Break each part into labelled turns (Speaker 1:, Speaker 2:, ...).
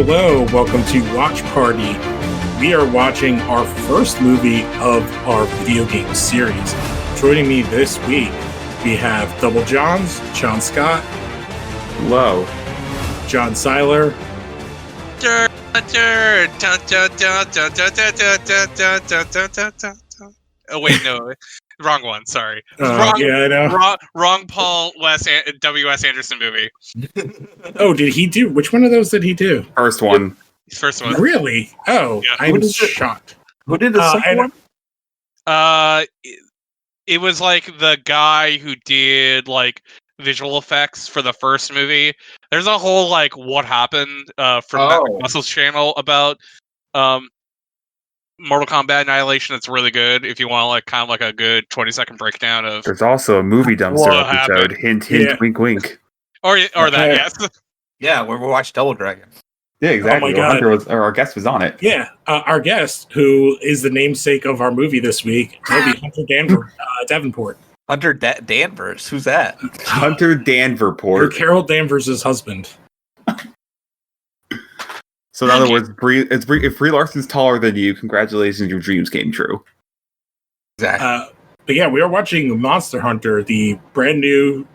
Speaker 1: Hello, welcome to Watch Party. We are watching our first movie of our video game series. Joining me this week, we have Double Johns, John Scott.
Speaker 2: Hello.
Speaker 1: John Seiler.
Speaker 3: Oh wait, no, wrong one. Sorry,
Speaker 1: Yeah, I know.
Speaker 3: Wrong Paul W.S. Anderson movie.
Speaker 1: Oh, did he do? Which one of those did he do?
Speaker 2: First one.
Speaker 3: First one.
Speaker 1: Really? Oh,
Speaker 3: Yeah.
Speaker 1: I'm shocked.
Speaker 2: Who did the second one?
Speaker 3: It was like the guy who did like visual effects for the first movie. There's a whole like what happened from Matt Russell's channel about Mortal Kombat Annihilation. That's really good if you want like kind of like a good 20-second breakdown of.
Speaker 2: There's also a movie dumpster episode. Hint, hint,
Speaker 1: Yeah.
Speaker 2: wink, wink.
Speaker 3: Or that, yes.
Speaker 4: Yeah, we watched Double Dragon.
Speaker 2: Yeah, exactly.
Speaker 1: Oh my God.
Speaker 2: Our guest was on it.
Speaker 1: Yeah, our guest, who is the namesake of our movie this week, will be Hunter Davenport.
Speaker 4: Hunter Danvers. Who's that?
Speaker 2: Hunter Davenport.
Speaker 1: Carol Danvers' husband.
Speaker 2: So in other words, if Brie Larson's taller than you, congratulations, your dreams came true.
Speaker 4: Exactly.
Speaker 1: But yeah, we are watching Monster Hunter, the brand new.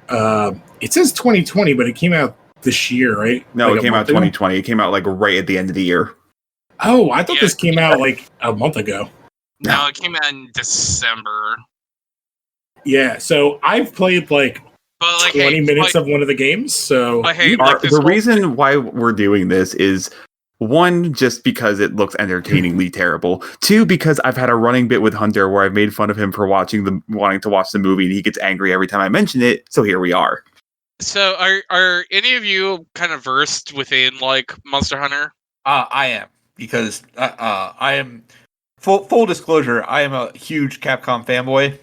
Speaker 1: It says 2020, but it came out this year, right?
Speaker 2: No,
Speaker 1: like
Speaker 2: it came out 2020. It came out like right at the end of the year.
Speaker 1: Oh, I thought this came out like a month ago.
Speaker 3: No, it came out in December.
Speaker 1: Yeah, so I've played like 20 minutes of one of the games. So
Speaker 2: the reason why we're doing this is, one, just because it looks entertainingly terrible. Two, because I've had a running bit with Hunter where I've made fun of him for wanting to watch the movie, and he gets angry every time I mention it. So here we are.
Speaker 3: So are any of you kind of versed within like Monster Hunter?
Speaker 4: I am, because I am full disclosure. I am a huge Capcom fanboy,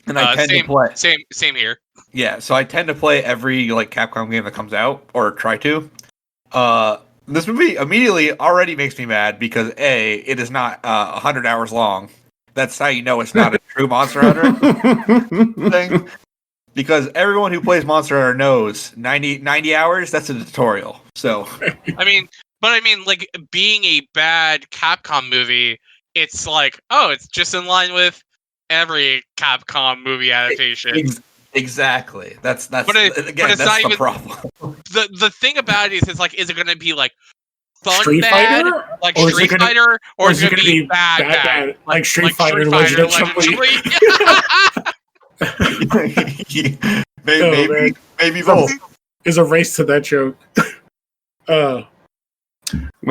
Speaker 4: and I tend to play.
Speaker 3: Same here.
Speaker 4: Yeah, so I tend to play every like Capcom game that comes out, or try to. This movie immediately already makes me mad because A, it is not 100 hours long. That's how you know it's not a true Monster Hunter thing. Because everyone who plays Monster Hunter knows 90 hours, that's a tutorial. So
Speaker 3: I mean, like being a bad Capcom movie, it's like, oh, it's just in line with every Capcom movie adaptation.
Speaker 4: Exactly. That's
Speaker 3: that's
Speaker 4: the problem.
Speaker 3: The thing about it is like, is it going to be like fun
Speaker 1: Street
Speaker 3: bad,
Speaker 1: Fighter?
Speaker 3: like Street Fighter, or is it going to be bad?
Speaker 1: Like Street Fighter Legend of Chun-Li?
Speaker 4: maybe both.
Speaker 1: There's a race to that joke.
Speaker 2: What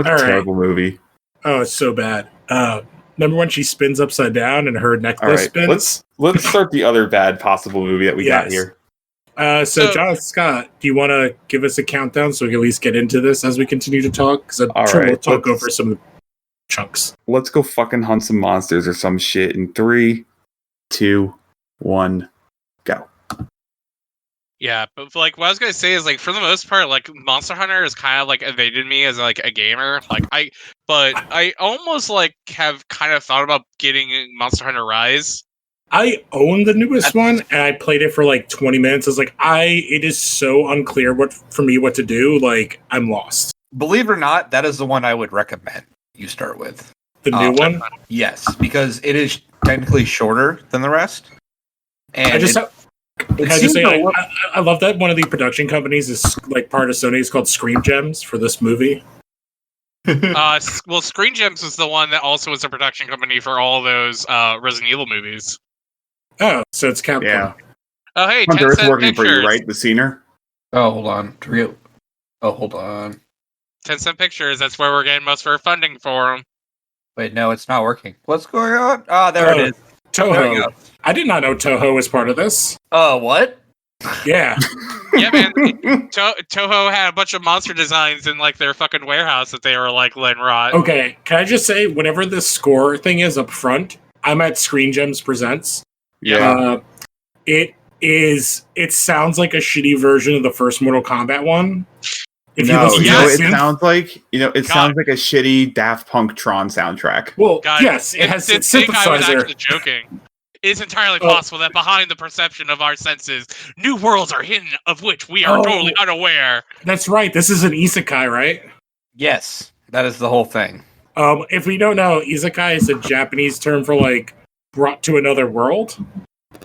Speaker 2: a terrible movie.
Speaker 1: Oh, it's so bad. Remember when she spins upside down and her necklace spins?
Speaker 2: Let's start the other bad possible movie that we got here.
Speaker 1: So John Scott, do you want to give us a countdown so we can at least get into this as we continue to talk? Because I'm sure we'll talk over some chunks.
Speaker 2: Let's go fucking hunt some monsters or some shit in 3, 2, 1, go.
Speaker 3: Yeah, but like what I was gonna say is like for the most part, like Monster Hunter has kind of like evaded me as like a gamer. But I almost like have kind of thought about getting Monster Hunter Rise.
Speaker 1: I own the newest one and I played it for like 20 minutes. I was like, it is so unclear what to do. Like I'm lost.
Speaker 4: Believe it or not, that is the one I would recommend you start with.
Speaker 1: The new one?
Speaker 4: Yes, because it is technically shorter than the rest. And
Speaker 1: I love that one of the production companies is like part of Sony. It's called Screen Gems for this movie.
Speaker 3: Well, Screen Gems was the one that also was a production company for all those Resident Evil movies.
Speaker 1: Oh, so it's Capcom. Yeah.
Speaker 3: Oh, hey,
Speaker 2: Hunter, it's working
Speaker 3: Pictures.
Speaker 2: for you, right? The scener?
Speaker 4: Oh, hold on. Hold on.
Speaker 3: 10 Cent Pictures, that's where we're getting most of our funding for them.
Speaker 4: Wait, no, it's not working. What's going on? There it is.
Speaker 1: Toho. I did not know Toho was part of this.
Speaker 4: What?
Speaker 1: Yeah.
Speaker 3: Yeah, man. Toho had a bunch of monster designs in like their fucking warehouse that they were like letting rot.
Speaker 1: Okay, can I just say, whenever the score thing is up front, I'm at Screen Gems Presents.
Speaker 2: Yeah.
Speaker 1: It sounds like a shitty version of the first Mortal Kombat one.
Speaker 2: It sounds like a shitty Daft Punk Tron soundtrack.
Speaker 1: Well, yes, it has its synthesizer.
Speaker 3: I was actually joking. It is entirely possible that behind the perception of our senses, new worlds are hidden of which we are totally unaware.
Speaker 1: That's right. This is an isekai, right?
Speaker 4: Yes, that is the whole thing.
Speaker 1: If we don't know, isekai is a Japanese term for like brought to another world.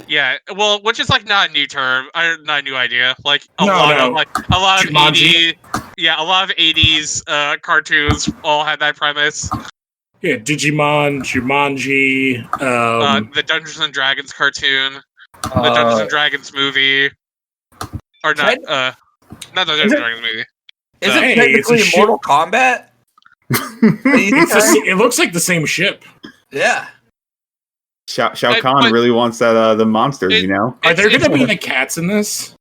Speaker 3: Yeah, well, which is like not a new term, not a new idea. Like a
Speaker 1: No,
Speaker 3: lot
Speaker 1: no.
Speaker 3: of a lot of
Speaker 1: Jumanji.
Speaker 3: 80s, yeah, a lot of 80s cartoons all had that premise.
Speaker 1: Yeah, Digimon, Jumanji.
Speaker 3: The Dungeons and Dragons cartoon, the Dungeons and Dragons movie, or not? Not the Dungeons and Dragons movie.
Speaker 4: Is
Speaker 1: Hey,
Speaker 4: it technically
Speaker 1: it's a
Speaker 4: Mortal Kombat?
Speaker 1: it looks like the same ship.
Speaker 4: Yeah.
Speaker 2: Shao Kahn really wants that the monsters, you know?
Speaker 1: Are there going to be the cats in this?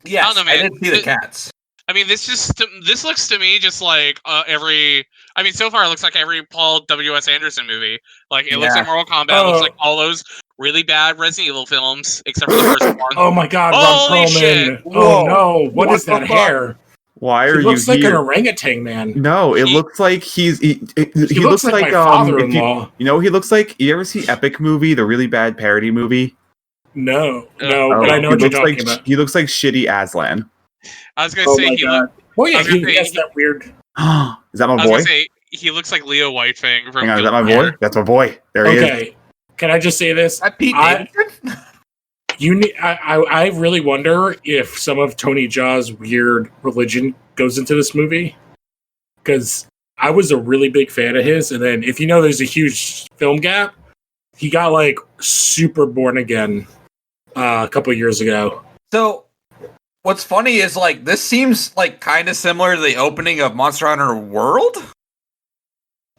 Speaker 4: Yes,
Speaker 3: I don't know, man.
Speaker 4: I did see the cats.
Speaker 3: I mean, this looks to me just like every. I mean, so far it looks like every Paul W.S. Anderson movie. Like it looks like Mortal Kombat. It looks like all those really bad Resident Evil films, except for the first one.
Speaker 1: Oh my God,
Speaker 3: Holy
Speaker 1: Ron
Speaker 3: shit!
Speaker 1: Perlman! Oh no, what is that
Speaker 4: the
Speaker 1: hair?
Speaker 2: Why are
Speaker 1: He
Speaker 2: you
Speaker 1: looks like
Speaker 2: here?
Speaker 1: an orangutan, man.
Speaker 2: No, it looks like he
Speaker 1: looks like my father-in-law.
Speaker 2: you know, he looks like, you ever see Epic Movie, the really bad parody movie?
Speaker 1: No, but I know what you're talking about.
Speaker 2: He looks like shitty Aslan.
Speaker 3: I was gonna say he looked.
Speaker 1: Oh yeah, he has that weird.
Speaker 2: Is that my
Speaker 3: I was
Speaker 2: boy?
Speaker 3: gonna say he looks like Leo Whitefang from.
Speaker 2: Hang on, is that my boy? That's my boy. There he is.
Speaker 1: Okay, can I just say this?
Speaker 4: Pete Davidson?
Speaker 1: I really wonder if some of Tony Jaa's weird religion goes into this movie, because I was a really big fan of his, and then if you know there's a huge film gap, he got like super born again a couple years ago.
Speaker 4: So what's funny is like this seems like kind of similar to the opening of Monster Hunter World.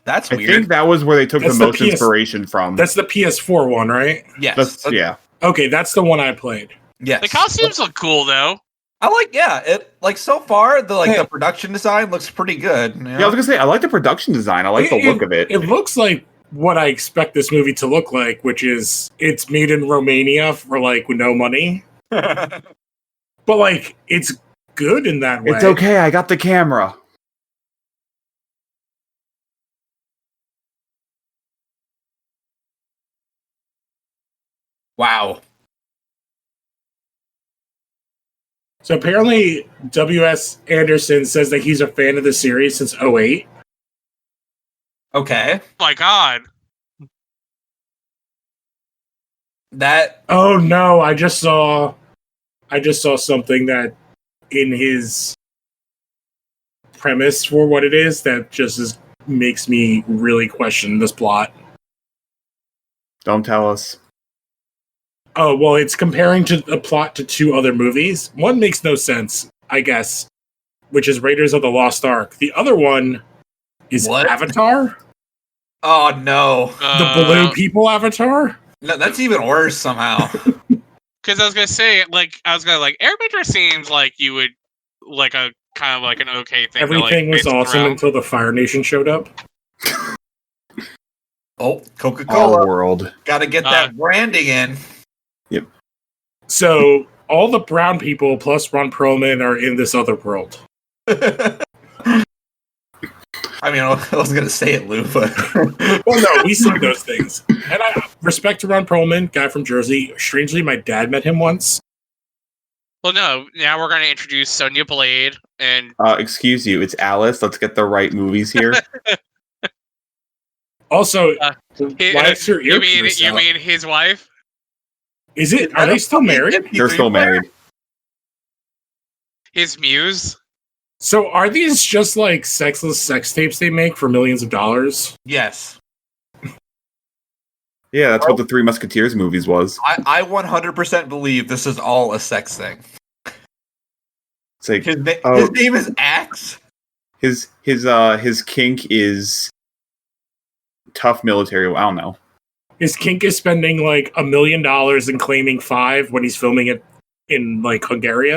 Speaker 4: That's weird.
Speaker 2: I think that was where they took
Speaker 1: That's
Speaker 2: the
Speaker 1: the
Speaker 2: most
Speaker 1: PS
Speaker 2: inspiration from.
Speaker 1: That's the PS4 one, right?
Speaker 4: Yes.
Speaker 2: Yeah.
Speaker 1: Okay, that's the one I played.
Speaker 4: Yes.
Speaker 3: The costumes look cool though.
Speaker 4: I like, it like so far the production design looks pretty good. You know?
Speaker 2: Yeah, I was gonna say I like the production design. I like the look of it.
Speaker 1: It looks like what I expect this movie to look like, which is it's made in Romania for like with no money. But like it's good in that way.
Speaker 2: It's okay, I got the camera.
Speaker 4: Wow.
Speaker 1: So apparently W.S. Anderson says that he's a fan of the series since 2008.
Speaker 4: Okay.
Speaker 3: Oh my God.
Speaker 4: That
Speaker 1: Oh no, I just saw something that in his premise for what it is that just makes me really question this plot.
Speaker 2: Don't tell us.
Speaker 1: Oh, well, it's comparing to the plot to two other movies. One makes no sense, I guess, which is Raiders of the Lost Ark. The other one is
Speaker 4: What?
Speaker 1: Avatar?
Speaker 4: Oh no.
Speaker 1: The blue people Avatar?
Speaker 4: No, that's even worse somehow.
Speaker 3: Because I was gonna say, Airbender seems like you would like a kind of like an okay thing.
Speaker 1: Everything was
Speaker 3: base
Speaker 1: awesome
Speaker 3: around.
Speaker 1: until the Fire Nation showed up.
Speaker 4: Oh, Coca-Cola.
Speaker 2: Our world.
Speaker 4: Gotta get that branding in.
Speaker 2: Yep.
Speaker 1: So all the brown people plus Ron Perlman are in this other world.
Speaker 4: I mean, I was gonna say it, Lou, but
Speaker 1: Well, no, we see those things. And I respect to Ron Perlman, guy from Jersey. Strangely, my dad met him once.
Speaker 3: Well, no. Now we're gonna introduce Sonya Blade and
Speaker 2: Excuse you, it's Alice. Let's get the right movies here.
Speaker 1: Also, why is your ear pierced
Speaker 3: you
Speaker 1: out?
Speaker 3: mean his wife?
Speaker 1: Is it? Are they still married?
Speaker 2: They're still married.
Speaker 3: His muse?
Speaker 1: So are these just like sexless sex tapes they make for millions of dollars?
Speaker 4: yes.
Speaker 2: Yeah, that's what the Three Musketeers movies was.
Speaker 4: I 100% believe this is all a sex thing.
Speaker 2: It's like
Speaker 4: His name is Axe.
Speaker 2: his kink is tough military. I don't know.
Speaker 1: His kink is spending like $1 million and claiming 5 when he's filming it in like Hungary.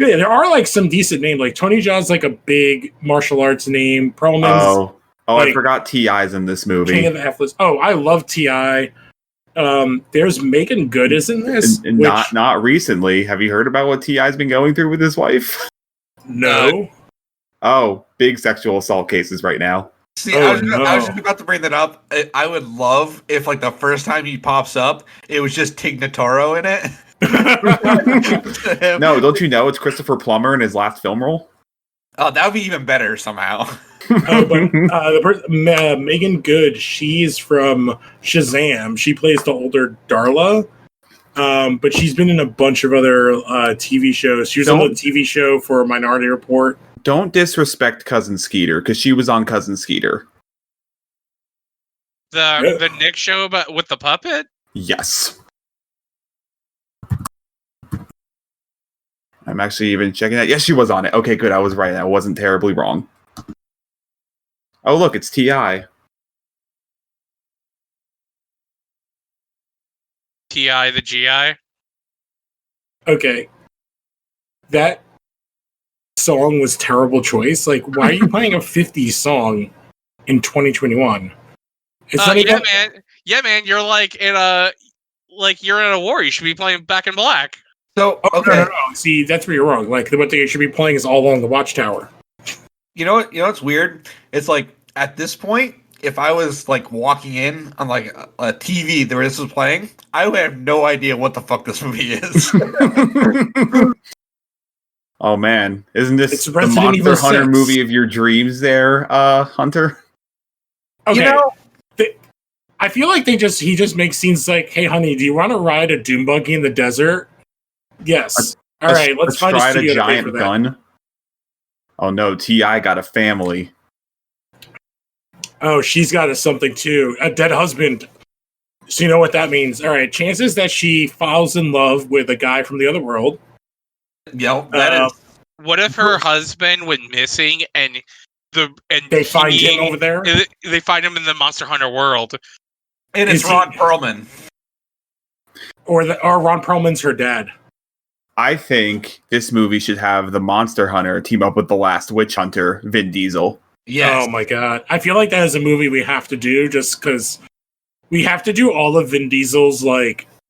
Speaker 1: Yeah, there are like some decent names. Like Tony Jaa's like a big martial arts name. Perlman's
Speaker 2: I forgot T.I.'s in this movie.
Speaker 1: King of the F-list. Oh, I love T.I. There's Megan Good is in this.
Speaker 2: And not recently. Have you heard about what T.I.'s been going through with his wife?
Speaker 1: No.
Speaker 2: Oh, big sexual assault cases right now.
Speaker 4: See,
Speaker 1: Oh,
Speaker 4: I was just
Speaker 1: no.
Speaker 4: about to bring that up. I would love if, like, the first time he pops up, it was just Tig Notaro in it.
Speaker 2: No, don't you know it's Christopher Plummer in his last film role?
Speaker 4: Oh, that would be even better somehow.
Speaker 1: Oh, but Megan Good, she's from Shazam. She plays the older Darla. But she's been in a bunch of other TV shows. She was on the TV show for Minority Report.
Speaker 2: Don't disrespect Cousin Skeeter, because she was on Cousin Skeeter.
Speaker 3: The Nick show about with the puppet?
Speaker 2: Yes. I'm actually even checking that. Yes, she was on it. Okay, good. I was right. I wasn't terribly wrong. Oh, look, it's T.I.
Speaker 3: T.I. the GI?
Speaker 1: Okay. That song was terrible choice. Like, why are you playing a 50s song in 2021? It's not even...
Speaker 3: Yeah, man. You're like in a war. You should be playing Back in Black.
Speaker 4: So,
Speaker 1: Oh,
Speaker 4: okay.
Speaker 1: no. See, that's where you're wrong. Like, what they should be playing is All Along the Watchtower.
Speaker 4: You know what's weird? It's like, at this point, if I was, like, walking in on, like, a TV where this was playing, I would have no idea what the fuck this movie is.
Speaker 2: Oh, man. Isn't this
Speaker 1: It's
Speaker 2: the
Speaker 1: Resident
Speaker 2: Monster
Speaker 1: Evil
Speaker 2: Hunter
Speaker 1: 6.
Speaker 2: movie of your dreams there, Hunter?
Speaker 1: Okay.
Speaker 4: You know,
Speaker 1: I feel like he just makes scenes like, hey, honey, do you want to ride a dune buggy in the desert? Yes. All right, let's find a studio to pay for that.
Speaker 2: Gun. Oh, no. T.I. got a family.
Speaker 1: Oh, she's got something too. A dead husband. So you know what that means. All right, chances that she falls in love with a guy from the other world.
Speaker 4: that is.
Speaker 3: What if her husband went missing and
Speaker 1: they find him over there?
Speaker 3: They find him in the Monster Hunter world.
Speaker 4: And it's Ron Perlman.
Speaker 1: Or Ron Perlman's her dad.
Speaker 2: I think this movie should have the Monster Hunter team up with the last witch hunter, Vin Diesel.
Speaker 4: Yes.
Speaker 1: Oh my god. I feel like that is a movie we have to do just because we have to do all of Vin Diesel's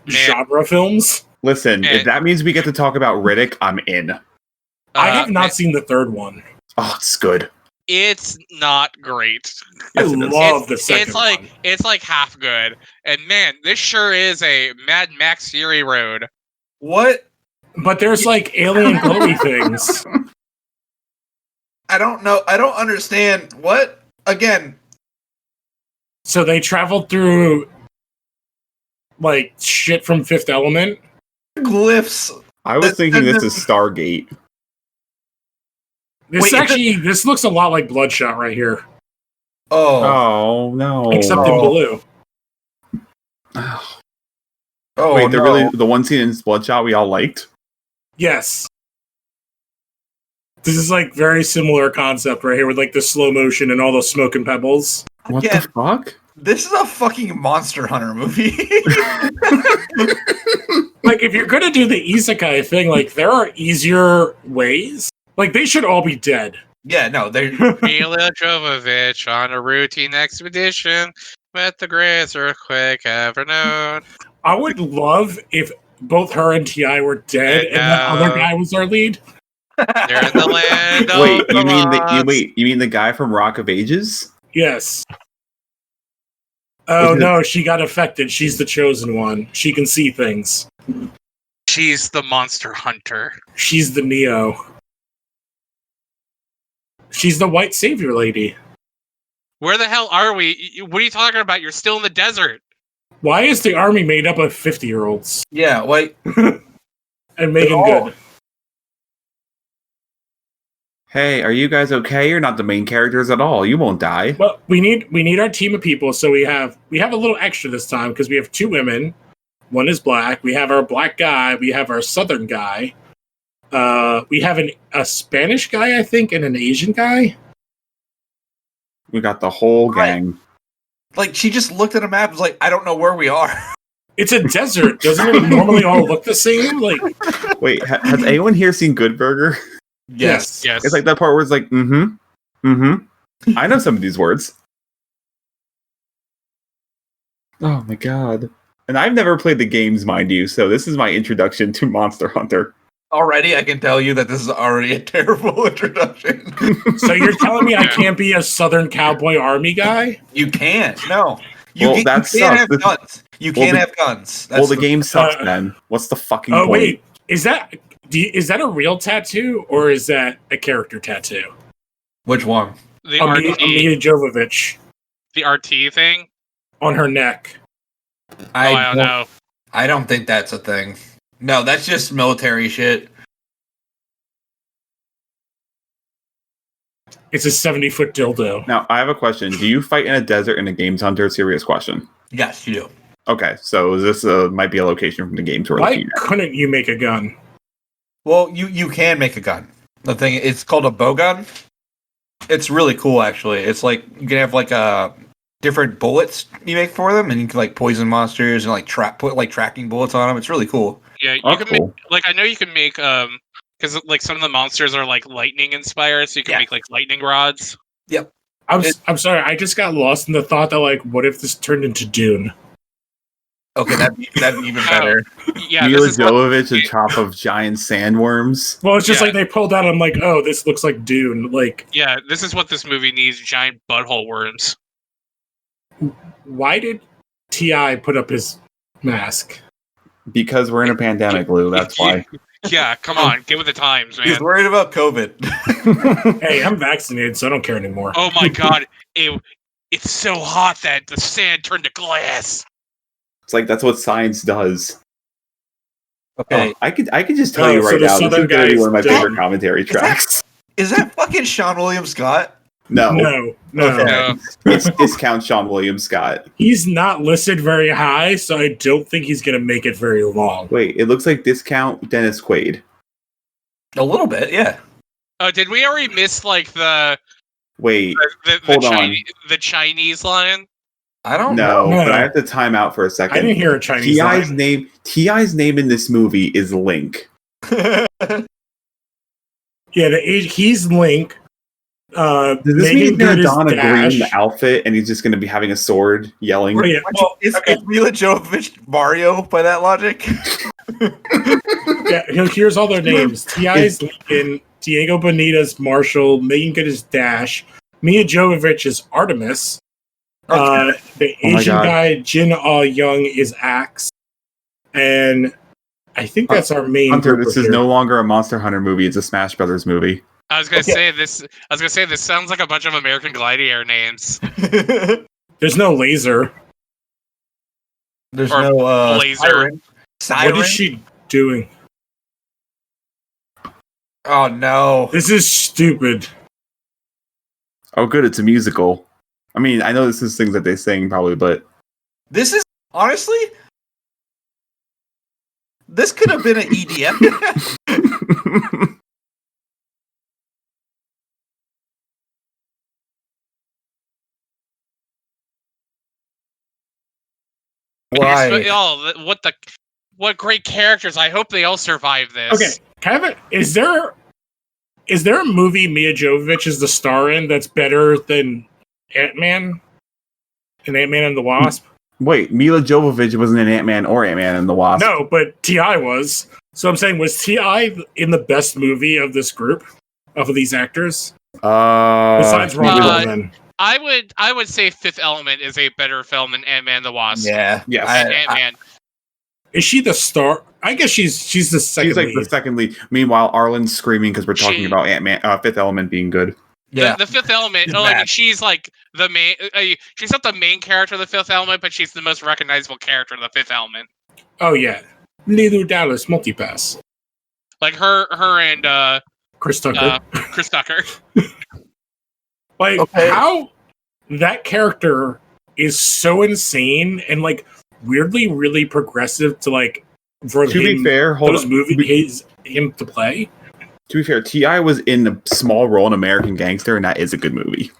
Speaker 1: genre films.
Speaker 2: Listen, if that means we get to talk about Riddick, I'm in.
Speaker 1: I have not seen the third one.
Speaker 2: Oh, it's good.
Speaker 3: It's not great.
Speaker 1: I love the second one.
Speaker 3: It's like half good. And man, this sure is a Mad Max Fury Road.
Speaker 4: What?
Speaker 1: But there's alien glowy things.
Speaker 4: I don't know. I don't understand. What? Again.
Speaker 1: So they traveled through shit from Fifth Element.
Speaker 4: Glyphs.
Speaker 2: I was thinking this is Stargate.
Speaker 1: This looks a lot like Bloodshot right here.
Speaker 2: Oh no.
Speaker 1: Except in blue.
Speaker 2: Oh, wait, they're really the one scene in Bloodshot we all liked?
Speaker 1: Yes. This is very similar concept right here with the slow motion and all those smoke and pebbles.
Speaker 2: What the fuck?
Speaker 4: This is a fucking Monster Hunter movie.
Speaker 1: If you're gonna do the isekai thing, there are easier ways. They should all be dead.
Speaker 4: Yeah, no, they're
Speaker 3: Mila Jovovich on a routine expedition with the greatest earthquake ever known.
Speaker 1: I would love if both her and T.I. were dead and the other guy was our lead.
Speaker 3: They're in the land of
Speaker 2: Wait, you mean the guy from Rock of Ages?
Speaker 1: Yes. Oh no, she got affected. She's the chosen one. She can see things.
Speaker 3: She's the Monster Hunter.
Speaker 1: She's the Neo. She's the white savior lady.
Speaker 3: Where the hell are we? What are you talking about? You're still in the desert.
Speaker 1: Why is the army made up of 50-year-olds?
Speaker 4: Yeah,
Speaker 1: and Megan Good.
Speaker 2: Hey, are you guys okay? You're not the main characters at all. You won't die.
Speaker 1: Well, we need our team of people, so we have a little extra this time because we have 2 women. One is black. We have our black guy. We have our southern guy. We have a Spanish guy, I think, and an Asian guy.
Speaker 2: We got the whole gang.
Speaker 4: She just looked at a map and was like, I don't know where we are.
Speaker 1: It's a desert. Doesn't it normally all look the same?
Speaker 2: Wait, has anyone here seen Good Burger?
Speaker 1: Yes.
Speaker 2: It's that part where it's I know some of these words. Oh my god. And I've never played the games, mind you, so this is my introduction to Monster Hunter.
Speaker 4: Already, I can tell you that this is already a terrible introduction.
Speaker 1: So you're telling me I can't be a Southern Cowboy Army guy?
Speaker 4: You can't. No.
Speaker 2: Well,
Speaker 4: You
Speaker 2: that
Speaker 4: can't have
Speaker 2: sucks.
Speaker 4: guns. You
Speaker 2: Well,
Speaker 4: can't
Speaker 2: the-
Speaker 4: have guns.
Speaker 2: Well,
Speaker 4: That's
Speaker 2: the game sucks
Speaker 1: uh,
Speaker 2: then. What's the fucking
Speaker 1: Oh
Speaker 2: point?
Speaker 1: wait, is that a real tattoo or is that a character tattoo?
Speaker 4: Which one?
Speaker 3: The
Speaker 1: Mia
Speaker 3: RT,
Speaker 1: Jovovich
Speaker 3: the RT thing.
Speaker 1: on her neck.
Speaker 3: I don't know.
Speaker 4: I don't think that's a thing. No, that's just military shit.
Speaker 1: It's a 70-foot dildo.
Speaker 2: Now, I have a question. Do you fight in a desert in a Games Hunter? Serious question.
Speaker 4: Yes, you do.
Speaker 2: Okay, so this might be a location from the games we're
Speaker 1: Why
Speaker 2: looking at.
Speaker 1: couldn't you make a gun?
Speaker 4: Well, you can make a gun. The thing, it's called a bow gun. It's really cool, actually. It's like you can have like different bullets you make for them, and you can like poison monsters and like put like tracking bullets on them. It's really cool.
Speaker 3: Yeah, you
Speaker 2: That's
Speaker 3: can
Speaker 2: cool.
Speaker 3: make like I know you can make because like some of the monsters are like lightning inspired, so you can
Speaker 4: Yeah.
Speaker 3: make like lightning rods.
Speaker 1: I'm sorry, I just got lost in the thought that like, what if this turned into Dune?
Speaker 4: Okay, that'd be even better.
Speaker 3: Yeah,
Speaker 2: Mila
Speaker 3: this is what,
Speaker 2: Jovovich on top of giant sandworms.
Speaker 1: Well, it's just
Speaker 3: Yeah.
Speaker 1: like they pulled out. I'm like, oh, this looks like Dune. Like,
Speaker 3: yeah, this is what this movie needs: giant butthole worms.
Speaker 1: why did Ti put up his mask?
Speaker 2: Because we're in a pandemic, Lou. That's why.
Speaker 3: Yeah, come on, get with the times, man.
Speaker 4: He's worried about COVID.
Speaker 1: Hey, I'm vaccinated, so I don't care anymore.
Speaker 3: Oh my god, it's so hot that the sand turned to glass.
Speaker 2: It's like that's what science does.
Speaker 4: Okay,
Speaker 2: I could just tell
Speaker 1: Oh,
Speaker 2: you
Speaker 1: so
Speaker 2: right
Speaker 1: the
Speaker 2: now, this
Speaker 1: Southern
Speaker 2: is going to be
Speaker 1: guys
Speaker 2: one of my
Speaker 1: don't-
Speaker 2: favorite commentary tracks.
Speaker 4: is that fucking Sean William Scott?
Speaker 2: No,
Speaker 1: No.
Speaker 4: Okay.
Speaker 3: No.
Speaker 2: it's discount Sean William Scott.
Speaker 1: He's not listed very high, so I don't think he's going to make it very long.
Speaker 2: Wait, it looks like discount Dennis Quaid.
Speaker 4: A little bit, yeah.
Speaker 3: Did we already miss like the
Speaker 2: Wait,
Speaker 3: the,
Speaker 2: Hold on.
Speaker 3: Chinese, the Chinese line?
Speaker 4: I don't
Speaker 2: no,
Speaker 1: No.
Speaker 2: but I have to time out for a second.
Speaker 1: I didn't hear a Chinese
Speaker 2: Ti's
Speaker 1: line.
Speaker 2: Ti's name in this movie is Link.
Speaker 4: know.
Speaker 1: Yeah, he's Link.
Speaker 2: Does this mean he's
Speaker 1: Megan
Speaker 2: going
Speaker 1: Good
Speaker 2: to
Speaker 1: is
Speaker 2: don a
Speaker 1: Dash.
Speaker 2: green outfit and he's just going to be having a sword yelling?
Speaker 1: Oh, yeah. Well,
Speaker 4: Is
Speaker 1: okay.
Speaker 4: Mila Jovovich Mario by that logic?
Speaker 1: Yeah, here's all their names. T.I. is Lincoln, Diego Bonita's Marshall, Megan Good is Dash, Mia Jovovich is Artemis, the
Speaker 2: Oh my
Speaker 1: Asian
Speaker 2: God.
Speaker 1: guy, Jin Ah Young, is Axe, and I think that's our main
Speaker 2: Hunter,
Speaker 1: group
Speaker 2: this is
Speaker 1: here.
Speaker 2: no longer a Monster Hunter movie; it's a Smash Brothers movie.
Speaker 3: I was gonna
Speaker 4: Okay.
Speaker 3: say this. I was gonna say this sounds like a bunch of American Gladiator names.
Speaker 1: There's no laser.
Speaker 4: There's
Speaker 3: Or
Speaker 4: no
Speaker 3: laser.
Speaker 4: siren. Siren?
Speaker 1: What is she doing?
Speaker 4: Oh no.
Speaker 1: This is stupid.
Speaker 2: Oh, good, it's a musical. I mean, I know this is things that they sing probably, but
Speaker 4: This is honestly this could have been an EDM. Why?
Speaker 3: What great characters! I hope they all survive this.
Speaker 1: Okay, Kevin, is there a movie Mia Jovovich is the star in that's better than Ant-Man and Ant-Man and the Wasp?
Speaker 2: wait, Mila Jovovich wasn't in Ant-Man or Ant-Man and the Wasp.
Speaker 1: No, but T.I. was. So I'm saying, was T.I. in the best movie of this group, of these actors? Besides
Speaker 2: he
Speaker 1: Ron
Speaker 2: was-
Speaker 1: Perlman.
Speaker 3: I would say Fifth Element is a better film than Ant-Man the Wasp.
Speaker 4: Yeah.
Speaker 2: Yes.
Speaker 3: Ant-Man.
Speaker 1: Is she the star? I guess she's the second
Speaker 2: She's like
Speaker 1: lead.
Speaker 2: the second lead. Meanwhile, Arlen's screaming because we're talking
Speaker 3: She-
Speaker 2: about Ant-Man, Fifth Element being good.
Speaker 4: Yeah.
Speaker 3: The Fifth Element,
Speaker 4: She's
Speaker 3: like
Speaker 4: bad.
Speaker 3: she's like the main. She's not the main character of the Fifth Element, but she's the most recognizable character of the Fifth Element.
Speaker 1: Oh yeah, Neither Dallas multipass.
Speaker 3: Like her and
Speaker 1: Chris Tucker.
Speaker 3: Chris Tucker.
Speaker 1: Like
Speaker 4: Okay.
Speaker 1: how that character is so insane and like weirdly really progressive to like for
Speaker 2: To be
Speaker 1: him,
Speaker 2: fair, hold
Speaker 1: those
Speaker 2: on.
Speaker 1: movies him to play.
Speaker 2: To be fair, T.I. was in a small role in American Gangster, and that is a good movie.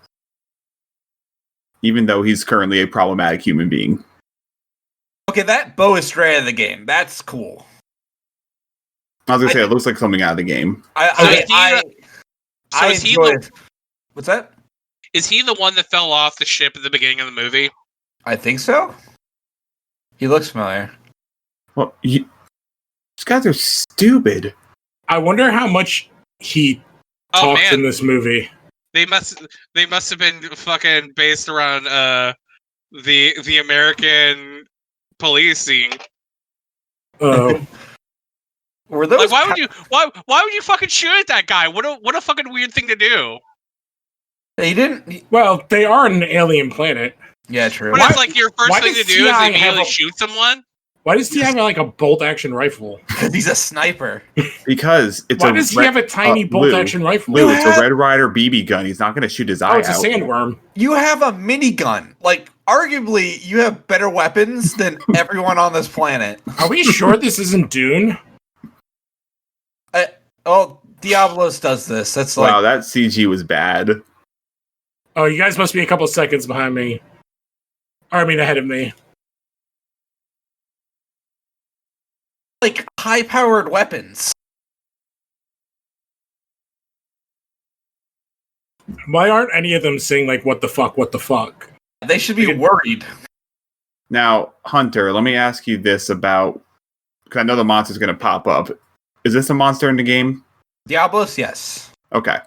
Speaker 2: Even though he's currently a problematic human being.
Speaker 4: Okay, that bow is straight out of the game. That's cool.
Speaker 2: I was gonna say, it looks like something out of the game.
Speaker 3: So is he
Speaker 4: enjoy it. What's that?
Speaker 3: Is he the one that fell off the ship at the beginning of the movie?
Speaker 4: I think so. He looks familiar.
Speaker 2: Well, these guys are stupid.
Speaker 1: I wonder how much he talks in this movie.
Speaker 3: They must have been fucking based around the American policing.
Speaker 1: Oh,
Speaker 4: Were those
Speaker 3: Like, why would you fucking shoot at that guy? What a fucking weird thing to do.
Speaker 4: He didn't.
Speaker 1: well, they are on an alien planet.
Speaker 4: Yeah, true.
Speaker 3: But it's like your first
Speaker 1: why
Speaker 3: thing to
Speaker 1: does
Speaker 3: do is
Speaker 1: TI
Speaker 3: immediately
Speaker 1: have a-
Speaker 3: shoot someone.
Speaker 1: Why does he have like a bolt action rifle?
Speaker 4: Because he's a sniper.
Speaker 2: Because it's
Speaker 1: Why does he have a tiny bolt action rifle?
Speaker 2: Lou, it's a Red Ryder BB gun. He's not going to shoot his eye
Speaker 1: Oh, it's a
Speaker 2: out.
Speaker 1: sandworm.
Speaker 4: You have a minigun. Like, arguably, you have better weapons than everyone on this planet.
Speaker 1: Are we sure this isn't Dune?
Speaker 4: Diablos does this. That's like,
Speaker 2: Wow, that CG was bad.
Speaker 1: Oh, you guys must be a couple seconds behind me. Or, I mean, ahead of me.
Speaker 4: like high-powered weapons.
Speaker 1: Why aren't any of them saying, like, what the fuck?
Speaker 4: They should be worried.
Speaker 2: Now, Hunter, let me ask you this about... Because I know the monster's going to pop up. Is this a monster in the game?
Speaker 4: Diablos, yes.
Speaker 2: Okay.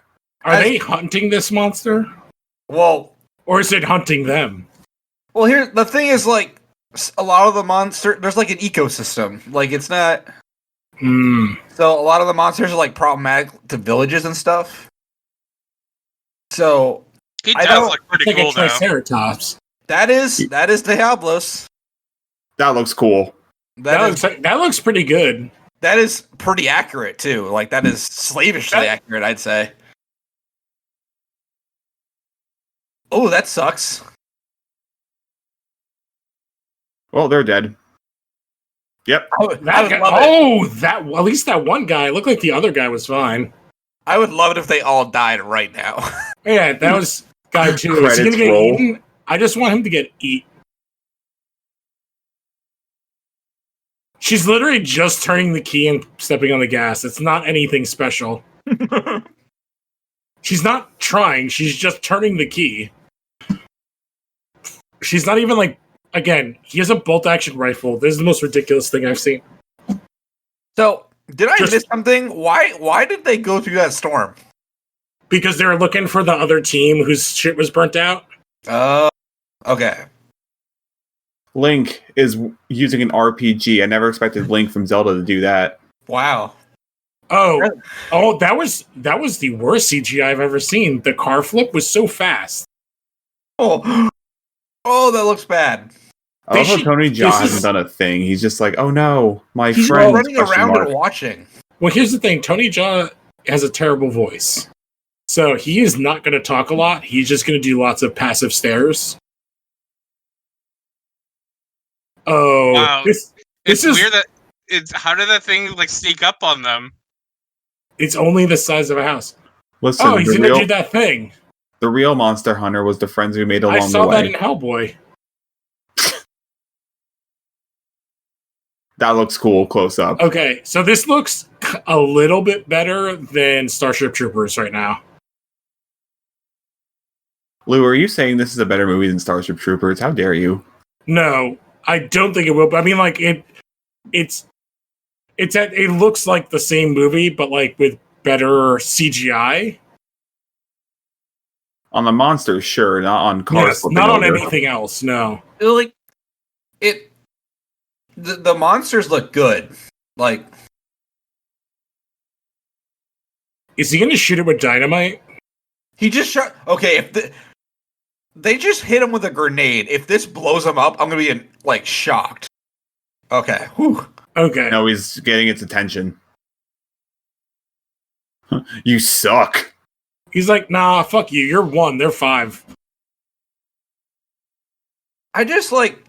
Speaker 1: Are they hunting this monster?
Speaker 4: Well,
Speaker 1: Or is it hunting them?
Speaker 4: well, here the thing is, like, a lot of the monster, there's like an ecosystem. Like, it's not. So a lot of the monsters are like problematic to villages and stuff. So
Speaker 3: He
Speaker 4: I
Speaker 3: does
Speaker 4: don't
Speaker 3: look pretty
Speaker 1: It's like
Speaker 3: cool
Speaker 1: a
Speaker 3: though.
Speaker 1: Triceratops.
Speaker 4: that is Diablos.
Speaker 2: That looks cool.
Speaker 1: That looks pretty good.
Speaker 4: That is pretty accurate too. Like, that is slavishly accurate, I'd say. Oh, that sucks.
Speaker 2: Well, they're dead. Yep.
Speaker 4: I would love it.
Speaker 1: At least that one guy looked like the other guy was fine.
Speaker 4: I would love it if they all died right now.
Speaker 1: Yeah, that was guy two. Is he gonna
Speaker 2: Credits
Speaker 1: get
Speaker 2: roll.
Speaker 1: eaten? I just want him to get eat. She's literally just turning the key and stepping on the gas. It's not anything special. She's not trying. She's just turning the key. She's not even like. Again, he has a bolt-action rifle. This is the most ridiculous thing I've seen.
Speaker 4: So, did I miss something? Why did they go through that storm?
Speaker 1: Because they're looking for the other team whose shit was burnt out.
Speaker 4: Okay.
Speaker 2: Link is using an RPG. I never expected Link from Zelda to do that.
Speaker 4: Wow.
Speaker 1: Oh, that was the worst CGI I've ever seen. The car flip was so fast.
Speaker 4: Oh, that looks bad.
Speaker 2: I love how Tony Jaa hasn't
Speaker 1: is-
Speaker 2: done a thing. He's just like, oh no, my
Speaker 4: He's
Speaker 2: friend.
Speaker 4: running around and watching.
Speaker 1: Well, here's the thing. Tony Jaa has a terrible voice. So he is not going to talk a lot. He's just going to do lots of passive stares. Oh,
Speaker 3: Wow.
Speaker 1: this
Speaker 3: It's
Speaker 1: is
Speaker 3: weird that how did that thing like sneak up on them?
Speaker 1: It's only the size of a house.
Speaker 2: Listen,
Speaker 1: Oh, he's going to do that thing.
Speaker 2: The real Monster Hunter was the friends we made along
Speaker 1: I
Speaker 2: the
Speaker 1: saw that
Speaker 2: way.
Speaker 1: in Hellboy.
Speaker 2: That looks cool close up.
Speaker 1: Okay, so this looks a little bit better than Starship Troopers right now.
Speaker 2: Lou, are you saying this is a better movie than Starship Troopers? How dare you?
Speaker 1: No, I don't think it will. But I mean, like it looks like the same movie, but like with better CGI.
Speaker 2: On the monsters, sure, not on cars.
Speaker 1: Yes,
Speaker 2: flipping
Speaker 1: not on
Speaker 2: over.
Speaker 1: anything else. No.
Speaker 4: Like, the monsters look good. Like,
Speaker 1: Is he going to shoot it with dynamite?
Speaker 4: he just shot. Okay, if they just hit him with a grenade, if this blows him up, I'm gonna be like shocked. Okay. Whew.
Speaker 1: Okay.
Speaker 2: No, he's getting its attention. You suck.
Speaker 1: He's like, nah, fuck you. You're 1. They're 5.
Speaker 4: I just like.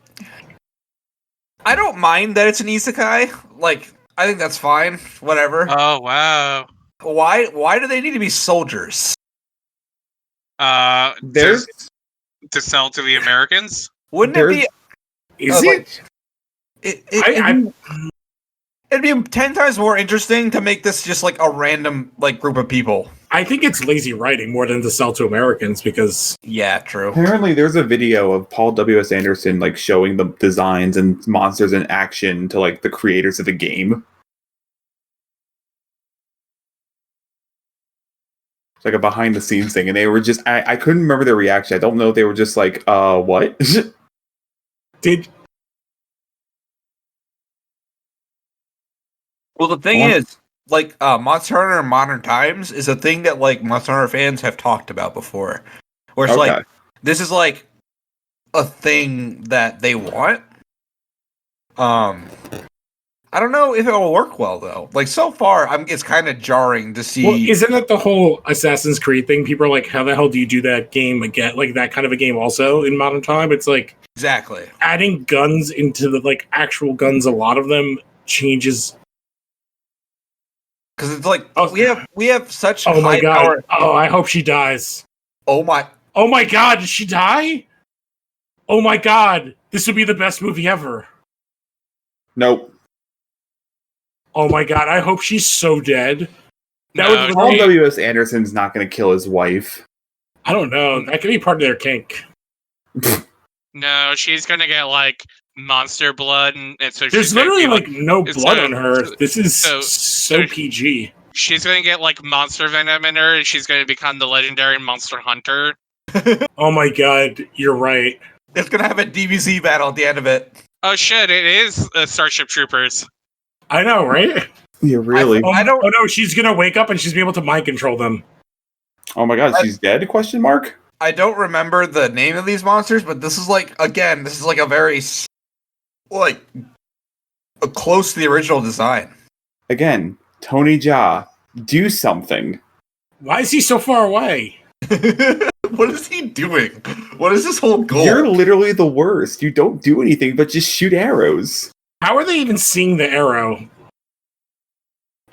Speaker 4: I don't mind that it's an isekai. Like, I think that's fine. Whatever.
Speaker 3: Oh wow.
Speaker 4: Why do they need to be soldiers?
Speaker 2: There's
Speaker 3: To sell to the Americans.
Speaker 4: Wouldn't it be?
Speaker 1: Is it?
Speaker 4: It'd be 10 times more interesting to make this just like a random like group of people.
Speaker 1: I think it's lazy writing more than to sell to Americans because
Speaker 4: Yeah, true.
Speaker 2: apparently there's a video of Paul W.S. Anderson like showing the designs and monsters in action to like the creators of the game. It's like a behind the scenes thing, and they were just I couldn't remember their reaction. I don't know if they were just like, what?
Speaker 1: Did
Speaker 4: Well, the thing is, like, Monster Hunter in modern times is a thing that like Monster Hunter fans have talked about before. Where it's like this is like a thing that they want. I don't know if it will work well though. Like so far, it's kind of jarring to see.
Speaker 1: Well, isn't that the whole Assassin's Creed thing? People are like, "How the hell do you do that game again? Like that kind of a game also in modern time?" It's like
Speaker 4: exactly
Speaker 1: adding guns into the like actual guns. A lot of them changes
Speaker 4: because it's like we have such
Speaker 1: oh my
Speaker 4: high
Speaker 1: god!
Speaker 4: power.
Speaker 1: Oh, I hope she dies.
Speaker 4: Oh my
Speaker 1: god! Did she die? Oh my god! This would be the best movie ever.
Speaker 2: Nope.
Speaker 1: Oh my god! I hope she's so dead.
Speaker 2: Paul W.S. Anderson's not going to kill his wife.
Speaker 1: I don't know. That could be part of their kink.
Speaker 3: No, she's gonna get like monster blood, and so
Speaker 1: there's literally like no blood on her. This is so PG.
Speaker 3: She's gonna get like monster venom in her, and she's gonna become the legendary Monster Hunter.
Speaker 1: Oh my god, you're right.
Speaker 4: It's gonna have a DBZ battle at the end of it.
Speaker 3: Oh shit! It is Starship Troopers.
Speaker 1: I know, right?
Speaker 2: Yeah, really.
Speaker 4: I don't.
Speaker 1: Oh no, she's gonna wake up and she's gonna be able to mind control them.
Speaker 2: Oh my god, she's dead? Question mark.
Speaker 4: I don't remember the name of these monsters, but this is like a very like close to the original design.
Speaker 2: Again, Tony Jaa, do something.
Speaker 1: Why is he so far away?
Speaker 4: What is he doing? What is this whole goal?
Speaker 2: You're literally the worst. You don't do anything but just shoot arrows.
Speaker 1: How are they even seeing the arrow?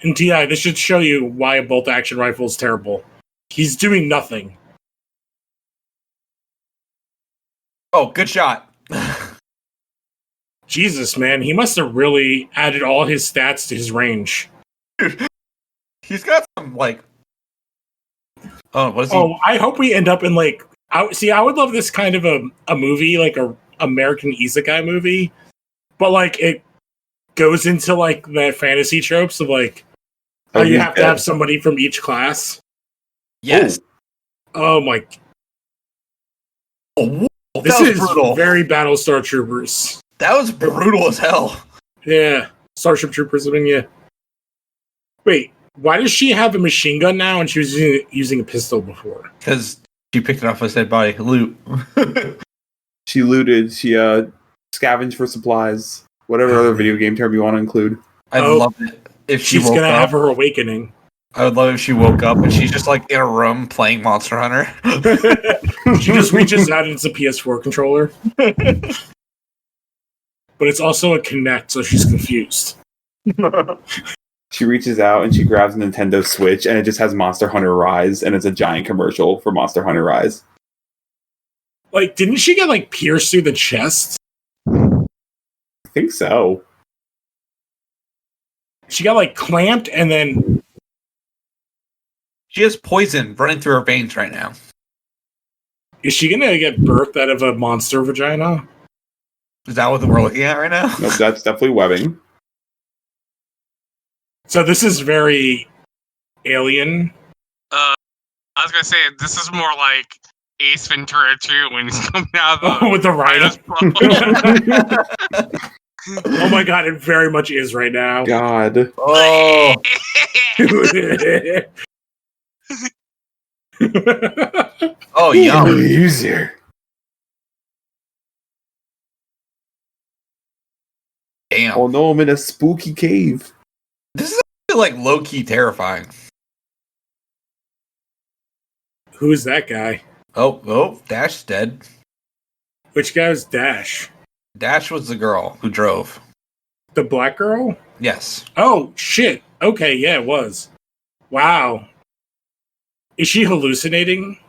Speaker 1: And TI, this should show you why a bolt action rifle is terrible. He's doing nothing.
Speaker 4: Oh, good shot.
Speaker 1: Jesus, man, he must have really added all his stats to his range.
Speaker 4: He's got some like. Oh, what is he?
Speaker 1: Oh, I hope we end up in like. I would love this kind of a movie, like a American isekai movie, but like it goes into like the fantasy tropes of like how you have to have somebody from each class.
Speaker 4: Yes.
Speaker 1: Oh my.
Speaker 4: Oh,
Speaker 1: this is
Speaker 4: brutal.
Speaker 1: Very Battlestar Troopers.
Speaker 4: That was brutal as hell.
Speaker 1: Yeah, Starship Troopers. I mean, yeah. Wait, why does she have a machine gun now and she was using a pistol before?
Speaker 4: Because she picked it off his dead body. Loot.
Speaker 2: She looted. She scavenged for supplies. Whatever other video game term you want to include.
Speaker 4: I'd love it if
Speaker 1: she's gonna have her awakening.
Speaker 4: I would love if she woke up and she's just like in a room playing Monster Hunter.
Speaker 1: She just reaches out and it's a PS4 controller. But it's also a Kinect, so she's confused.
Speaker 2: She reaches out and she grabs a Nintendo Switch and it just has Monster Hunter Rise and it's a giant commercial for Monster Hunter Rise.
Speaker 1: Like, didn't she get like pierced through the chest?
Speaker 2: I think so.
Speaker 1: She got like clamped and then
Speaker 4: she has poison running through her veins right now.
Speaker 1: Is she gonna get birthed out of a monster vagina?
Speaker 4: Is that what we're looking at right now?
Speaker 2: Nope, that's definitely webbing.
Speaker 1: So this is very Alien.
Speaker 3: I was gonna say this is more like Ace Ventura 2 when he's coming out of the
Speaker 1: with the rhino. Oh my god, it very much is right now.
Speaker 2: God.
Speaker 4: Oh. Oh, yum.
Speaker 2: User.
Speaker 4: Damn.
Speaker 2: Oh no, I'm in a spooky cave.
Speaker 4: This is actually, like low-key terrifying.
Speaker 1: Who is that guy?
Speaker 4: Oh, Dash's dead.
Speaker 1: Which guy was Dash?
Speaker 4: Dash was the girl who drove.
Speaker 1: The black girl?
Speaker 4: Yes.
Speaker 1: Oh, shit. Okay, yeah, it was. Wow. Is she hallucinating?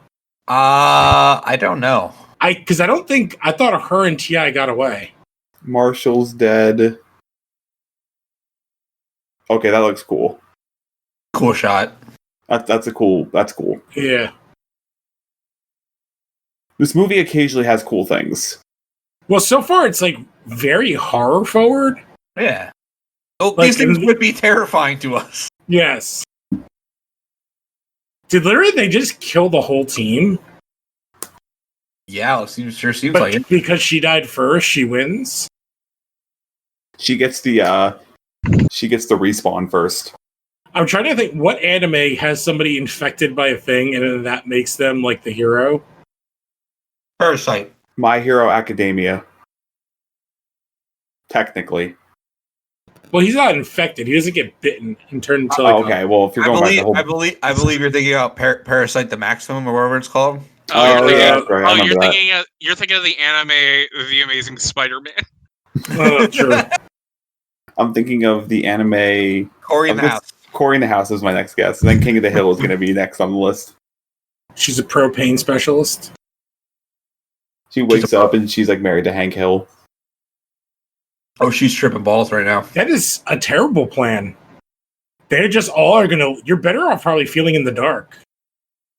Speaker 4: I don't know.
Speaker 1: I thought her and T.I. got away.
Speaker 2: Marshall's dead. Okay, that looks cool.
Speaker 4: Cool shot.
Speaker 2: That's cool.
Speaker 1: Yeah.
Speaker 2: This movie occasionally has cool things.
Speaker 1: Well, so far it's like very horror forward.
Speaker 4: Yeah. Well,
Speaker 1: Like,
Speaker 4: these things would be terrifying to us.
Speaker 1: Yes. Did literally they just kill the whole team?
Speaker 4: Yeah, seems
Speaker 1: But
Speaker 4: like it.
Speaker 1: because she died first, she wins?
Speaker 2: She gets the respawn first.
Speaker 1: I'm trying to think what anime has somebody infected by a thing and then that makes them like the hero.
Speaker 4: Parasite.
Speaker 2: My Hero Academia. Technically.
Speaker 1: Well, he's not infected. He doesn't get bitten and turn into like
Speaker 2: okay, well, if you're going by the whole...
Speaker 4: I believe you're thinking about Parasite the Maximum or whatever it's called.
Speaker 2: Oh, yeah, right. I remember
Speaker 3: you're thinking of the anime, The Amazing Spider-Man.
Speaker 1: True.
Speaker 2: I'm thinking of the anime...
Speaker 4: Cory in the House.
Speaker 2: Cory in the House is my next guess. And then King of the Hill is going to be next on the list.
Speaker 1: She's a pro pain specialist.
Speaker 2: She wakes up and she's like married to Hank Hill.
Speaker 4: Oh, she's tripping balls right now.
Speaker 1: That is a terrible plan. They just all are gonna. You're better off probably feeling in the dark.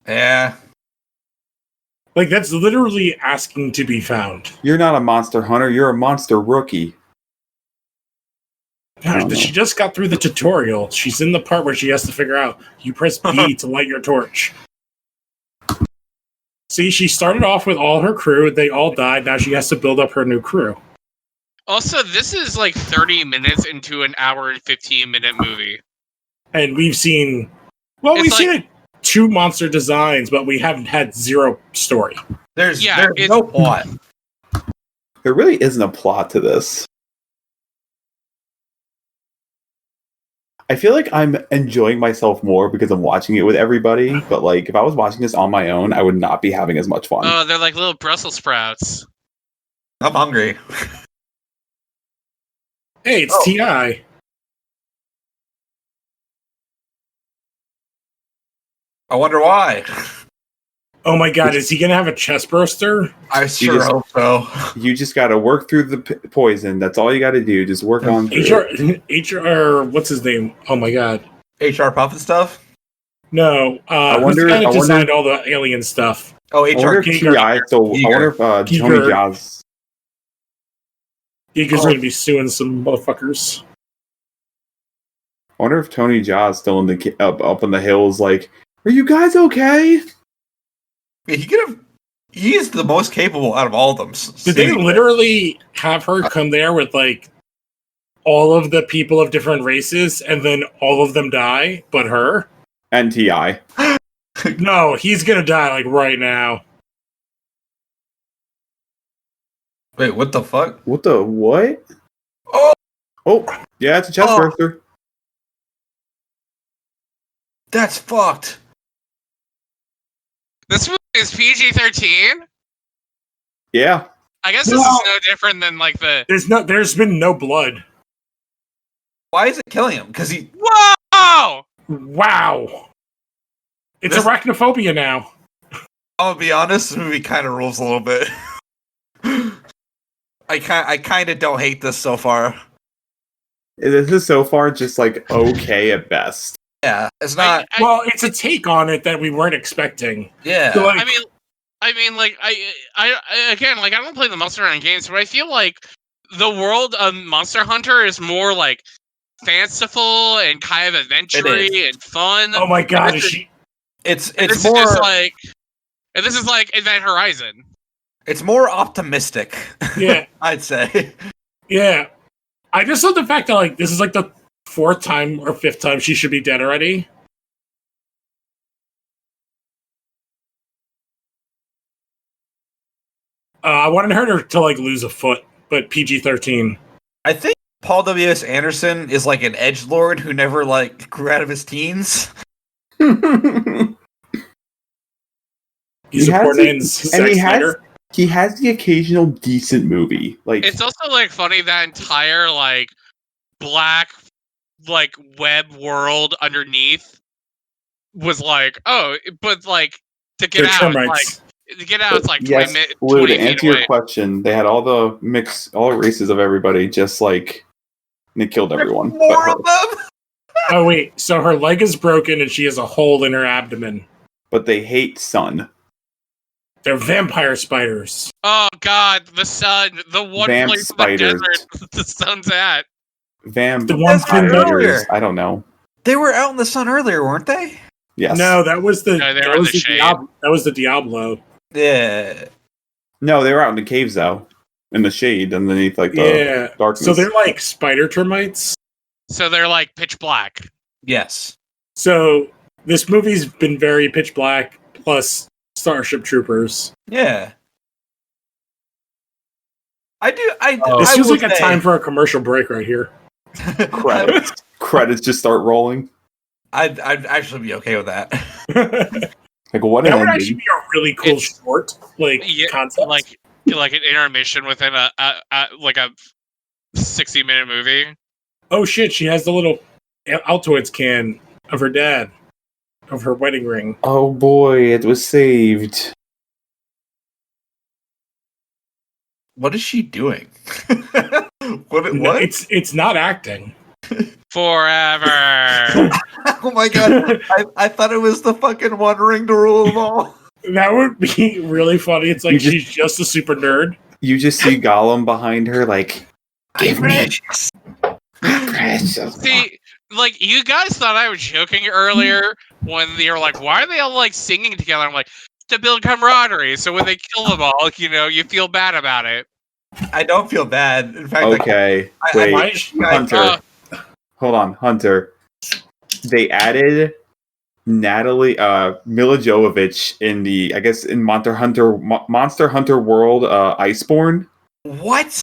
Speaker 4: Yeah.
Speaker 1: Like that's literally asking to be found.
Speaker 2: You're not a monster hunter. You're a monster rookie.
Speaker 1: God, she just got through the tutorial. She's in the part where she has to figure out. You press B to light your torch. See, she started off with all her crew. They all died. Now she has to build up her new crew.
Speaker 3: Also, this is like 30 minutes into an hour and 15-minute movie.
Speaker 1: And we've seen... Well, we've seen like 2 monster designs, but we haven't had 0 story.
Speaker 4: There's no plot.
Speaker 2: There really isn't a plot to this. I feel like I'm enjoying myself more because I'm watching it with everybody, but like if I was watching this on my own, I would not be having as much fun.
Speaker 3: Oh, they're like little Brussels sprouts.
Speaker 4: I'm hungry.
Speaker 1: Hey, it's T.I.
Speaker 4: I wonder why.
Speaker 1: Oh my god, is he gonna have a chest burster?
Speaker 4: I sure hope so.
Speaker 2: You just gotta work through the poison. That's all you gotta do. Just work on
Speaker 1: HR, what's his name? Oh my god.
Speaker 4: HR Puff and stuff?
Speaker 1: No, who's the guy that designed all the alien stuff?
Speaker 4: Oh, HR
Speaker 2: T.I. So I wonder if Tony Jaa's...
Speaker 1: Giger's gonna be suing some motherfuckers.
Speaker 2: I wonder if Tony Jaa's still in the up on the hills. Like, are you guys okay?
Speaker 4: Yeah, he's the most capable out of all of them.
Speaker 1: Did they literally have her come there with like all of the people of different races, and then all of them die, but her
Speaker 2: and T.I.
Speaker 1: No, he's gonna die like right now.
Speaker 4: Wait, what the fuck?
Speaker 2: What the what? Oh, yeah, it's a chest burster.
Speaker 4: That's fucked.
Speaker 3: This movie is PG-13?
Speaker 2: Yeah.
Speaker 3: I guess this is no different than like the...
Speaker 1: There's been no blood.
Speaker 4: Why is it killing him? Because he...
Speaker 3: Wow!
Speaker 1: It's arachnophobia now.
Speaker 4: I'll be honest, this movie kind of rules a little bit. I kind of don't hate this so far.
Speaker 2: This is so far just like okay at best.
Speaker 4: Yeah, it's not.
Speaker 1: Well, it's a take on it that we weren't expecting.
Speaker 4: Yeah,
Speaker 1: so, like,
Speaker 3: I mean, like I again, like I don't play the Monster Hunter games, but I feel like the world of Monster Hunter is more like fanciful and kind of adventure-y and fun.
Speaker 1: Oh my god,
Speaker 4: it's
Speaker 3: more like, and this is like Event Horizon.
Speaker 4: It's more optimistic.
Speaker 1: Yeah,
Speaker 4: I'd say.
Speaker 1: Yeah, I just love the fact that like this is like the 4th time or 5th time she should be dead already. I wanted her to like lose a foot, but PG-13.
Speaker 4: I think Paul W.S. Anderson is like an edgelord who never like grew out of his teens.
Speaker 1: He's a poor man's Zack Snyder.
Speaker 2: He has the occasional decent movie. Like
Speaker 3: it's also like funny that entire like black like web world underneath was like, oh, but like to get out, like to get out, it's like 20 minutes.
Speaker 2: To answer your question, they had all the races of everybody, just like and they killed everyone.
Speaker 4: More of them.
Speaker 1: Oh wait, so her leg is broken and she has a hole in her abdomen.
Speaker 2: But they hate sun.
Speaker 1: They're vampire spiders.
Speaker 3: Oh god, the sun, the one place in the desert the sun's at.
Speaker 2: The one thing earlier. I don't know.
Speaker 4: They were out in the sun earlier, weren't they?
Speaker 2: Yes.
Speaker 1: No, that was the
Speaker 3: No, they
Speaker 1: that
Speaker 3: were in
Speaker 1: was
Speaker 3: the
Speaker 1: the
Speaker 3: shade.
Speaker 1: that was the Diablo.
Speaker 4: Yeah.
Speaker 2: No, they were out in the caves though, in the shade underneath like the
Speaker 1: Yeah.
Speaker 2: darkness.
Speaker 1: So they're like spider termites.
Speaker 3: So they're like pitch black.
Speaker 4: Yes.
Speaker 1: So this movie's been very pitch black plus Starship Troopers.
Speaker 4: Yeah. I do.
Speaker 1: This
Speaker 4: I
Speaker 1: feels
Speaker 4: will
Speaker 1: like a
Speaker 4: say-
Speaker 1: time for a commercial break right here.
Speaker 2: Credits just start rolling.
Speaker 4: I'd actually be okay with that.
Speaker 2: Like what
Speaker 1: That
Speaker 2: an
Speaker 1: would
Speaker 2: ending.
Speaker 1: actually be a really cool
Speaker 3: It's-
Speaker 1: short, like
Speaker 3: Yeah,
Speaker 1: concept.
Speaker 3: like an intermission within a 60-minute movie.
Speaker 1: Oh shit, she has the little Altoids can of her dad, of her wedding ring.
Speaker 2: Oh boy, it was saved.
Speaker 4: What is she doing? What?
Speaker 1: No, it's not acting.
Speaker 3: Forever.
Speaker 4: Oh my god! I thought it was the fucking one ring to rule them all.
Speaker 1: That would be really funny. It's like
Speaker 2: You just-
Speaker 1: she's just a super nerd.
Speaker 2: You just see Gollum behind her, like, give me
Speaker 4: Precious.
Speaker 2: precious.
Speaker 3: See, like you guys thought I was joking earlier when they were like, "Why are they all like singing together?" I'm like, to build camaraderie. So when they kill them all, you feel bad about it.
Speaker 4: I don't feel bad. In fact,
Speaker 2: Okay,
Speaker 4: I-
Speaker 2: wait,
Speaker 1: Why is
Speaker 2: Hunter. Hold on, Hunter. They added Natalie, Mila Jovovich in the, I guess, in Monster Hunter World, Iceborne.
Speaker 4: what?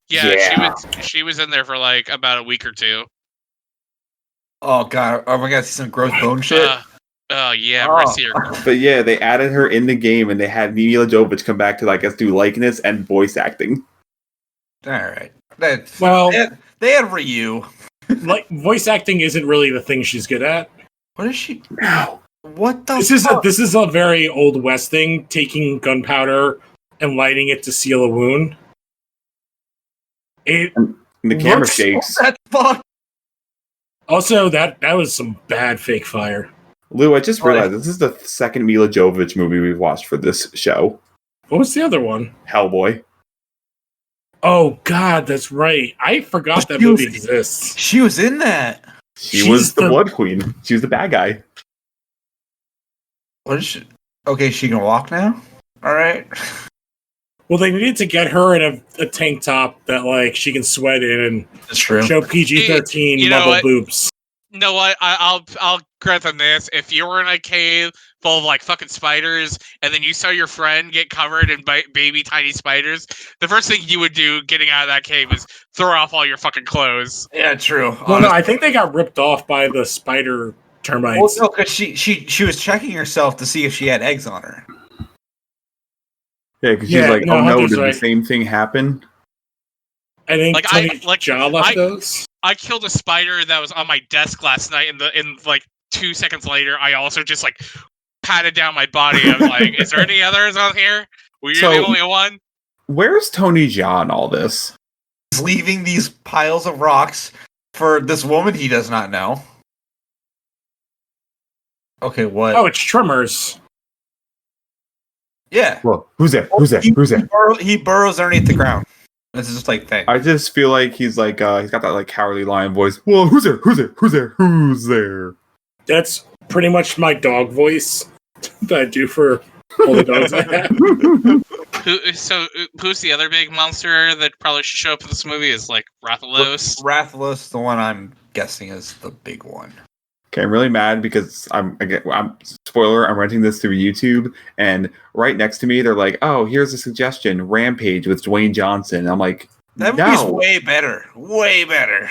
Speaker 3: Yeah,
Speaker 2: Yeah.
Speaker 3: she was in there for like about a week or two.
Speaker 4: Oh god! Oh my god! See some gross bone shit.
Speaker 3: Oh yeah,
Speaker 4: Oh.
Speaker 3: right here.
Speaker 2: But yeah, they added her in the game, and they had Mila Jovovich come back to, I guess, do likeness and voice acting.
Speaker 4: All right. That's
Speaker 1: Well,
Speaker 4: they had Ryu.
Speaker 1: like voice acting isn't really the thing she's good at.
Speaker 4: What is she?
Speaker 2: No.
Speaker 4: What the?
Speaker 1: This
Speaker 4: fuck?
Speaker 1: is a very old west thing, taking gunpowder and lighting it to seal a wound. It
Speaker 2: And the camera
Speaker 1: looks-
Speaker 2: shakes.
Speaker 4: That's fuck.
Speaker 1: also that was some bad fake fire.
Speaker 2: Lou, I just realized this is the second Mila Jovovich movie we've watched for this show.
Speaker 1: What was the other one?
Speaker 2: Hellboy.
Speaker 1: Oh god, that's right. I forgot that
Speaker 4: She was-
Speaker 1: movie exists.
Speaker 4: She was in that.
Speaker 2: She
Speaker 1: She's
Speaker 2: was the
Speaker 1: the-
Speaker 2: Blood Queen. She was the bad guy.
Speaker 4: What is she? Okay, she can walk now. All right.
Speaker 1: Well, they needed to get her in a tank top that like she can sweat in and
Speaker 4: That's true.
Speaker 1: show PG-13
Speaker 3: You know
Speaker 1: level
Speaker 3: what?
Speaker 1: boobs.
Speaker 3: No, I'll grant them this. If you were in a cave full of like fucking spiders, and then you saw your friend get covered in baby tiny spiders, the first thing you would do getting out of that cave is throw off all your fucking clothes.
Speaker 4: Yeah, true.
Speaker 1: Well, no, I think they got ripped off by the spider termites.
Speaker 4: Well, no, because she was checking herself to see if she had eggs on her.
Speaker 2: Yeah, because
Speaker 1: Yeah,
Speaker 2: she's like,
Speaker 1: no,
Speaker 2: oh no,
Speaker 1: Hunter's
Speaker 2: did
Speaker 1: right.
Speaker 2: the same thing happen?
Speaker 1: I think
Speaker 3: Like,
Speaker 1: Tony
Speaker 3: I-
Speaker 1: Jaa left
Speaker 3: I-
Speaker 1: those.
Speaker 3: I killed a spider that was on my desk last night, and like 2 seconds later, I also just like patted down my body. I was like, "Is there any others on here? Were you
Speaker 2: So-
Speaker 3: the only one?"
Speaker 2: Where's Tony Jaa in all this?
Speaker 4: He's leaving these piles of rocks for this woman he does not know. Okay, what?
Speaker 1: Oh, it's Tremors.
Speaker 4: yeah.
Speaker 2: Whoa, who's there? Who's there? Who's there?
Speaker 4: He burrows underneath the ground. This is just like thing.
Speaker 2: I just feel like he's like he's got that like cowardly lion voice. Whoa, who's there? Who's there? Who's there? Who's there?
Speaker 1: That's pretty much my dog voice that I do for all the dogs I have.
Speaker 3: Who's the other big monster that probably should show up in this movie? Is like Rathalos.
Speaker 4: Rathalos, the one I'm guessing is the big one.
Speaker 2: Okay, I'm really mad because I'm spoiler. I'm renting this through YouTube, and right next to me, they're like, "Oh, here's a suggestion: Rampage with Dwayne Johnson." I'm like,
Speaker 4: That
Speaker 2: no.
Speaker 4: movie's way better. Way better.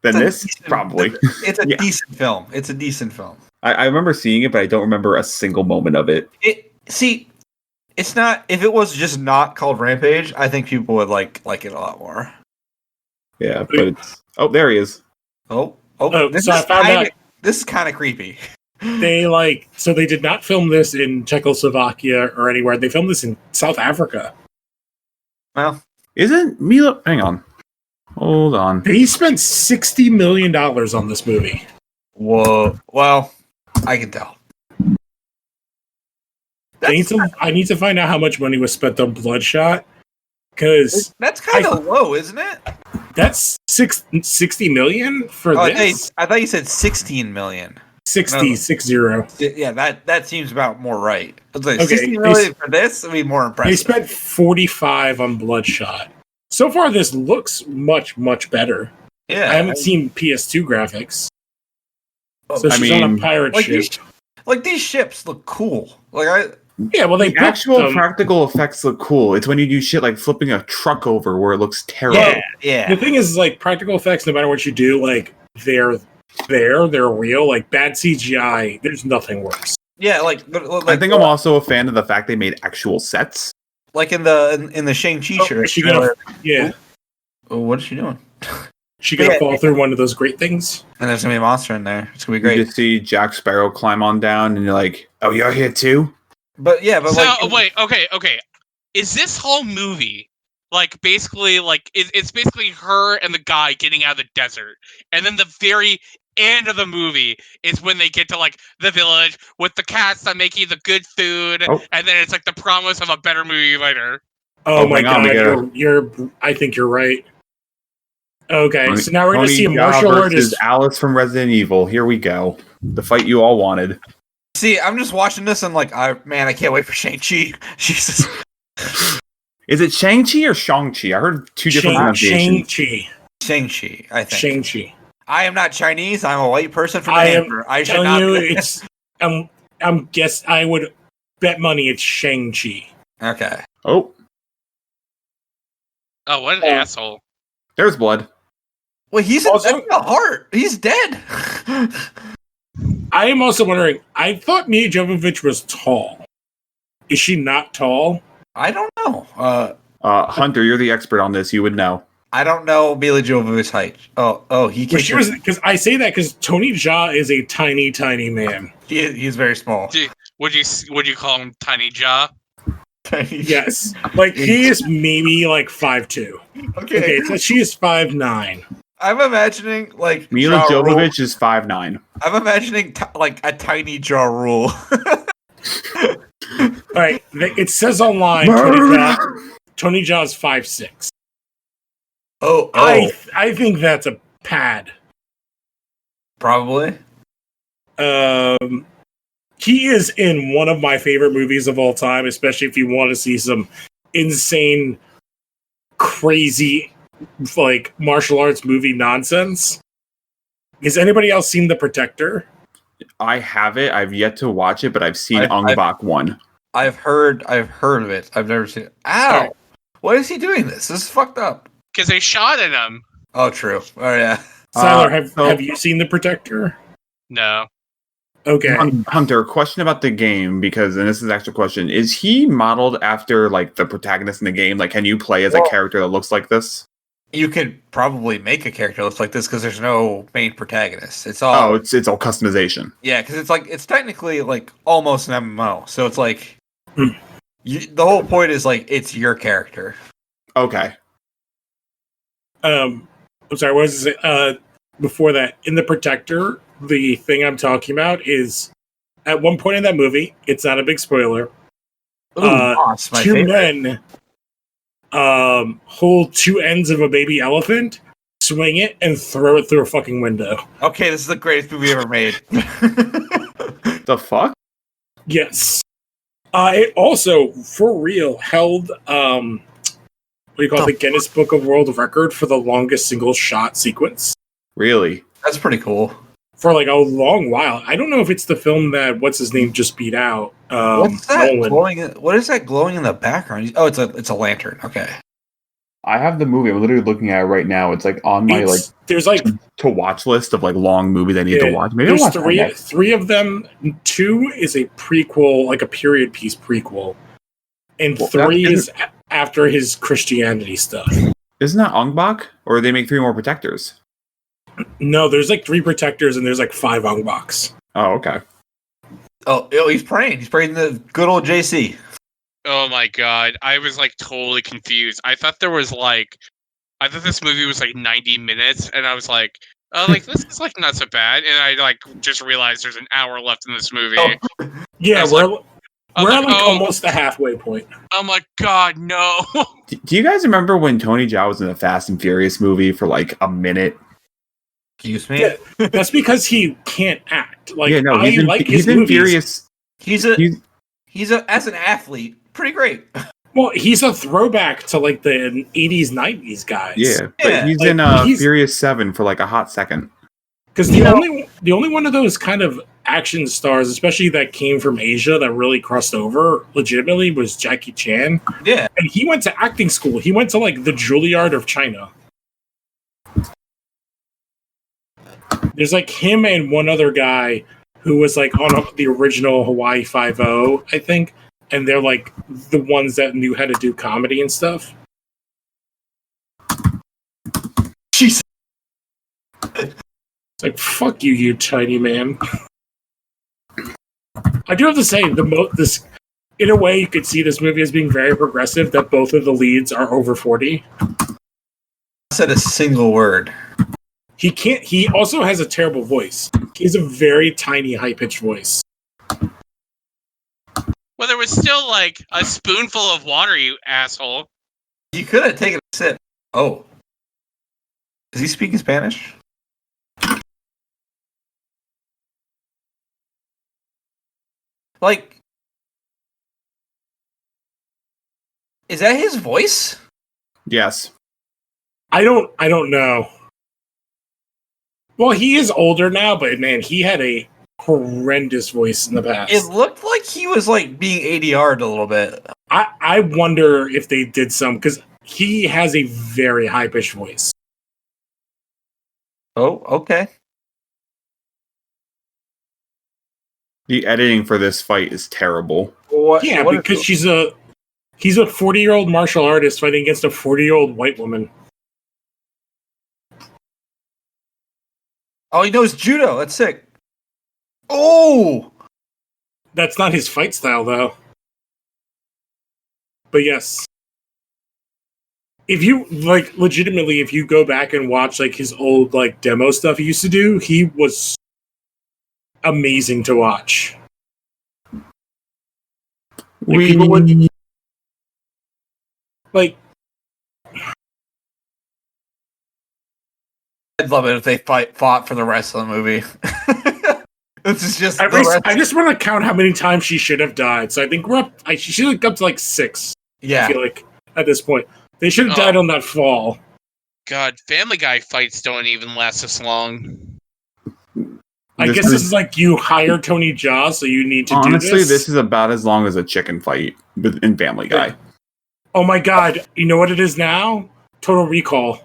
Speaker 2: Than
Speaker 4: It's
Speaker 2: this,
Speaker 4: a decent-
Speaker 2: probably.
Speaker 4: It's a
Speaker 2: Yeah.
Speaker 4: decent film. It's a decent film.
Speaker 2: I remember seeing it, but I don't remember a single moment of it.
Speaker 4: It's not. If it was just not called Rampage, I think people would like it a lot more.
Speaker 2: Yeah, but it's there he is.
Speaker 1: Oh, so I found out-
Speaker 4: This is kind of creepy.
Speaker 1: They they did not film this in Czechoslovakia or anywhere. They filmed this in South Africa.
Speaker 4: Well,
Speaker 2: Isn't Mila? Hang on, hold on.
Speaker 1: They spent $60 million on this movie.
Speaker 4: whoa. Well, I can tell.
Speaker 1: I need to find out how much money was spent on Bloodshot, because
Speaker 4: That's kind of low, isn't it?
Speaker 1: that's $60 million for
Speaker 4: Oh,
Speaker 1: this.
Speaker 4: I thought you said 16 million.
Speaker 1: 60, 60.
Speaker 4: Yeah, that seems about more right. I was like,
Speaker 1: Okay,
Speaker 4: 60 million for this would be more impressive.
Speaker 1: They spent 45 on Bloodshot. So far, this looks much, much better.
Speaker 4: Yeah,
Speaker 1: I haven't seen PS2 graphics.
Speaker 4: Oh,
Speaker 1: So she's on a pirate ship.
Speaker 4: These ships look cool.
Speaker 1: Yeah, well, they
Speaker 2: the actual practical effects look cool. It's when you do shit like flipping a truck over where it looks terrible.
Speaker 4: Yeah.
Speaker 1: The thing is, like, practical effects, no matter what you do, like, they're real. Like, bad CGI, there's nothing worse.
Speaker 4: Yeah,
Speaker 2: I think I'm also a fan of the fact they made actual sets.
Speaker 4: Like in the Shang-Chi shirt.
Speaker 1: Yeah.
Speaker 4: Oh, what is she doing?
Speaker 1: She gonna fall through one of those great things.
Speaker 4: And there's gonna be a monster in there. It's gonna be great.
Speaker 2: You just see Jack Sparrow climb on down, and you're like, "Oh, you're here too?"
Speaker 4: But
Speaker 3: wait, okay. Is this whole movie like basically like it's basically her and the guy getting out of the desert, and then the very end of the movie is when they get to like the village with the cats that make you the good food, and then it's like the promise of a better movie later.
Speaker 1: Oh my god, you're I think you're right. Okay, so now we're going to see a martial artist.
Speaker 2: Alice from Resident Evil. Here we go. The fight you all wanted.
Speaker 4: See, I'm just watching this and like, I can't wait for Shang-Chi. Jesus.
Speaker 2: Is it Shang-Chi or Shang-Chi? I heard two different pronunciations.
Speaker 4: Shang-Chi, I think.
Speaker 1: Shang-Chi.
Speaker 4: I am not Chinese. I'm a white person from
Speaker 1: Denver. I should not. It's. I would bet money it's Shang-Chi.
Speaker 4: Okay.
Speaker 2: Oh,
Speaker 3: what an asshole.
Speaker 2: There's blood.
Speaker 4: Well, he's in the heart. He's dead.
Speaker 1: I am also wondering, I thought Mia Jovovich was tall. Is she not tall?
Speaker 4: I don't know.
Speaker 2: Hunter, you're the expert on this. You would know.
Speaker 4: I don't know Mila Jovovich's height. He can't.
Speaker 1: She was, because I say that because Tony Jaa is a tiny, tiny man.
Speaker 4: He's very small.
Speaker 3: Would you call him Tiny Jaa?
Speaker 1: Yes. Like, he is maybe like 5'2". Okay, so she is 5'9".
Speaker 4: I'm imagining like
Speaker 2: Mila Jovovich is 5'9".
Speaker 4: I'm imagining like a Tiny Jaw Rule.
Speaker 1: All right, it says online Tony Jaa is 5'6".
Speaker 4: Oh.
Speaker 1: I think that's a pad.
Speaker 4: Probably.
Speaker 1: He is in one of my favorite movies of all time, especially if you want to see some insane, crazy, like, martial arts movie nonsense. Has anybody else seen The Protector?
Speaker 2: I have it. I've yet to watch it, but I've seen Ong Bak 1.
Speaker 4: I've heard of it. I've never seen it. Ow! Right. Why is he doing this? This is fucked up.
Speaker 3: Because they shot at him.
Speaker 4: Oh, true. Oh, yeah.
Speaker 1: Siler, have you seen The Protector?
Speaker 3: No.
Speaker 1: Okay.
Speaker 2: Hunter, question about the game, because, and this is an actual question, is he modeled after, like, the protagonist in the game? Like, can you play as a character that looks like this?
Speaker 4: You could probably make a character that looks like this because there's no main protagonist. It's all
Speaker 2: it's all customization.
Speaker 4: Yeah, because it's technically like almost an MMO. So it's like the whole point is like it's your character.
Speaker 2: Okay.
Speaker 1: I'm sorry. What was it? Before that, in The Protector, the thing I'm talking about is at one point in that movie. It's not a big spoiler. Two men hold two ends of a baby elephant, swing it, and throw it through a fucking window.
Speaker 4: Okay, this is the greatest movie ever made.
Speaker 2: The fuck?
Speaker 1: Yes. It also, for real, held the Guinness Book of World Record for the longest single shot sequence.
Speaker 2: Really?
Speaker 4: That's pretty cool.
Speaker 1: For like a long while. I don't know if it's the film that what's his name just beat out.
Speaker 4: What's that glowing? What is that glowing in the background? Oh, it's a lantern. Okay.
Speaker 2: I have the movie. I'm literally looking at it right now. It's like on my
Speaker 1: there's like
Speaker 2: to watch list of like long movies I need to watch. Maybe
Speaker 1: there's three of them. 2 is a prequel, like a period piece prequel, and 3 is after his Christianity stuff.
Speaker 2: Isn't that Ong Bak? Or they make 3 more protectors?
Speaker 1: No, there's like 3 protectors and there's like 5 Ong Baks.
Speaker 2: Oh, okay.
Speaker 4: Oh, he's praying. He's praying the good old JC.
Speaker 3: Oh my god, I was like totally confused. I thought this movie was like 90 minutes, and I was like, this is like not so bad. And I like just realized there's an hour left in this movie.
Speaker 1: Oh. Yeah, we're at almost the halfway point.
Speaker 3: Oh my god, no.
Speaker 2: Do you guys remember when Tony Jaa was in a Fast and Furious movie for like a minute?
Speaker 4: Excuse me.
Speaker 1: Yeah, that's because he can't act. Like,
Speaker 2: yeah, no,
Speaker 1: I like his
Speaker 2: he's in
Speaker 1: movies.
Speaker 2: Furious.
Speaker 4: He's as an athlete, pretty great.
Speaker 1: Well, he's a throwback to like the 80s, 90s guys.
Speaker 2: Yeah, but
Speaker 4: Yeah,
Speaker 2: he's
Speaker 1: like,
Speaker 2: in Furious 7 for like a hot second.
Speaker 1: Because the only one of those kind of action stars, especially that came from Asia, that really crossed over legitimately was Jackie Chan.
Speaker 4: Yeah.
Speaker 1: And he went to acting school. He went to like the Juilliard of China. There's like him and one other guy who was like on the original Hawaii Five-0, I think. And they're like the ones that knew how to do comedy and stuff.
Speaker 4: Jesus.
Speaker 1: It's like, fuck you, you tiny man. I do have to say, this in a way, you could see this movie as being very progressive, that both of the leads are over 40.
Speaker 4: I said a single word.
Speaker 1: He also has a terrible voice. He has a very tiny, high-pitched voice.
Speaker 3: Well, there was still like a spoonful of water, you asshole.
Speaker 4: You could have taken a sip. Oh. Is he speaking Spanish? Like, is that his voice?
Speaker 2: Yes.
Speaker 1: I don't know. Well, he is older now, but man, he had a horrendous voice in the past.
Speaker 4: It looked like he was like being ADR'd a little bit.
Speaker 1: I wonder if they did some, because he has a very high-pitched voice.
Speaker 4: Oh, okay.
Speaker 2: The editing for this fight is terrible.
Speaker 4: What?
Speaker 1: Yeah,
Speaker 4: what
Speaker 1: because he's a 40-year-old martial artist fighting against a 40-year-old white woman.
Speaker 4: Oh, he knows judo. That's sick. Oh!
Speaker 1: That's not his fight style, though. But yes. If you, like, legitimately, if you go back and watch, like, his old, like, demo stuff he used to do, he was amazing to watch. Like, people would... Like...
Speaker 4: I'd love it if they fought for the rest of the movie. This is just
Speaker 1: I just want to count how many times she should have died. So I think we're up... she should have up to, like, 6.
Speaker 4: Yeah.
Speaker 1: I feel like, at this point. They should have died on that fall.
Speaker 3: God, Family Guy fights don't even last this long.
Speaker 1: I guess this is like you hire Tony Jaa, so you need to do this.
Speaker 2: Honestly, this is about as long as a chicken fight in Family Guy.
Speaker 1: Oh my god, you know what it is now? Total Recall.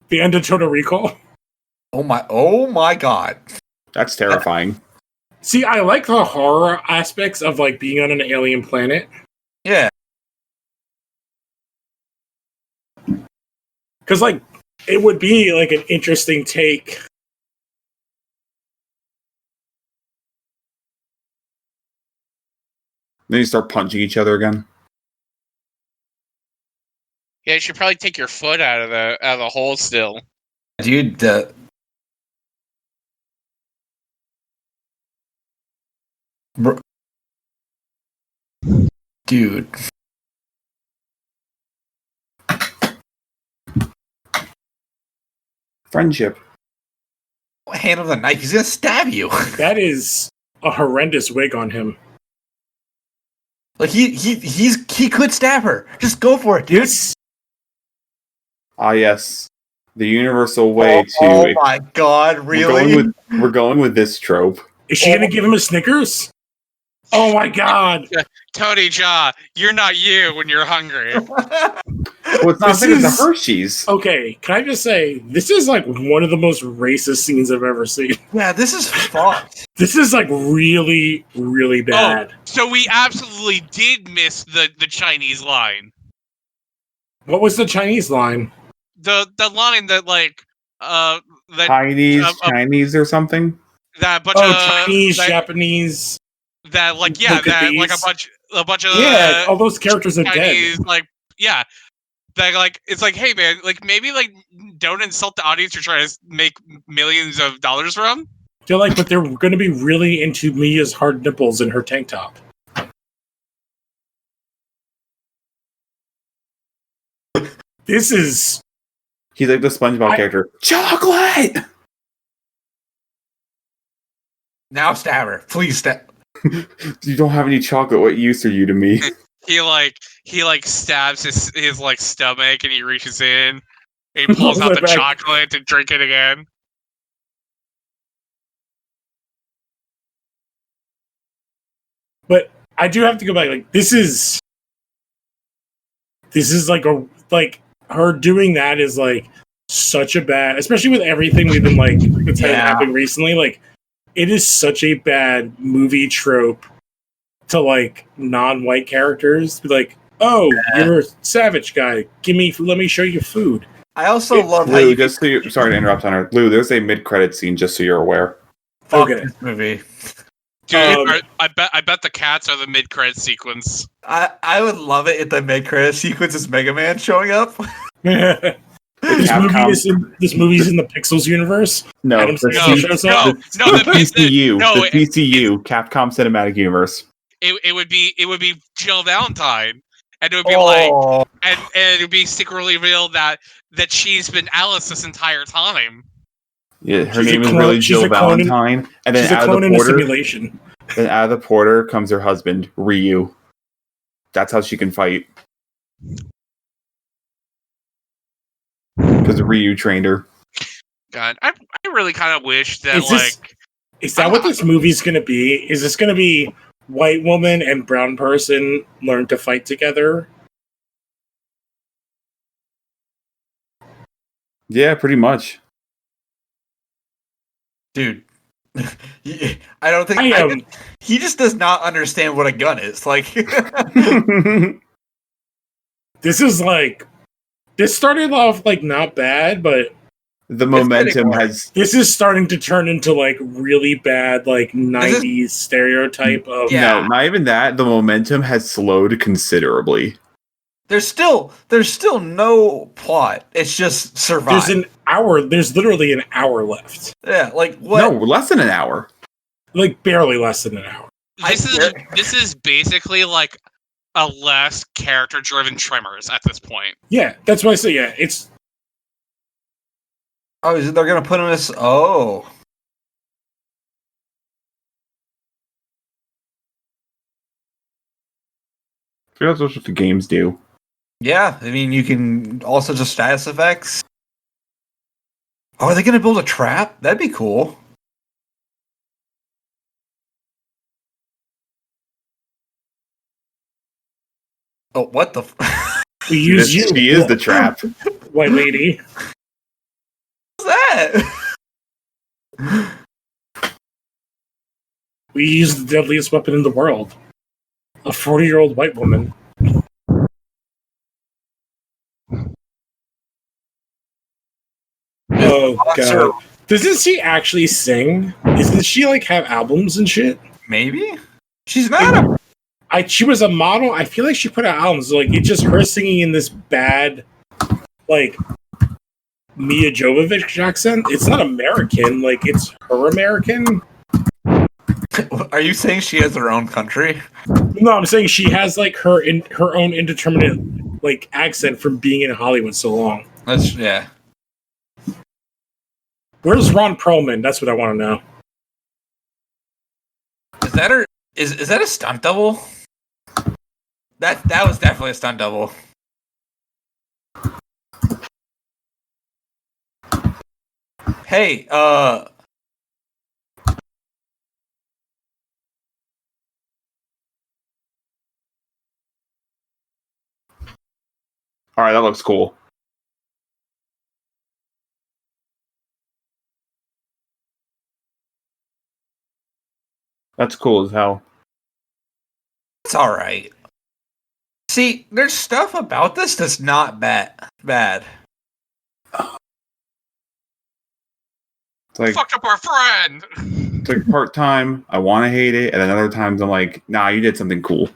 Speaker 1: The end of Total Recall.
Speaker 4: Oh my god.
Speaker 2: That's terrifying.
Speaker 1: See, I like the horror aspects of like being on an alien planet.
Speaker 4: Yeah.
Speaker 1: Because like it would be like an interesting take.
Speaker 2: Then you start punching each other again.
Speaker 3: Yeah, you should probably take your foot out of the hole still.
Speaker 4: Dude, dude.
Speaker 2: Friendship.
Speaker 4: Hand him the knife. He's gonna stab you.
Speaker 1: That is a horrendous wig on him.
Speaker 4: Like he could stab her. Just go for it, dude.
Speaker 2: Ah, yes. The universal way to...
Speaker 4: Oh my god, really?
Speaker 2: We're going with this trope.
Speaker 1: Is she gonna give him a Snickers? Oh my god.
Speaker 3: Tony Jaa, you're not you when you're hungry.
Speaker 2: Well, it's not
Speaker 1: This
Speaker 2: Snickers,
Speaker 1: is-
Speaker 2: the Hershey's.
Speaker 1: Okay, can I just say, this is like one of the most racist scenes I've ever seen.
Speaker 4: Yeah, this is fucked.
Speaker 1: This is like really, really bad.
Speaker 3: So we absolutely did miss the Chinese line.
Speaker 1: What was the Chinese line?
Speaker 3: The line that like that
Speaker 2: Chinese or something?
Speaker 3: that bunch
Speaker 1: Oh,
Speaker 3: of
Speaker 1: Chinese,
Speaker 3: that,
Speaker 1: Japanese.
Speaker 3: that like yeah
Speaker 1: Look at
Speaker 3: that like
Speaker 1: these.
Speaker 3: a bunch of
Speaker 1: Yeah, all those characters are
Speaker 3: Chinese
Speaker 1: dead.
Speaker 3: like yeah. That like it's like hey man like maybe like don't insult the audience you're trying to make millions of dollars from.
Speaker 1: They're like, but they're going to be really into Mia's hard nipples in her tank top. This is
Speaker 2: He's like the SpongeBob character. Chocolate!
Speaker 4: Now stab her. Please stab.
Speaker 2: You don't have any chocolate. What use are you to me?
Speaker 3: He stabs his like stomach and he reaches in. And he pulls out the chocolate to drink it again.
Speaker 1: But I do have to go back. Like this is like her doing that is like such a bad, especially with everything we've been like that's happening recently. Like it is such a bad movie trope to like non-white characters. Be like, oh, you're a savage guy. Let me show you food.
Speaker 4: I also love how
Speaker 2: Lou, sorry to interrupt, Hunter. Lou, there's a mid-credit scene, just so you're aware.
Speaker 4: Fuck this movie.
Speaker 3: Dude, I bet the cats are the mid-credit sequence.
Speaker 4: I would love it if the mid-credit sequence is Mega Man showing up.
Speaker 1: This movie's in the Pixels universe.
Speaker 2: No,
Speaker 3: the
Speaker 2: PCU, Capcom Cinematic Universe.
Speaker 3: It would be Jill Valentine, and it would be like, and it would be secretly revealed that she's been Alice this entire time.
Speaker 2: Yeah, her name is really Jill Valentine, and then out of the porter, simulation. Then out of the porter comes her husband, Ryu. That's how she can fight. Because Ryu trained her.
Speaker 3: God, I really kind of wish that
Speaker 1: is that what this movie's going to be? Is this going to be white woman and brown person learn to fight together?
Speaker 2: Yeah, pretty much.
Speaker 4: Dude, I don't think he just does not understand what a gun is. Like,
Speaker 1: this started off like not bad, but
Speaker 2: the momentum
Speaker 1: this is starting to turn into like really bad, like 90s stereotype of.
Speaker 2: No, not even that. The momentum has slowed considerably.
Speaker 4: There's still no plot. It's just survive.
Speaker 1: There's literally an hour left.
Speaker 4: Yeah, like what?
Speaker 2: No, less than an hour.
Speaker 1: Like barely less than an hour.
Speaker 3: This is basically like a less character-driven Tremors at this point.
Speaker 1: Yeah, that's what I say. Yeah, it's.
Speaker 4: Oh, they're gonna put him in this? Oh.
Speaker 2: I feel that's what the games do.
Speaker 4: Yeah, I mean, you can also just status effects. Oh, are they going to build a trap? That'd be cool. Oh, what the?
Speaker 1: We use you.
Speaker 2: She is the trap.
Speaker 1: White lady.
Speaker 4: What's that?
Speaker 1: We use the deadliest weapon in the world. A 40-year-old white woman. Oh god. Doesn't she actually sing? Doesn't she like have albums and shit?
Speaker 4: Maybe. She's not
Speaker 1: she was a model. I feel like she put out albums. Like it's just her singing in this bad like Mia Jovovich accent. It's not American, like it's her American.
Speaker 4: Are you saying she has her own country?
Speaker 1: No, I'm saying she has like her own indeterminate like accent from being in Hollywood so long.
Speaker 4: That's yeah.
Speaker 1: Where's Ron Perlman? That's what I want to know.
Speaker 4: Is that her? Is that a stunt double? That was definitely a stunt double. Hey, all
Speaker 2: right, that looks cool. That's cool as hell.
Speaker 4: It's all right. See, there's stuff about this that's not bad.
Speaker 2: It's like
Speaker 3: fucked up our friend.
Speaker 2: It's like part time. I want to hate it, and then other times I'm like, nah, you did something cool.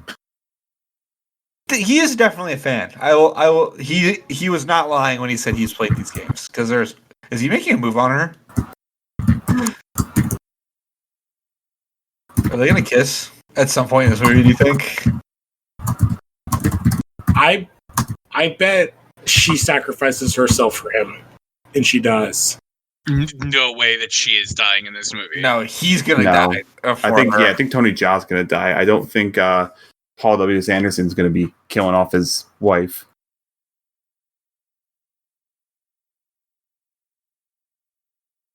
Speaker 4: He is definitely a fan. I will. He was not lying when he said he's played these games. Because is he making a move on her? Are they gonna kiss at some point in this movie? Do you think?
Speaker 1: I bet she sacrifices herself for him. and she dies.
Speaker 3: No way that she is dying in this movie.
Speaker 4: No, he's gonna
Speaker 2: No.
Speaker 4: die.
Speaker 2: I think Tony Jaa's gonna die. I don't think Paul W. Anderson's gonna be killing off his wife.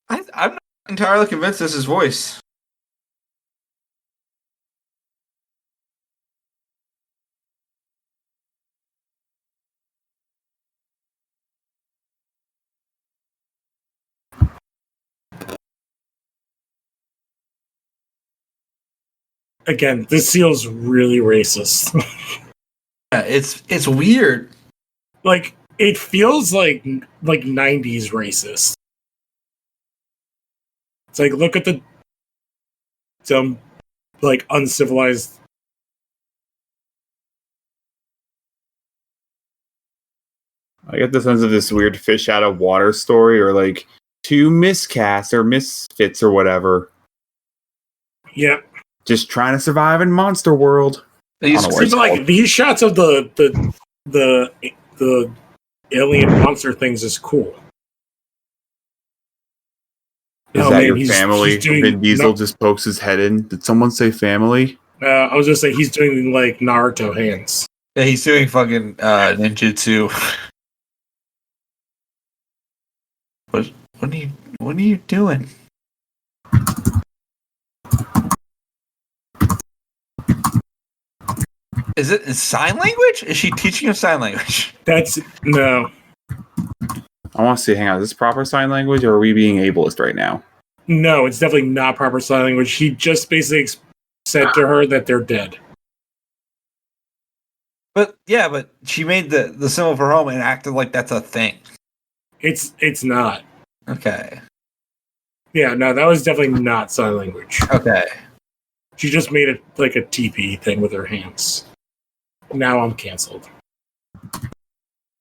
Speaker 4: I'm not entirely convinced this is his voice.
Speaker 1: Again, this feels really racist.
Speaker 4: Yeah, it's weird.
Speaker 1: Like, it feels like 90s racist. It's like, look at the dumb, like, uncivilized.
Speaker 2: I get the sense of this weird fish out of water story, or like two miscasts or misfits or whatever,
Speaker 1: Yeah.
Speaker 2: just trying to survive in Monster World.
Speaker 4: These,
Speaker 2: I don't know what it's
Speaker 1: Like,
Speaker 2: called.
Speaker 1: these shots of the alien monster things is cool.
Speaker 2: Is
Speaker 1: Oh,
Speaker 2: that
Speaker 1: man,
Speaker 2: your
Speaker 1: he's
Speaker 2: family?
Speaker 1: doing-
Speaker 2: Vin Diesel
Speaker 1: no.
Speaker 2: just pokes his head in. Did someone say family?
Speaker 1: I was just saying he's doing like Naruto hands.
Speaker 4: yeah, he's doing fucking ninjutsu. What are you doing? Is it in sign language? Is she teaching him sign language?
Speaker 1: That's no,
Speaker 2: I want to see. Hang on, is this proper sign language, or are we being ableist right now?
Speaker 1: no. It's definitely not proper sign language. He just basically said to her that they're dead.
Speaker 4: But yeah, but she made the symbol for home and acted like that's a thing.
Speaker 1: It's not.
Speaker 4: Okay.
Speaker 1: Yeah, no, that was definitely not sign language.
Speaker 4: Okay.
Speaker 1: She just made it like a TP thing with her hands. Now I'm canceled.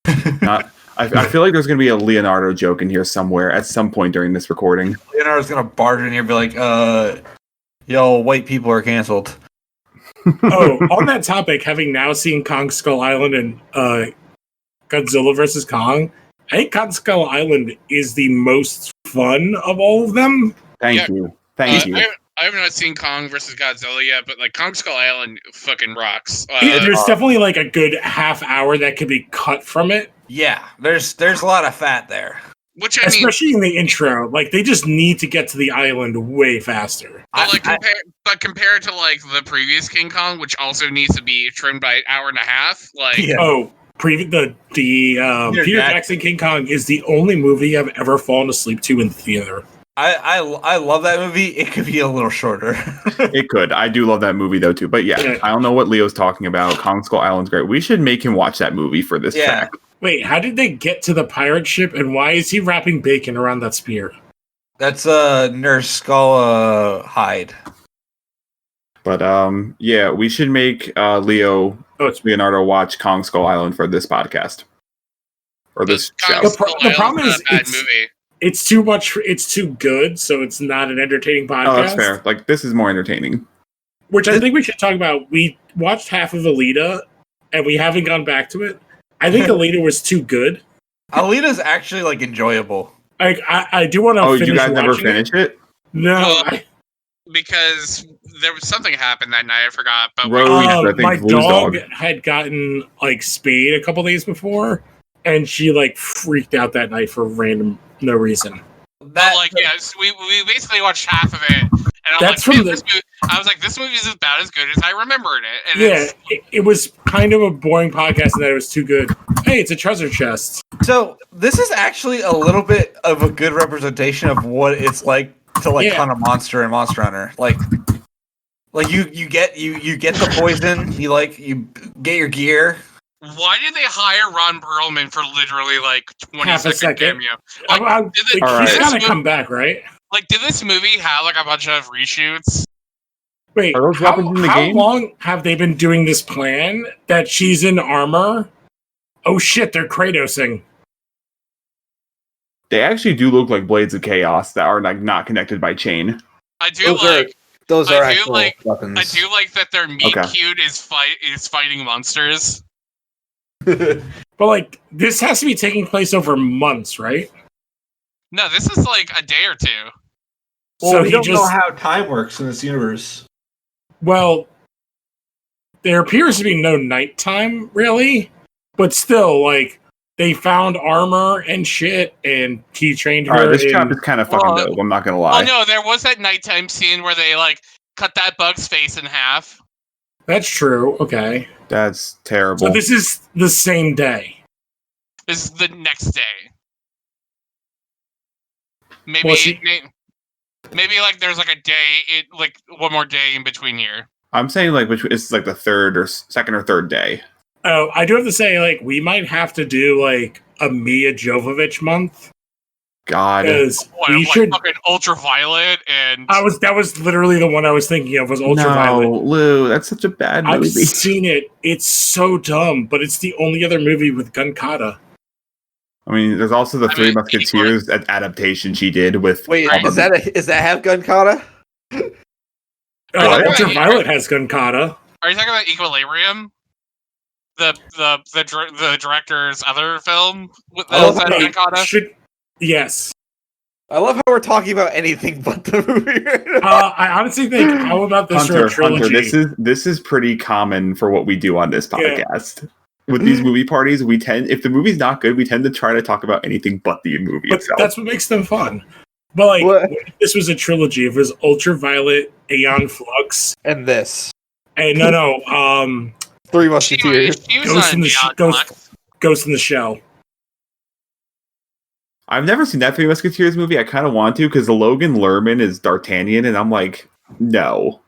Speaker 2: I feel like there's going to be a Leonardo joke in here somewhere at some point during this recording.
Speaker 4: Leonardo's gonna barge in here and be like, yo, white people are canceled.
Speaker 1: Oh, on that topic, having now seen Kong Skull Island and Godzilla vs. Kong, I think Kong Skull Island is the most fun of all of them.
Speaker 2: Thank you. Thank you.
Speaker 3: I have not seen Kong versus Godzilla yet, but like Kong Skull Island fucking rocks.
Speaker 1: There's definitely like a good half hour that could be cut from it.
Speaker 4: Yeah, there's a lot of fat there.
Speaker 3: Which I mean,
Speaker 1: Especially in the intro. Like, they just need to get to the island way faster.
Speaker 3: but compared to like the previous King Kong, which also needs to be trimmed by an hour and a half, like
Speaker 4: Yeah.
Speaker 1: Oh, the Peter Jackson King Kong is the only movie I've ever fallen asleep to in theater.
Speaker 4: I love that movie. It could be a little shorter.
Speaker 2: It could. I do love that movie though too. But yeah, I don't know what Leo's talking about. Kong Skull Island's great. We should make him watch that movie for this track.
Speaker 1: Wait, how did they get to the pirate ship, and why is he wrapping bacon around that spear?
Speaker 4: That's Nurse Skull Hyde.
Speaker 2: But yeah, we should make Leonardo watch Kong Skull Island for this podcast. Or this show.
Speaker 1: The problem is
Speaker 3: a bad movie.
Speaker 1: It's too much. It's too good, so it's not an entertaining podcast.
Speaker 2: Oh, that's fair. Like, this is more entertaining.
Speaker 1: Which I think we should talk about. We watched half of Alita, and we haven't gone back to it. I think Alita was too good.
Speaker 4: Alita's actually like enjoyable.
Speaker 1: I do want to.
Speaker 2: Oh,
Speaker 1: finish
Speaker 2: you guys never
Speaker 1: watching
Speaker 2: finish it?
Speaker 1: No.
Speaker 3: Because there was something happened that night. I forgot. But
Speaker 1: my dog had gotten like spayed a couple days before, and she like freaked out that night for no reason.
Speaker 3: We basically watched half of it, and I was like, this movie is about as good as I remembered it. And
Speaker 1: it was kind of a boring podcast, and that it was too good. Hey, it's a treasure chest.
Speaker 4: So this is actually a little bit of a good representation of what it's like to hunt a monster in Monster Hunter. Like you get the poison, you get your gear.
Speaker 3: Why did they hire Ron Perlman for literally like 20
Speaker 1: half a second
Speaker 3: cameo?
Speaker 1: He's gotta come back, right?
Speaker 3: Like, did this movie have like a bunch of reshoots?
Speaker 1: Wait, how long have they been doing this plan that she's in armor? Oh shit, they're Kratosing.
Speaker 2: They actually do look like blades of chaos that are like not connected by chain.
Speaker 3: I do
Speaker 5: those are actual weapons.
Speaker 3: I do like that their meat cute is fighting monsters.
Speaker 1: But like, this has to be taking place over months, right?
Speaker 3: No, this is like a day or two.
Speaker 5: Well,
Speaker 1: So
Speaker 5: we
Speaker 1: he
Speaker 5: don't know
Speaker 1: just
Speaker 5: how time works in this universe.
Speaker 1: well, there appears to be no nighttime really, but still, like they found armor and shit, and he trained her.
Speaker 2: All right, this
Speaker 1: in,
Speaker 2: job is kind of fucking dope. I'm not gonna lie.
Speaker 3: Oh no, there was that nighttime scene where they like cut that bug's face in half.
Speaker 1: That's true. Okay,
Speaker 2: That's terrible.
Speaker 1: so this is the same day.
Speaker 3: This is the next day. Maybe,
Speaker 1: Well, she-
Speaker 3: maybe like there's like a day, like one more day in between here.
Speaker 2: I'm saying like which it's like the third or second or third day.
Speaker 1: Oh, I do have to say, like we might have to do like a Mia Jovovich month
Speaker 2: God,
Speaker 1: because
Speaker 3: What,
Speaker 1: we
Speaker 3: like
Speaker 1: should.
Speaker 3: fucking ultraviolet and
Speaker 1: That was literally the one I was thinking of was Ultraviolet.
Speaker 2: no, Lou, that's such a bad
Speaker 1: I've
Speaker 2: movie.
Speaker 1: seen it. It's so dumb, but it's the only other movie with gun kata.
Speaker 2: I mean, there's also the
Speaker 3: I
Speaker 2: Three
Speaker 3: mean,
Speaker 2: Musketeers adaptation she did with.
Speaker 5: Wait,
Speaker 3: Right.
Speaker 5: is that have gun kata?
Speaker 3: What?
Speaker 1: Ultraviolet has gun kata.
Speaker 3: Are you talking about Equilibrium? The director's other film with
Speaker 5: Oh,
Speaker 3: that
Speaker 1: wait,
Speaker 3: Kata?
Speaker 1: yes.
Speaker 5: I love how we're talking about anything but the movie right now.
Speaker 1: I honestly think, how about this for a trilogy?
Speaker 2: This is pretty common for what we do on this
Speaker 1: Yeah.
Speaker 2: podcast. With these movie parties, we tend, if the movie's not good, we tend to try to talk about anything but the movie
Speaker 1: But
Speaker 2: itself.
Speaker 1: that's what makes them fun. But like,
Speaker 5: What?
Speaker 1: if this was a trilogy. If it was Ultraviolet, Aeon Flux,
Speaker 5: And this.
Speaker 1: and
Speaker 5: Three
Speaker 3: She
Speaker 5: Musketeers.
Speaker 3: was
Speaker 1: Ghost
Speaker 3: not
Speaker 1: in the
Speaker 3: Neon
Speaker 1: Ghost-
Speaker 3: Flux.
Speaker 1: Ghost in the Shell.
Speaker 2: I've never seen that Three Musketeers movie. I kind of want to because Logan Lerman is D'Artagnan, and I'm like, no.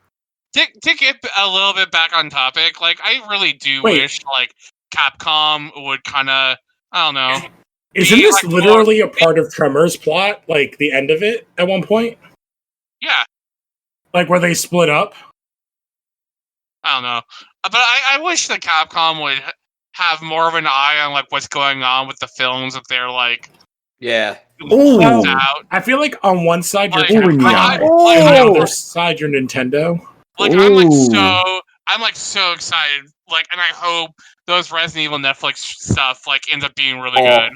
Speaker 3: To get a little bit back on topic, like I really do
Speaker 1: Wait.
Speaker 3: wish like Capcom would kind of, I don't know.
Speaker 1: Isn't
Speaker 3: Be,
Speaker 1: this
Speaker 3: like,
Speaker 1: literally a part of Tremors plot? Like the end of it at one point?
Speaker 3: Yeah,
Speaker 1: Like where they split up?
Speaker 3: I don't know. But I wish that Capcom would have more of an eye on like what's going on with the films if they're like
Speaker 5: Yeah.
Speaker 2: Ooh.
Speaker 3: left out.
Speaker 1: I feel like on one side you're
Speaker 3: Like,
Speaker 2: Ooh,
Speaker 1: Capcom,
Speaker 2: yeah.
Speaker 1: and on the
Speaker 5: Oh!
Speaker 1: other side you're Nintendo.
Speaker 3: Like I'm like so excited. Like, and I hope those Resident Evil Netflix stuff like ends up being really
Speaker 5: Oh.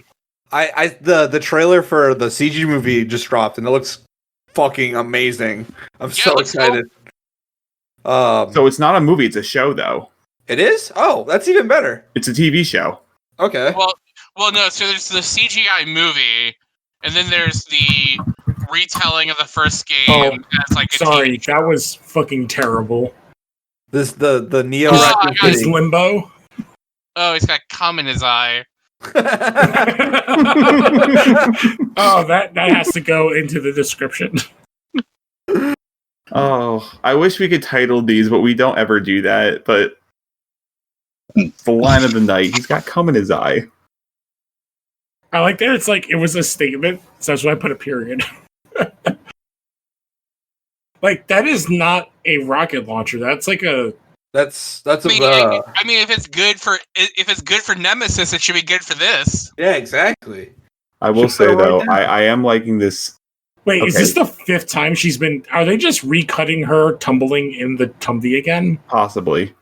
Speaker 3: good.
Speaker 5: The trailer for the CG movie just dropped and it looks fucking amazing. I'm
Speaker 3: Yeah,
Speaker 5: so
Speaker 3: it looks
Speaker 5: excited.
Speaker 2: So it's not a movie; it's a show, though.
Speaker 5: It is? Oh, that's even better.
Speaker 2: It's a TV show.
Speaker 5: Okay.
Speaker 3: Well, no. So there's the CGI movie, and then there's the retelling of the first game
Speaker 1: Oh,
Speaker 3: as like a
Speaker 1: Sorry,
Speaker 3: TV.
Speaker 1: that was fucking terrible.
Speaker 5: This the Neo
Speaker 3: Oh,
Speaker 5: Raccoon
Speaker 3: I
Speaker 1: Is
Speaker 5: City.
Speaker 1: Limbo?
Speaker 3: Oh, he's got cum in his eye.
Speaker 1: Oh, that has to go into the description.
Speaker 2: Oh, I wish we could title these, but we don't ever do that. But the line of the night, he's got cum in his eye.
Speaker 1: I like that it's like it was a statement, so that's why I put a period. Like that is not a rocket launcher. That's like a
Speaker 5: That's
Speaker 3: I mean, if it's good for Nemesis, it should be good for this.
Speaker 5: yeah, exactly.
Speaker 2: I will
Speaker 5: Should put
Speaker 2: say
Speaker 5: it right
Speaker 2: though,
Speaker 5: there.
Speaker 2: I am liking this.
Speaker 1: wait. Is
Speaker 2: Okay.
Speaker 1: this the 5th time she's been? Are they just recutting her tumbling in the Tumby again?
Speaker 2: Possibly,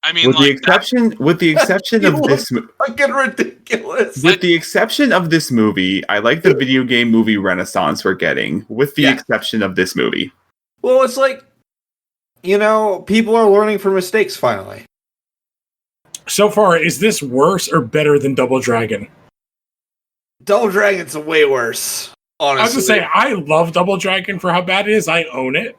Speaker 3: I mean,
Speaker 2: with the
Speaker 3: like
Speaker 2: exception
Speaker 5: You
Speaker 2: of
Speaker 5: look-
Speaker 2: this.
Speaker 5: Fucking ridiculous.
Speaker 2: With the exception of this movie, I like the video game movie renaissance we're getting. With the
Speaker 5: Yeah.
Speaker 2: exception of this movie,
Speaker 5: Well, it's like, people are learning from mistakes finally.
Speaker 1: So far, is this worse or better than Double Dragon?
Speaker 5: Double Dragon's way worse.
Speaker 1: I was
Speaker 5: Honestly,
Speaker 1: gonna say I love Double Dragon for how bad it is. I own it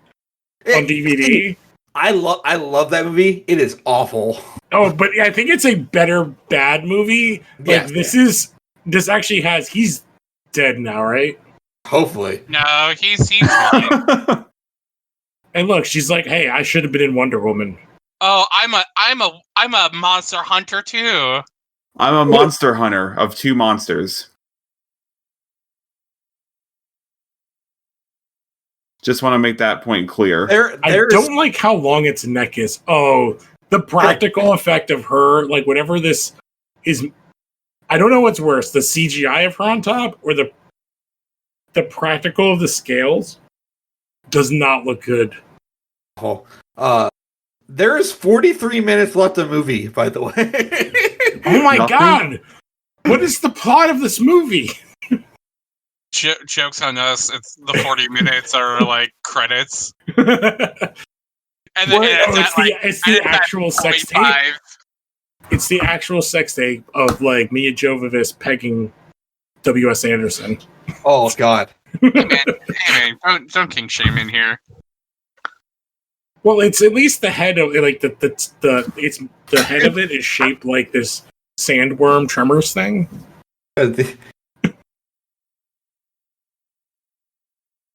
Speaker 1: on DVD.
Speaker 5: I love that movie. It is awful.
Speaker 1: Oh, but I think it's a better bad movie. Like
Speaker 5: Yes.
Speaker 1: this actually has. He's dead now, right?
Speaker 5: Hopefully.
Speaker 3: no, he's fine.
Speaker 1: And look, she's like, "Hey, I should have been in Wonder Woman."
Speaker 3: Oh, I'm a monster hunter too.
Speaker 2: I'm a monster hunter of 2 monsters. Just want to make that point clear.
Speaker 1: I
Speaker 5: There's
Speaker 1: don't like how long its neck is. Oh, the practical effect of her, like whatever this is. I don't know what's worse, the CGI of her on top or the practical of the scales. Does not look good.
Speaker 5: there's 43 minutes left of movie, by the way.
Speaker 1: Oh my
Speaker 2: Nothing?
Speaker 1: god! What is the plot of this movie?
Speaker 3: Jokes on us. It's the 40 minutes are like credits,
Speaker 1: What?
Speaker 3: and then
Speaker 1: It's the actual sex tape.
Speaker 3: 45.
Speaker 1: It's the actual sex tape of like Mia Jovovich pegging W.S. Anderson.
Speaker 5: Oh God.
Speaker 3: Hey man, don't king shame in here.
Speaker 1: Well, it's at least the head of like the head of it is shaped like this sandworm tremors thing.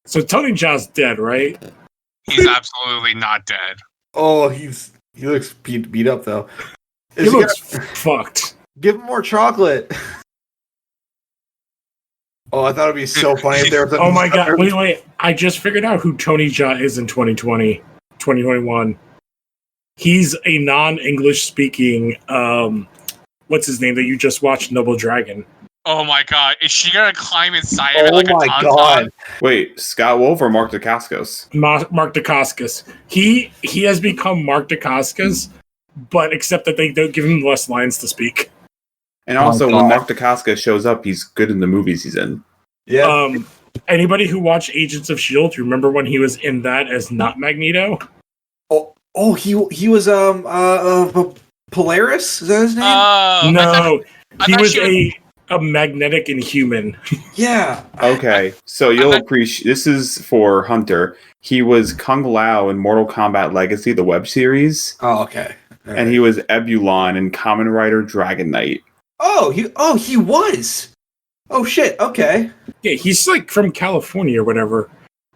Speaker 1: So Tony Jaa's dead, right?
Speaker 3: He's absolutely not dead.
Speaker 5: Oh, he looks beat up though.
Speaker 1: He looks fucked.
Speaker 5: Give him more chocolate. Oh, I thought it'd be so funny if there was.
Speaker 1: Oh my god! Wait! I just figured out who Tony Jaa is in 2021. He's a non-English speaking. What's his name that you just watched? Noble Dragon.
Speaker 3: Oh my god, is she gonna climb inside of it
Speaker 5: Oh
Speaker 3: like a
Speaker 5: my
Speaker 3: tauntaun?
Speaker 5: God.
Speaker 2: Wait, Scott Wolf or Mark Dacascos?
Speaker 1: Mark Dacascos. He has become Mark Dacascos, but except that they don't give him less lines to speak.
Speaker 2: And also,
Speaker 5: Oh my
Speaker 2: when
Speaker 5: God.
Speaker 2: Mark Dacascos shows up, he's good in the movies he's in.
Speaker 5: Yeah.
Speaker 1: Anybody who watched Agents of S.H.I.E.L.D., you remember when he was in that as not Magneto?
Speaker 5: Oh, he was Polaris. Is that his name?
Speaker 1: No,
Speaker 3: I
Speaker 1: he
Speaker 3: thought
Speaker 1: was
Speaker 3: she
Speaker 1: a magnetic Inhuman.
Speaker 5: Yeah.
Speaker 2: Okay, so you'll appreciate this is for Hunter. He was Kung Lao in Mortal Kombat Legacy, the web series,
Speaker 5: Oh, okay. All
Speaker 2: and he was Ebulon in Kamen Rider Dragon Knight.
Speaker 5: he was. Oh shit. Okay.
Speaker 1: Yeah, he's like from California or whatever.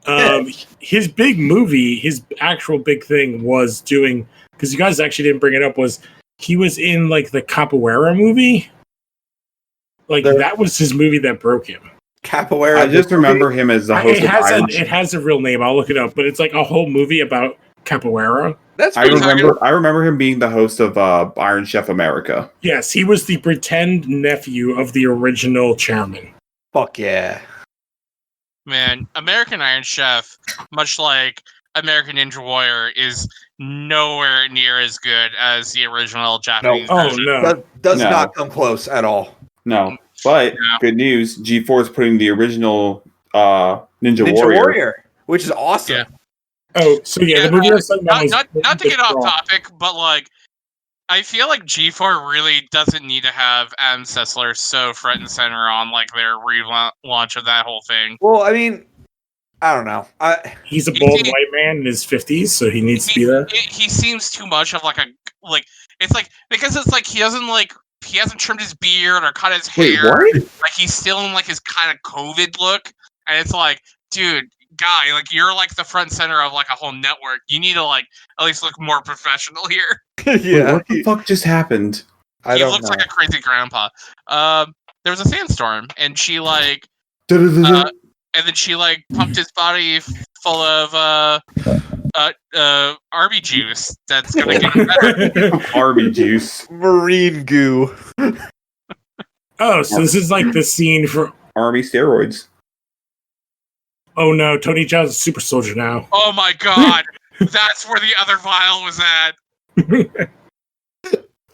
Speaker 5: Yeah.
Speaker 1: His big movie, his actual big thing was doing, because you guys actually didn't bring it up, was he was in like the Capoeira movie. Like that was his movie that broke him.
Speaker 5: Capoeira.
Speaker 2: I just remember him as the host of Iron.
Speaker 1: It has a real name. I'll look it up, but it's like a whole movie about capoeira.
Speaker 5: That's
Speaker 2: I remember him being the host of Iron Chef America.
Speaker 1: Yes, he was the pretend nephew of the original chairman.
Speaker 5: Fuck yeah.
Speaker 3: Man, American Iron Chef, much like American Ninja Warrior, is nowhere near as good as the original Japanese version.
Speaker 1: No.
Speaker 5: That does
Speaker 2: No.
Speaker 5: not come close at all.
Speaker 2: No, but
Speaker 3: Yeah.
Speaker 2: good news, G4 is putting the original Ninja Warrior.
Speaker 5: Which is awesome.
Speaker 3: Yeah.
Speaker 1: Oh, so yeah, the movie I was talking about was
Speaker 3: Not to get off topic, but like, I feel like G4 really doesn't need to have Adam Sessler so front and center on like their relaunch of that whole thing.
Speaker 5: Well, I mean, I don't know.
Speaker 1: He's a bald white man in his 50s, so he needs to be there.
Speaker 3: He seems too much of like it's like because it's like he hasn't trimmed his beard or cut his hair.
Speaker 2: What?
Speaker 3: Like he's still in like his kind of COVID look, and it's like, dude, guy, like you're like the front center of like a whole network. You need to like at least look more professional here.
Speaker 2: Wait, what the fuck just happened?
Speaker 5: I
Speaker 3: He
Speaker 5: don't
Speaker 3: looks
Speaker 5: know.
Speaker 3: like a crazy grandpa. There was a sandstorm, and she like,
Speaker 2: Da-da-da-da.
Speaker 3: and then she like pumped his body full of Arby juice. That's gonna get better.
Speaker 2: Arby juice.
Speaker 5: Marine goo.
Speaker 1: Oh, so this is like the scene for.
Speaker 2: Army steroids.
Speaker 1: Oh no, Tony Jaa's a super soldier now.
Speaker 3: Oh my god, that's where the other vial was at.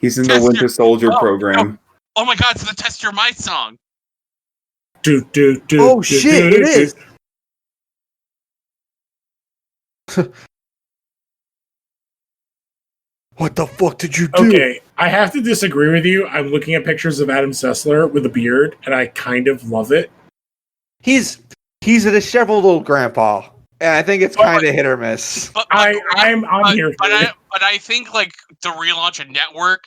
Speaker 2: He's in the
Speaker 3: Test
Speaker 2: Winter
Speaker 3: your-
Speaker 2: Soldier
Speaker 3: Oh,
Speaker 2: program.
Speaker 3: Oh my god, it's the Test Your Might song.
Speaker 5: Oh shit, it is. What the fuck did you do?
Speaker 1: Okay, I have to disagree with you. I'm looking at pictures of Adam Sessler with a beard, and I kind of love it.
Speaker 5: He's a disheveled old grandpa. And I think it's kind of hit or miss.
Speaker 1: I'm here for it.
Speaker 3: But I think like the relaunch of Network,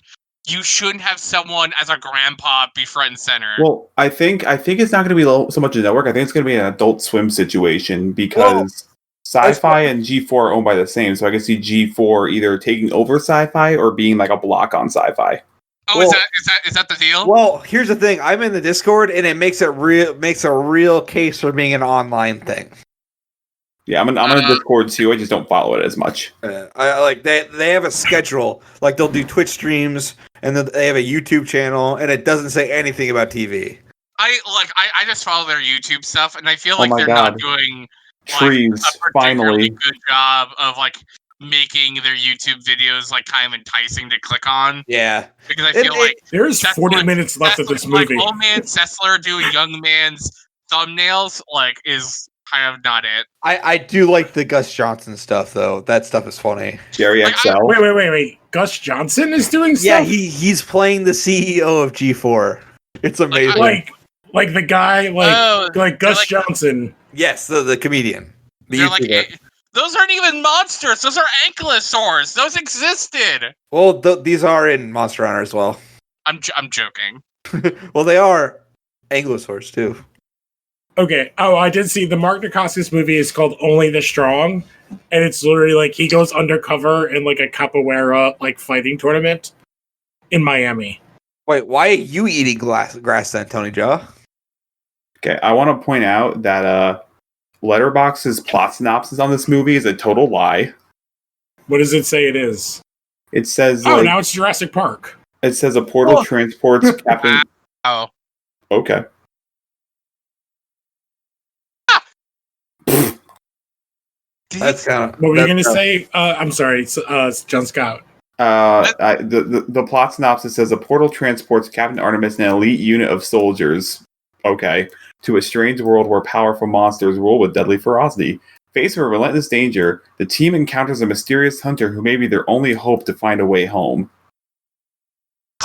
Speaker 3: you shouldn't have someone as a grandpa be front and center.
Speaker 2: Well, I think it's not going to be so much a network. I think it's going to be an Adult Swim situation because Sci-Fi and G4 are owned by the same. So I can see G4 either taking over Sci-Fi or being like a block on Sci-Fi.
Speaker 3: Oh,
Speaker 5: Well-
Speaker 3: is that the deal?
Speaker 5: Well, here's the thing. I'm in the Discord, and it makes a real case for being an online thing.
Speaker 2: Yeah, I'm on Discord too. I just don't follow it as much.
Speaker 5: I like they have a schedule. Like they'll do Twitch streams, and then they have a YouTube channel, and it doesn't say anything about TV.
Speaker 3: I just follow their YouTube stuff, and I feel
Speaker 2: Oh
Speaker 3: like
Speaker 2: my
Speaker 3: they're
Speaker 2: God.
Speaker 3: not doing
Speaker 2: Trees,
Speaker 3: a particularly
Speaker 2: finally.
Speaker 3: good job of like making their YouTube videos like kind of enticing to click on,
Speaker 5: Yeah,
Speaker 3: because I feel like
Speaker 1: There's
Speaker 3: That's
Speaker 1: 40
Speaker 3: like-
Speaker 1: minutes left of
Speaker 3: that's
Speaker 1: this
Speaker 3: like
Speaker 1: movie.
Speaker 3: old man Sessler doing young man's thumbnails, like, is kind of not it.
Speaker 5: I do like the Gus Johnson stuff though. That stuff is funny.
Speaker 2: Jerry
Speaker 3: Like,
Speaker 2: XL.
Speaker 1: Wait. Gus Johnson is doing stuff?
Speaker 5: Yeah, he's playing the CEO of G4. It's amazing.
Speaker 1: Like the guy, like Gus
Speaker 3: like-
Speaker 1: Johnson.
Speaker 5: yes, the comedian. The
Speaker 3: They're like,
Speaker 5: YouTuber.
Speaker 3: those aren't even monsters. Those are ankylosaurs. Those existed.
Speaker 5: Well, these are in Monster Hunter as well.
Speaker 3: I'm joking.
Speaker 5: Well, they are Anglosaurs too.
Speaker 1: Okay. Oh, I did see the Mark Dacascos movie is called Only the Strong, and it's literally like he goes undercover in like a capoeira like fighting tournament in Miami.
Speaker 5: Wait, why are you eating grass then, Tony Joe?
Speaker 2: Okay, I want to point out that Letterboxd's plot synopsis on this movie is a total lie.
Speaker 1: What does it say it is?
Speaker 2: It says
Speaker 1: Oh, now it's Jurassic Park.
Speaker 2: it says a portal transports Captain.
Speaker 3: Oh.
Speaker 2: Okay.
Speaker 5: That's kind of.
Speaker 1: What were you going to say? I'm sorry, John Scott.
Speaker 2: The plot synopsis says a portal transports Captain Artemis and an elite unit of soldiers. Okay. To a strange world where powerful monsters rule with deadly ferocity. Faced with relentless danger, the team encounters a mysterious hunter who may be their only hope to find a way home.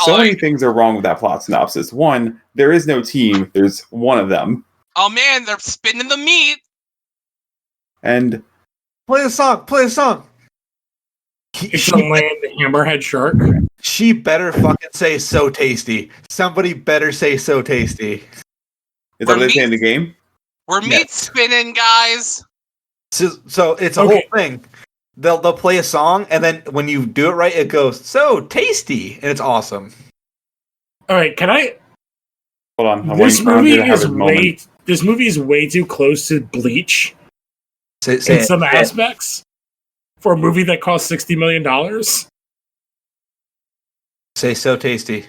Speaker 2: So many things are wrong with that plot synopsis. One, there is no team. There's one of them.
Speaker 3: Oh man, they're spinning the meat.
Speaker 2: And
Speaker 5: Play a song.
Speaker 1: It's a land hammerhead shark.
Speaker 5: She better fucking say so tasty. Somebody better say so tasty.
Speaker 2: is that what they say in the game?
Speaker 3: We're meat spinning, guys.
Speaker 5: So it's a whole thing. They'll play a song, and then when you do it right, it goes so tasty, and it's awesome.
Speaker 1: All right, can I?
Speaker 2: Hold on. I'm
Speaker 1: This
Speaker 2: waiting for Andre
Speaker 1: movie
Speaker 2: to have
Speaker 1: is
Speaker 2: his moment.
Speaker 1: This movie is way too close to Bleach
Speaker 5: Say
Speaker 1: in
Speaker 5: it.
Speaker 1: some
Speaker 5: Say it.
Speaker 1: aspects for a movie that cost $60 million.
Speaker 5: Say so tasty.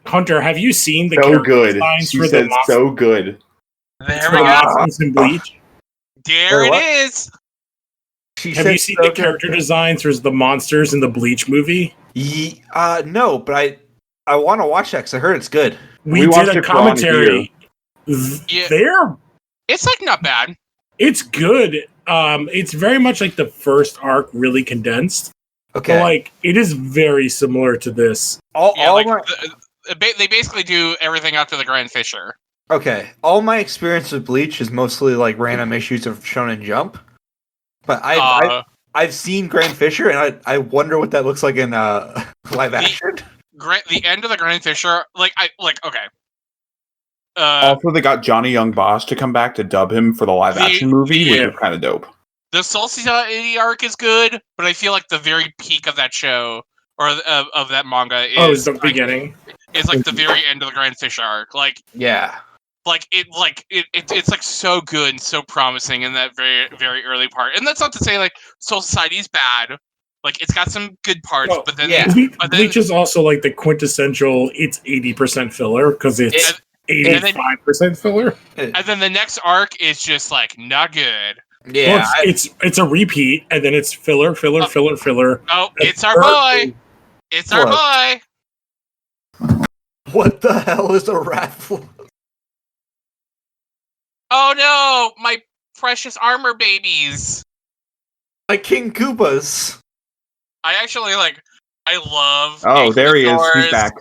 Speaker 1: Hunter, have you seen the
Speaker 2: So
Speaker 1: character
Speaker 2: good.
Speaker 1: designs
Speaker 2: She
Speaker 1: for
Speaker 2: said
Speaker 1: the
Speaker 2: so good.
Speaker 3: There
Speaker 1: for
Speaker 3: we
Speaker 1: the
Speaker 3: go.
Speaker 1: monsters in Bleach?
Speaker 3: There
Speaker 5: Wait,
Speaker 3: it
Speaker 5: what?
Speaker 3: is.
Speaker 5: She
Speaker 1: Have
Speaker 5: said
Speaker 1: you seen
Speaker 5: so
Speaker 1: the character designs for the monsters in the Bleach movie?
Speaker 5: No, but I want to watch that because I heard it's good.
Speaker 1: We
Speaker 2: watched
Speaker 1: did a
Speaker 2: it for on
Speaker 1: commentary.
Speaker 3: Yeah. It's like not bad.
Speaker 1: It's good. It's very much like the first arc, really condensed.
Speaker 5: Okay.
Speaker 1: But like, it is very similar to this.
Speaker 3: They basically do everything after the Grand Fisher.
Speaker 5: Okay. All my experience with Bleach is mostly like random issues of Shonen Jump. But I've seen Grand Fisher, and I wonder what that looks like in live action.
Speaker 3: The end of the Grand Fisher, okay.
Speaker 2: Also, they got Johnny Young Bosch to come back to dub him for the live action movie, which is kind of dope.
Speaker 3: The Soul Society arc is good, but I feel like the very peak of that show or of that manga is
Speaker 1: the beginning.
Speaker 3: Is like the very end of the Grand Fisher arc. Like
Speaker 5: Yeah.
Speaker 3: It's like so good and so promising in that very very early part. And that's not to say like Soul Society is bad. Like it's got some good parts, but then
Speaker 1: Bleach is also like the quintessential. It's 80% filler because it's 85% filler.
Speaker 3: And then the next arc is just like not good.
Speaker 5: Yeah,
Speaker 1: well, it's a repeat, and then it's filler.
Speaker 3: Oh, it's our boy. It's our boy.
Speaker 5: What the hell is a raffle?
Speaker 3: Oh no, my precious armor babies.
Speaker 5: Like King Koopas.
Speaker 3: I actually I love
Speaker 2: Oh, there he is. He's back.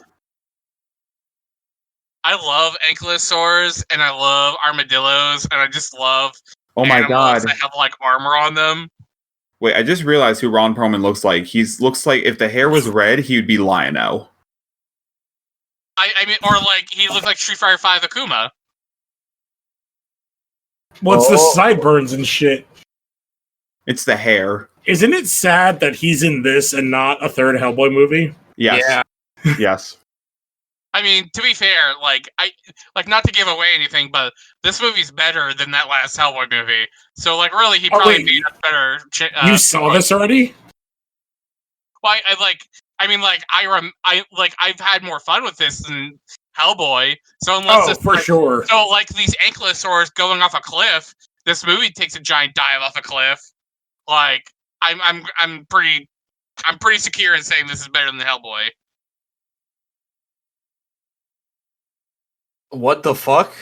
Speaker 3: I love ankylosaurs and I love armadillos and I just love
Speaker 2: oh my god
Speaker 3: that have like armor on them.
Speaker 2: Wait, I just realized who Ron Perlman looks like. Looks like if the hair was red, he would be Lion-O.
Speaker 3: I mean, or like he looked like Street Fighter 5 Akuma.
Speaker 1: What's the sideburns and shit?
Speaker 2: It's the hair.
Speaker 1: Isn't it sad that he's in this and not a third Hellboy movie?
Speaker 2: Yes.
Speaker 5: Yeah.
Speaker 2: Yes.
Speaker 3: I mean, to be fair, not to give away anything, but this movie's better than that last Hellboy movie. So, really, he probably made a better.
Speaker 1: You saw this already?
Speaker 3: Well, I've had more fun with this than Hellboy. So unless
Speaker 1: sure.
Speaker 3: So, these ankylosaurs going off a cliff, this movie takes a giant dive off a cliff. I'm pretty secure in saying this is better than Hellboy.
Speaker 5: What the fuck?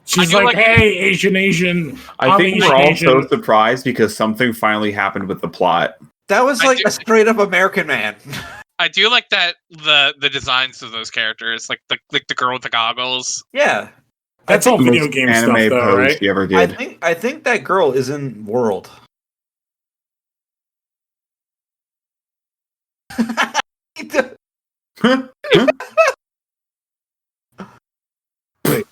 Speaker 1: She's
Speaker 3: do
Speaker 1: like, hey, Asian.
Speaker 2: I
Speaker 1: I'm
Speaker 2: think we're all so
Speaker 1: Asian.
Speaker 2: surprised because something finally happened with the plot.
Speaker 5: That was like a straight up American man.
Speaker 3: I do like that the designs of those characters, like the girl with the goggles.
Speaker 5: Yeah.
Speaker 1: That's all video
Speaker 2: Most
Speaker 1: game
Speaker 2: anime
Speaker 1: stuff, though,
Speaker 2: pose
Speaker 1: right?
Speaker 2: she ever did.
Speaker 5: I think that girl is in World.
Speaker 2: Wait,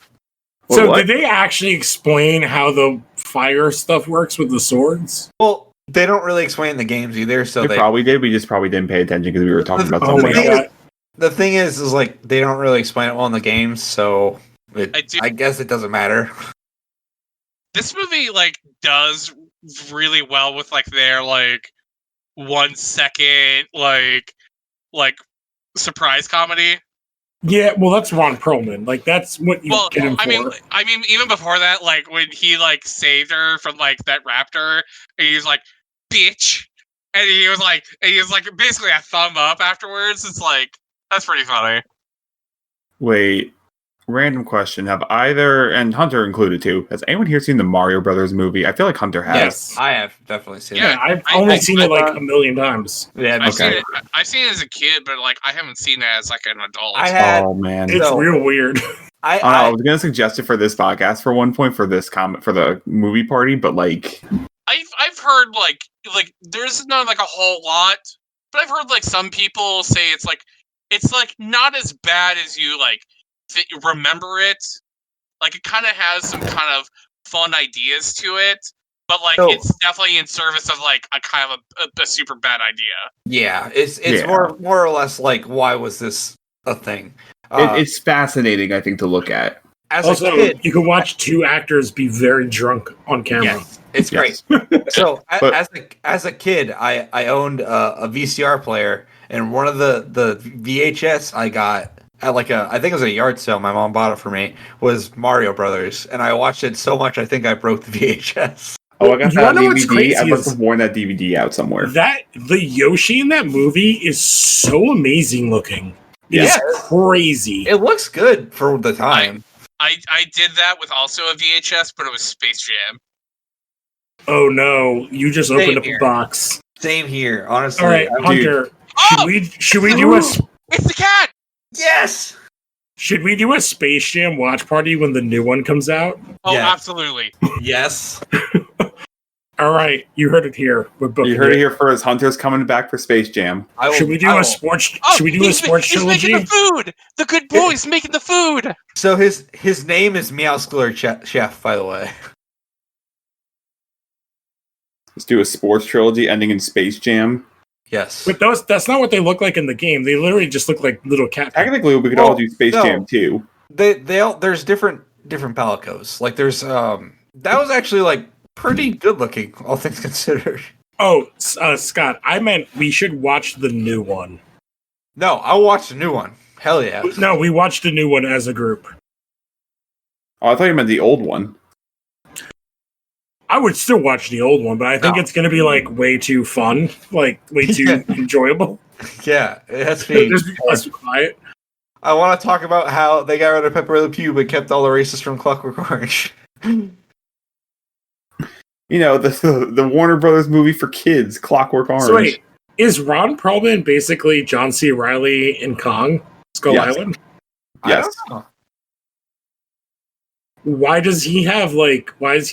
Speaker 1: So
Speaker 2: what?
Speaker 1: did they actually explain how the fire stuff works with the swords?
Speaker 5: Well, they don't really explain the games either, so
Speaker 2: They probably did. We just probably didn't pay attention because we were talking about
Speaker 1: Oh my
Speaker 2: something else.
Speaker 1: god.
Speaker 5: the thing is like they don't really explain it well in the games, so I guess it doesn't matter.
Speaker 3: This movie like does really well with like their like 1 second like surprise comedy.
Speaker 1: Yeah, well, that's Ron Perlman. Like, that's what you
Speaker 3: Well,
Speaker 1: get him for.
Speaker 3: I mean, even before that, like when he like saved her from like that raptor, and he was like, "Bitch," and he was like basically a thumb up afterwards. It's like that's pretty funny.
Speaker 2: Wait, random question. Have either, and Hunter included too, has anyone here seen the Mario Brothers movie? I feel like Hunter has.
Speaker 1: Yes.
Speaker 5: I have definitely seen
Speaker 3: Yeah,
Speaker 5: it.
Speaker 1: I've only seen it like a million times.
Speaker 5: Yeah,
Speaker 3: I've seen
Speaker 2: Okay.
Speaker 3: it. I've seen it as a kid, but like I haven't seen it as like an adult.
Speaker 5: I had
Speaker 2: Oh man.
Speaker 1: It's
Speaker 5: So-
Speaker 1: real weird.
Speaker 2: I was gonna suggest it for this podcast for one point for this comment for the movie party, but like
Speaker 3: I've heard like there's not like a whole lot, but I've heard like some people say it's like not as bad as you like remember it. Like it kind of has some kind of fun ideas to it, but like
Speaker 5: So-
Speaker 3: it's definitely in service of like a kind of a super bad idea.
Speaker 5: yeah, it's
Speaker 2: Yeah.
Speaker 5: more or less like why was this a thing?
Speaker 2: it's fascinating, I think, to look at.
Speaker 5: As
Speaker 1: Also,
Speaker 5: a kid,
Speaker 1: you can watch two actors be very drunk on camera.
Speaker 5: yes, it's
Speaker 2: Yes.
Speaker 5: great. So
Speaker 2: But-
Speaker 5: as a kid, I owned a VCR player, and one of the VHS I got at like I think it was a yard sale. My mom bought it for me. Was Mario Brothers, and I watched it so much I think I broke the VHS.
Speaker 2: Oh, I got
Speaker 1: You
Speaker 2: that
Speaker 1: wanna know what's
Speaker 2: DVD.
Speaker 1: crazy
Speaker 2: I must
Speaker 1: is-
Speaker 2: have worn that DVD out somewhere.
Speaker 1: The Yoshi in that movie is so amazing looking. It's
Speaker 5: Yeah.
Speaker 1: crazy.
Speaker 5: It looks good for the time.
Speaker 3: I did that with also a VHS, but it was Space Jam.
Speaker 1: Oh no, you just
Speaker 5: Same
Speaker 1: opened up
Speaker 5: here.
Speaker 1: a box.
Speaker 5: Same here, honestly.
Speaker 1: All right,
Speaker 5: I-
Speaker 1: Hunter,
Speaker 3: Oh!
Speaker 1: should we do
Speaker 3: It's the cat.
Speaker 5: Yes.
Speaker 1: a Space Jam watch party when the new one comes out?
Speaker 3: Oh,
Speaker 5: Yeah.
Speaker 3: absolutely.
Speaker 5: Yes.
Speaker 1: All right, you heard it here. We're booking
Speaker 2: You heard it here first. Hunter's coming back for Space Jam.
Speaker 5: I will,
Speaker 1: Should we do
Speaker 5: I
Speaker 1: a
Speaker 5: will-
Speaker 1: sports?
Speaker 3: Oh,
Speaker 1: should we do a sports
Speaker 3: he's
Speaker 1: trilogy?
Speaker 3: making the food. The good boy's making the food.
Speaker 5: So his name is Meowscler Chef, by the way.
Speaker 2: Let's do a sports trilogy ending in Space Jam.
Speaker 5: Yes.
Speaker 1: But that's not what they look like in the game. They literally just look like little cat.
Speaker 2: Technically, we could
Speaker 5: Well,
Speaker 2: all do Space
Speaker 5: no.
Speaker 2: Jam too.
Speaker 5: They all there's different palicos. Like there's that was actually like pretty good looking, all things considered.
Speaker 1: Oh, Scott, I meant we should watch the new one.
Speaker 5: No, I'll watch the new one. Hell yeah.
Speaker 1: No, we watched the new one as a group.
Speaker 2: Oh, I thought you meant the old one.
Speaker 1: I would still watch the old one, but I think
Speaker 5: No.
Speaker 1: it's going to be like way too fun, like way too enjoyable.
Speaker 5: Yeah, it has to be.
Speaker 1: Just be less quiet.
Speaker 5: I want to talk about how they got rid of Pepper Le Pew but kept all the racists from Clockwork Orange.
Speaker 2: You know, the Warner Brothers movie for kids, Clockwork Orange.
Speaker 1: So wait, is Ron Perlman basically John C. Reilly in Kong, Skull
Speaker 2: Yes.
Speaker 1: Island?
Speaker 2: Yes.
Speaker 5: I don't know.
Speaker 1: Why does he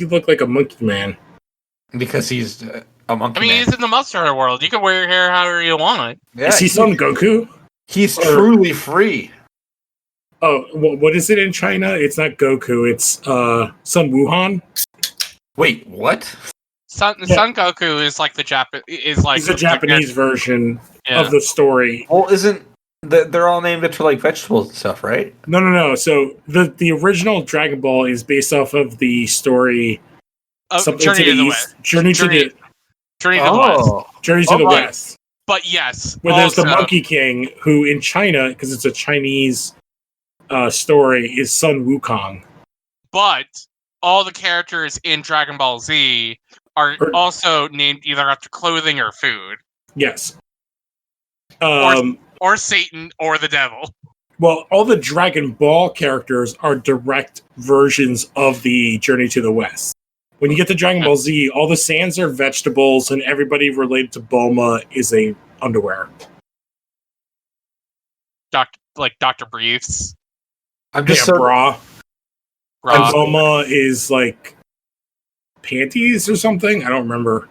Speaker 1: look like a monkey man?
Speaker 5: Because he's a monkey
Speaker 3: I mean,
Speaker 5: man.
Speaker 3: he's in the Mustard world. You can wear your hair however you want.
Speaker 5: Yeah,
Speaker 1: Is he Son Goku?
Speaker 5: he's truly free.
Speaker 1: Oh, what is it in China? It's not Goku. It's Sun Wuhan.
Speaker 5: Wait, what?
Speaker 3: Son Goku is like the
Speaker 1: He's the Japanese version
Speaker 3: Yeah.
Speaker 1: of the story.
Speaker 5: Well, isn't they're all named after like vegetables and stuff, right?
Speaker 1: No. So the original Dragon Ball is based off of the story something
Speaker 3: Journey to the
Speaker 1: East.
Speaker 3: West.
Speaker 1: Journey to the
Speaker 5: Oh,
Speaker 1: Journey to the
Speaker 5: Alright.
Speaker 1: West.
Speaker 3: But yes,
Speaker 1: Where there's the
Speaker 3: also-
Speaker 1: Monkey King, who in China, because it's a Chinese story, is Sun Wukong.
Speaker 3: But all the characters in Dragon Ball Z are also named either after clothing or food,
Speaker 1: Yes.
Speaker 3: or Satan or the devil.
Speaker 1: Well, all the Dragon Ball characters are direct versions of the Journey to the West. When you get to Dragon Ball Z, all the Saiyans are vegetables, and everybody related to Bulma is a underwear.
Speaker 3: Dr. Briefs.
Speaker 5: I'm just
Speaker 1: bra.
Speaker 3: Bra.
Speaker 1: And Bulma is like panties or something. I don't remember.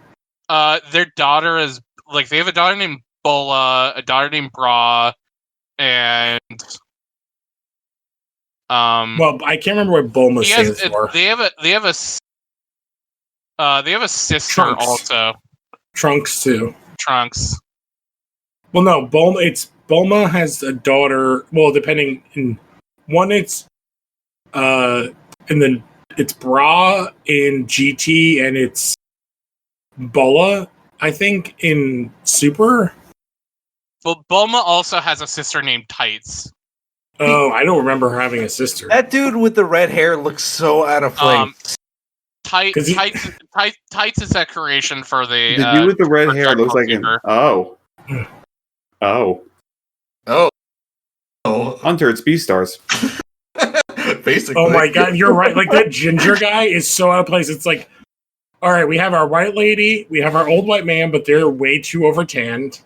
Speaker 3: Their daughter is like they have a daughter named Bola, a daughter named Bra, and
Speaker 1: well, I can't remember what Bulma stands for.
Speaker 3: They have a sister
Speaker 1: Trunks.
Speaker 3: also.
Speaker 1: Trunks too.
Speaker 3: Trunks.
Speaker 1: Well, no, Bulma has a daughter. Well, depending in one, it's and then it's Bra in GT, and it's Bola, I think, in Super.
Speaker 3: Well, Bulma also has a sister named Tights.
Speaker 1: Oh, I don't remember her having a sister.
Speaker 5: That dude with the red hair looks so out of place.
Speaker 3: Tights is that creation for the
Speaker 2: dude with the red hair
Speaker 3: Dragon
Speaker 2: looks
Speaker 3: Ball
Speaker 2: like
Speaker 3: Super.
Speaker 5: Oh.
Speaker 2: Hunter, it's Beastars.
Speaker 5: Basically.
Speaker 1: Oh my god, you're right. Like that ginger guy is so out of place. It's like, all right, we have our white lady, we have our old white man, but they're way too over-tanned.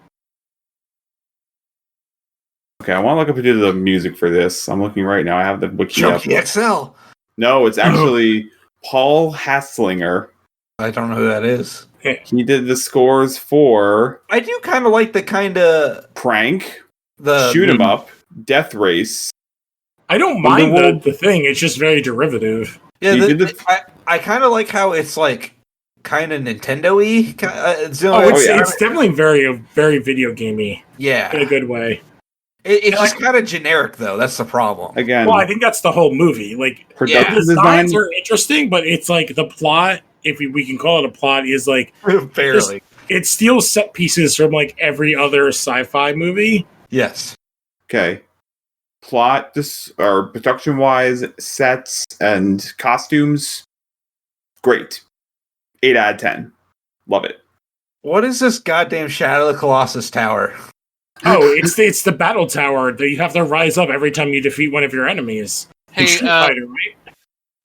Speaker 2: Okay, I want to look up into the music for this. I'm looking right now. I have the wiki up.
Speaker 5: Chunky XL.
Speaker 2: No, it's actually Paul Haslinger.
Speaker 5: I don't know who that is.
Speaker 2: He did the scores for
Speaker 5: I do kind of like the kind of
Speaker 2: Prank,
Speaker 5: the
Speaker 2: Shoot 'Em Up, Death Race.
Speaker 1: I don't mind the thing, it's just very derivative.
Speaker 5: Yeah,
Speaker 2: He
Speaker 5: I kind of like how it's like kind of Nintendo-y.
Speaker 1: It's definitely very, very video gamey.
Speaker 5: Yeah,
Speaker 1: in a good way.
Speaker 5: It's just kind of generic, though. That's the problem.
Speaker 2: Again,
Speaker 1: well, I think that's the whole movie. Like,
Speaker 2: production
Speaker 1: the designs
Speaker 2: design
Speaker 1: are interesting, but it's like the plot, if we can call it a plot, is like
Speaker 5: barely.
Speaker 1: It steals set pieces from like every other sci-fi movie.
Speaker 5: Yes.
Speaker 2: Okay. Plot, or production-wise, sets and costumes, great. 8 out of 10. Love it.
Speaker 5: What is this goddamn Shadow of the Colossus tower?
Speaker 1: Oh, it's the battle tower that you have to rise up every time you defeat one of your enemies.
Speaker 3: Hey,
Speaker 1: Fighter, right?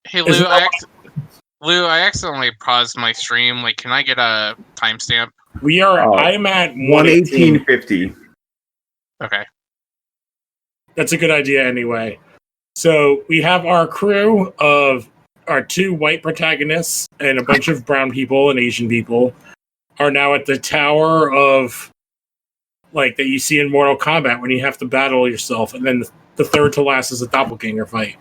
Speaker 3: Hey, Lou, I accidentally paused my stream. Like, can I get a timestamp?
Speaker 1: I am at
Speaker 2: 118.50.
Speaker 3: Okay.
Speaker 1: That's a good idea anyway. So we have our crew of our 2 white protagonists and a bunch of brown people and Asian people are now at the tower of, like, that you see in Mortal Kombat when you have to battle yourself, and then the third to last is a doppelganger fight.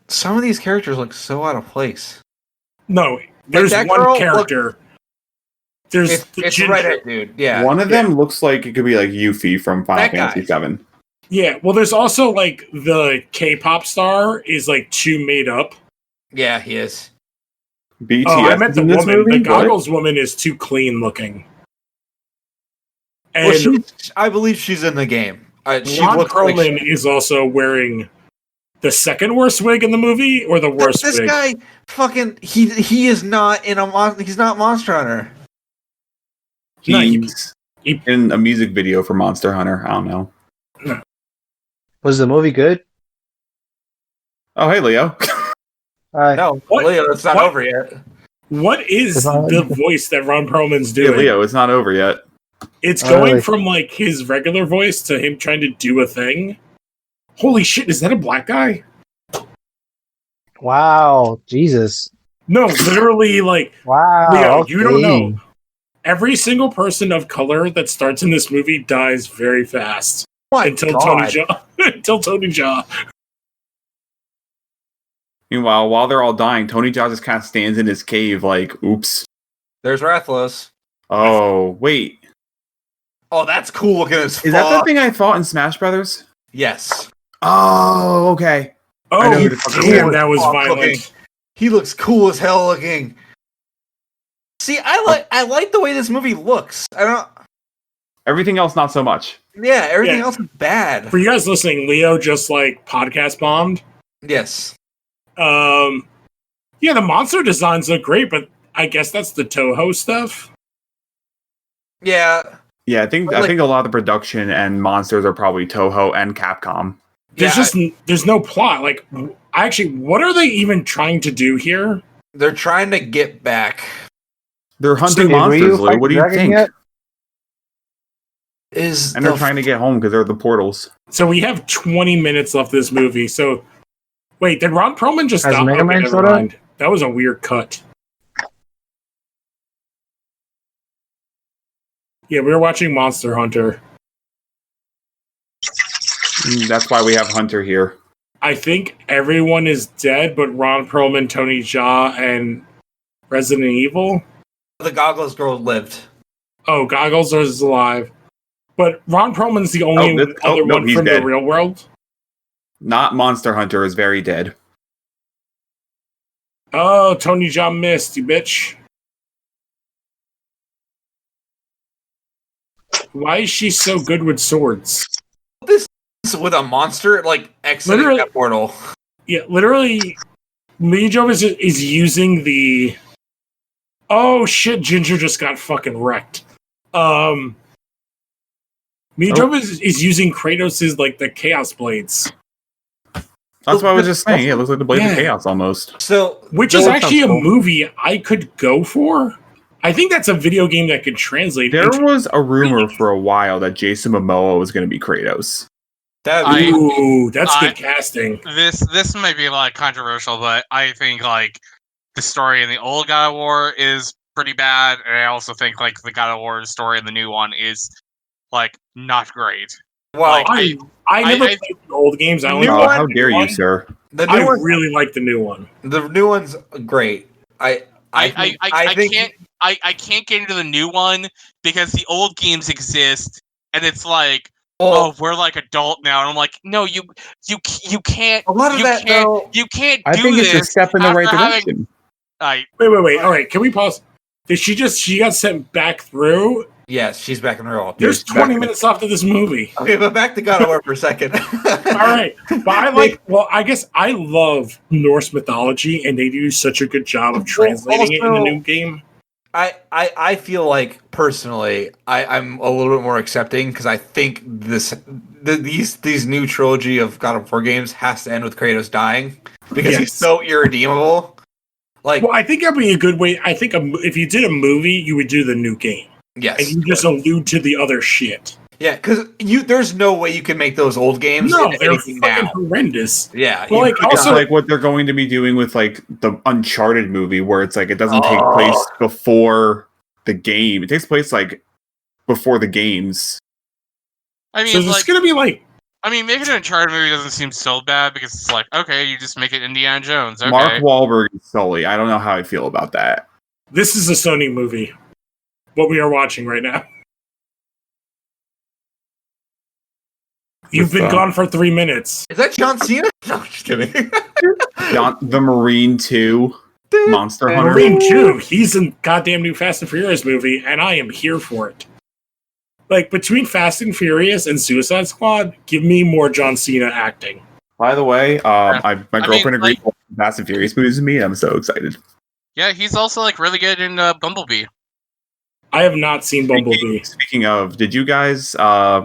Speaker 5: Some of these characters look so out of place.
Speaker 1: No, there's one character. There's
Speaker 5: it's Reddit, dude. Yeah,
Speaker 2: one of them looks like it could be like Yuffie from Final Fantasy VII.
Speaker 1: Yeah, well, there's also like the K-pop star is like too made up.
Speaker 5: Yeah, he is.
Speaker 2: BTS.
Speaker 1: Oh, I meant the woman.
Speaker 2: Movie?
Speaker 1: The goggles woman is too clean looking. And
Speaker 5: Well, I believe she's in the game. She
Speaker 1: Ron
Speaker 5: looks
Speaker 1: Perlman
Speaker 5: like
Speaker 1: is also wearing the second worst wig in the movie, or the worst
Speaker 5: this
Speaker 1: wig.
Speaker 5: guy. Fucking, he is not in he's not Monster Hunter.
Speaker 2: He's in a music video for Monster Hunter. I don't know.
Speaker 1: No.
Speaker 6: Was the movie good?
Speaker 2: Oh, hey, Leo.
Speaker 5: No, Leo, it's not over yet.
Speaker 1: What is the voice that Ron Perlman's
Speaker 2: Hey,
Speaker 1: doing?
Speaker 2: Leo, it's not over yet.
Speaker 1: It's going from like his regular voice to him trying to do a thing. Holy shit, is that a black guy?
Speaker 6: Wow, Jesus.
Speaker 1: No, literally, like,
Speaker 6: Wow.
Speaker 1: Leo,
Speaker 6: okay.
Speaker 1: you don't know. Every single person of color that starts in this movie dies very fast. Until Tony Jaa. Until Tony Jaa.
Speaker 2: Meanwhile, while they're all dying, Tony Jaa just kind of stands in his cave like, oops.
Speaker 5: There's Rathalos.
Speaker 2: Oh, wait.
Speaker 5: Oh, that's cool looking as fuck.
Speaker 2: Is that the thing I fought in Smash Brothers?
Speaker 5: Yes.
Speaker 2: Oh, okay.
Speaker 1: Oh, damn, that was violent.
Speaker 5: Looking. He looks cool as hell looking. See, I like the way this movie looks.
Speaker 2: Everything else, not so much.
Speaker 5: Yeah, everything else is bad.
Speaker 1: For you guys listening, Leo just like podcast bombed.
Speaker 5: Yes.
Speaker 1: Yeah, the monster designs look great, but I guess that's the Toho stuff.
Speaker 5: Yeah.
Speaker 2: Yeah, I think a lot of the production and monsters are probably Toho and Capcom.
Speaker 1: There's no plot. Like, actually, what are they even trying to do here?
Speaker 5: They're trying to get back.
Speaker 2: They're hunting
Speaker 6: Did
Speaker 2: monsters,
Speaker 6: Ryu
Speaker 2: Lou.
Speaker 6: fight
Speaker 2: What do
Speaker 6: the
Speaker 2: you
Speaker 6: dragon
Speaker 2: think?
Speaker 6: yet?
Speaker 2: And they're trying to get home because they're the portals.
Speaker 1: So we have 20 minutes left of this movie. So, wait, did Ron Perlman just
Speaker 6: Has
Speaker 1: stop?
Speaker 6: Mega Man
Speaker 1: never
Speaker 6: showed up?
Speaker 1: mind. That was a weird cut. Yeah, we were watching Monster Hunter.
Speaker 2: That's why we have Hunter here.
Speaker 1: I think everyone is dead, but Ron Perlman, Tony Jaa, and Resident Evil.
Speaker 5: The Goggles girl lived.
Speaker 1: Oh, Goggles is alive. But Ron Perlman's the only other one
Speaker 2: he's
Speaker 1: from
Speaker 2: dead.
Speaker 1: the real world.
Speaker 2: Not Monster Hunter is very dead.
Speaker 1: Oh, Tony Jaa missed, you bitch. Why is she so good with swords?
Speaker 5: This is with a monster like exiting
Speaker 1: Literally-
Speaker 5: that portal.
Speaker 1: Yeah, literally, Mijo is using the... Oh, shit, Ginger just got fucking wrecked. Mijo is using Kratos' like the Chaos Blades.
Speaker 2: That's what I was just saying. Yeah, it looks like the Blades of Chaos almost.
Speaker 5: So,
Speaker 1: Which is actually a movie I could go for. I think that's a video game that could translate.
Speaker 2: There was a rumor for a while that Jason Momoa was going to be Kratos.
Speaker 1: Ooh, that's good casting.
Speaker 3: This might be like controversial, but I think like the story in the old God of War is pretty bad, and I also think like the God of War story in the new one is like not great.
Speaker 5: Well,
Speaker 3: Like,
Speaker 1: I never played the old games. I only
Speaker 2: Oh,
Speaker 1: played
Speaker 2: how
Speaker 1: the
Speaker 2: dare
Speaker 1: new
Speaker 2: you,
Speaker 1: one.
Speaker 2: sir?
Speaker 5: the new
Speaker 1: I
Speaker 5: one,
Speaker 1: really like the new one.
Speaker 5: the new one's great. I
Speaker 3: can't get into the new one because the old games exist, and it's like,
Speaker 5: well,
Speaker 3: oh, we're like adult now, and I'm like, no, you can't.
Speaker 5: a lot of
Speaker 3: you
Speaker 5: that
Speaker 3: can't,
Speaker 5: though.
Speaker 3: you can't
Speaker 2: I
Speaker 3: do
Speaker 2: think it's
Speaker 3: this
Speaker 2: a step in the right
Speaker 3: after having-
Speaker 2: direction.
Speaker 1: Wait. All right, can we pause? Did she got sent back through?
Speaker 5: Yes, she's back in the real.
Speaker 1: There's 20 minutes left of this movie.
Speaker 5: Okay, but back to God of War for a second.
Speaker 1: All right, but I guess I love Norse mythology, and they do such a good job of translating it in the new game.
Speaker 5: I feel like personally, I'm a little bit more accepting because I think these new trilogy of God of War games has to end with Kratos dying because he's so irredeemable. Like,
Speaker 1: Well, I think that'd be a good way. I think if you did a movie, you would do the new game,
Speaker 5: yes,
Speaker 1: and you just allude to the other shit.
Speaker 5: yeah, because there's no way you can make those old games.
Speaker 1: No,
Speaker 5: into
Speaker 1: they're
Speaker 5: anything
Speaker 1: fucking
Speaker 5: now.
Speaker 1: horrendous.
Speaker 5: Yeah,
Speaker 1: Well, like,
Speaker 2: It's
Speaker 1: also,
Speaker 2: like what they're going to be doing with like the Uncharted movie, where it's like it doesn't take
Speaker 5: Oh.
Speaker 2: place before the game. It takes place like before the games.
Speaker 3: I mean,
Speaker 1: so it's
Speaker 3: like,
Speaker 1: gonna be like
Speaker 3: making an Uncharted movie doesn't seem so bad because it's like, okay, you just make it Indiana Jones. Okay.
Speaker 2: Mark Wahlberg and Sully. I don't know how I feel about that.
Speaker 1: this is a Sony movie. What we are watching right now. You've
Speaker 2: With,
Speaker 1: been gone for 3 minutes.
Speaker 5: is that John Cena? No, I'm just kidding.
Speaker 2: The Marine 2, Monster Hunter.
Speaker 1: Marine 2, he's in goddamn new Fast and Furious movie, and I am here for it. Like, between Fast and Furious and Suicide Squad, give me more John Cena acting.
Speaker 2: By the way, my
Speaker 3: mean,
Speaker 2: girlfriend agreed
Speaker 3: like-
Speaker 2: with Fast and Furious movies with me, and I'm so excited.
Speaker 3: Yeah, he's also like really good in Bumblebee.
Speaker 1: I have not seen Bumblebee.
Speaker 2: Speaking of, did you guys,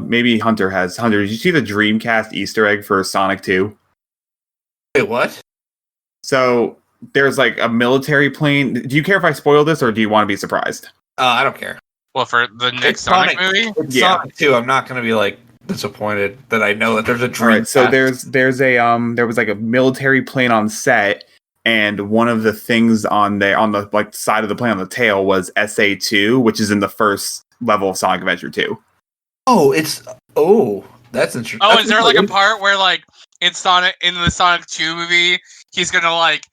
Speaker 2: maybe Hunter, did you see the Dreamcast Easter egg for Sonic 2?
Speaker 5: Wait, what?
Speaker 2: So there's like a military plane. Do you care if I spoil this, or do you want to be surprised?
Speaker 5: I don't care.
Speaker 3: Well, for the next
Speaker 5: It's
Speaker 3: Sonic movie,
Speaker 5: It's
Speaker 2: Yeah.
Speaker 5: Sonic 2. I'm not going to be like disappointed that I know that there's a
Speaker 2: All
Speaker 5: dream.
Speaker 2: right, so
Speaker 5: cast.
Speaker 2: there's a there was like a military plane on set, and one of the things on the like side of the plane on the tail was SA2, which is in the first level of Sonic Adventure 2.
Speaker 5: That's interesting.
Speaker 3: oh, is there like a part where like in the Sonic 2 movie, he's gonna like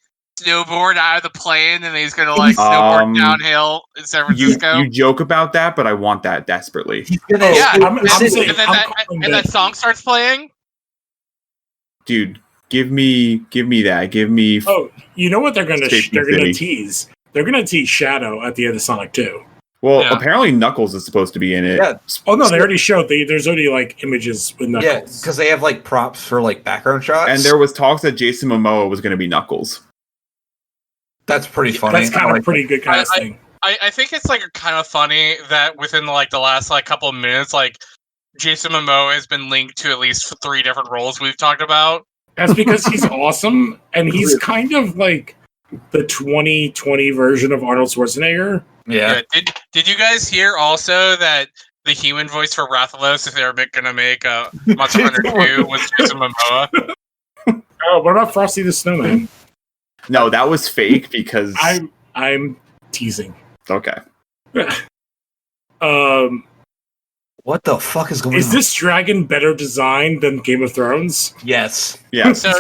Speaker 3: snowboard out of the plane and he's gonna like snowboard downhill in San Francisco?
Speaker 2: You joke about that, but I want that desperately.
Speaker 3: Yeah,
Speaker 1: I'm saying,
Speaker 3: and then that song starts playing.
Speaker 2: Dude, give me that. Give me
Speaker 1: Oh, you know what they're gonna
Speaker 2: Safety
Speaker 1: they're gonna
Speaker 2: City.
Speaker 1: tease? They're gonna tease Shadow at the end of Sonic 2.
Speaker 2: Well,
Speaker 3: Yeah.
Speaker 2: apparently Knuckles is supposed to be in it.
Speaker 5: Yeah,
Speaker 1: Oh no, they already showed. There's already like images with Knuckles.
Speaker 5: yeah, because they have like props for like background shots.
Speaker 2: And there was talks that Jason Momoa was going to be Knuckles.
Speaker 5: that's pretty funny.
Speaker 1: That's kind of pretty good casting.
Speaker 3: I think it's like kind of funny that within like the last like couple of minutes, like Jason Momoa has been linked to at least 3 different roles we've talked about.
Speaker 1: That's because he's awesome, and he's kind of like the 2020 version of Arnold Schwarzenegger.
Speaker 5: Yeah.
Speaker 3: Did you guys hear also that the human voice for Rathalos, if they're gonna make a Monster Hunter 2, was Jason Momoa?
Speaker 1: Oh, what about Frosty the Snowman?
Speaker 2: No, that was fake because
Speaker 1: I'm teasing.
Speaker 2: okay.
Speaker 5: What the fuck is going on?
Speaker 1: Is this dragon better designed than Game of Thrones?
Speaker 5: Yes.
Speaker 2: Yeah.
Speaker 3: So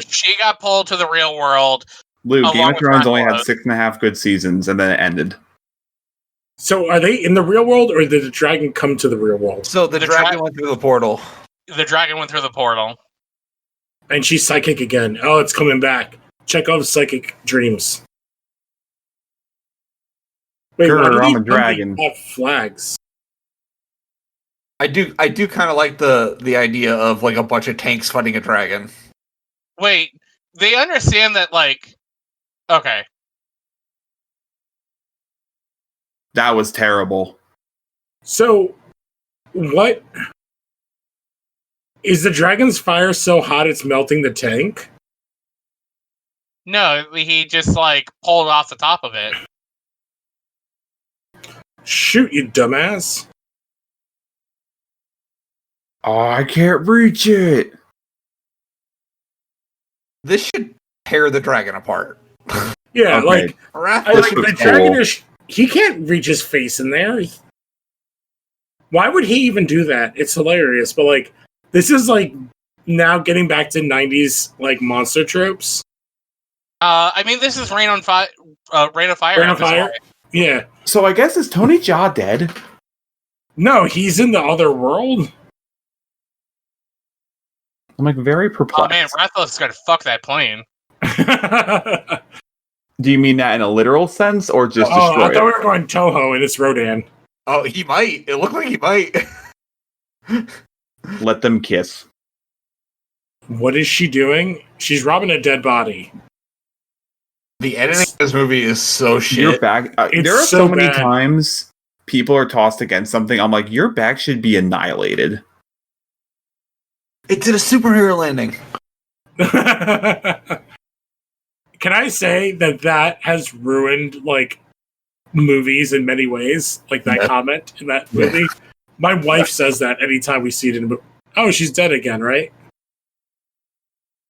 Speaker 3: she got pulled to the real world.
Speaker 2: Lou,
Speaker 3: along
Speaker 2: Game of
Speaker 3: with
Speaker 2: Thrones only had
Speaker 3: Rathalos.
Speaker 2: 6.5 good seasons and then it ended.
Speaker 1: So are they in the real world, or did the dragon come to the real world?
Speaker 5: So the
Speaker 3: The
Speaker 5: dragon went through the portal.
Speaker 3: The dragon went through the portal.
Speaker 1: And she's psychic again. Oh, it's coming back. Chekhov's psychic dreams. Wait,
Speaker 2: Grr,
Speaker 1: why do
Speaker 2: I'm
Speaker 1: these
Speaker 2: a dragon.
Speaker 1: have flags?
Speaker 5: I do kind of like the idea of like a bunch of tanks fighting a dragon.
Speaker 3: Wait, they understand that like okay.
Speaker 2: That was terrible.
Speaker 1: So, what is the dragon's fire so hot it's melting the tank?
Speaker 3: No, he just like pulled off the top of it.
Speaker 1: Shoot, you dumbass!
Speaker 2: Oh, I can't reach it.
Speaker 5: This should tear the dragon apart.
Speaker 1: Yeah,
Speaker 2: Okay.
Speaker 1: like
Speaker 5: Rathalos
Speaker 1: the
Speaker 2: was
Speaker 1: dragon
Speaker 2: cool.
Speaker 1: is. He can't reach his face in there. Why would he even do that? It's hilarious, but like, this is like now getting back to 90s like monster tropes.
Speaker 3: I mean, this is Rain of Fire.
Speaker 1: Rain of Fire? Yeah.
Speaker 2: So I guess is Tony Jaa dead?
Speaker 1: No, he's in the other world.
Speaker 2: I'm like very
Speaker 3: Oh
Speaker 2: perplexed.
Speaker 3: man, Rathalos is gonna fuck that plane.
Speaker 2: Do you mean that in a literal sense or just
Speaker 1: I
Speaker 2: destroy
Speaker 1: thought we
Speaker 2: it?
Speaker 1: were going Toho and it's Rodan.
Speaker 5: Oh, he might. It looked like he might.
Speaker 2: Let them kiss.
Speaker 1: What is she doing? She's robbing a dead body.
Speaker 5: The editing of this movie is so shit.
Speaker 2: Your back.
Speaker 1: It's
Speaker 2: There are
Speaker 1: so
Speaker 2: so many
Speaker 1: bad.
Speaker 2: times people are tossed against something. I'm like, your back should be annihilated.
Speaker 5: It did a superhero landing.
Speaker 1: Can I say that has ruined like movies in many ways? Like that comment in that movie. My wife says that anytime we see it in a movie. Oh, she's dead again, right?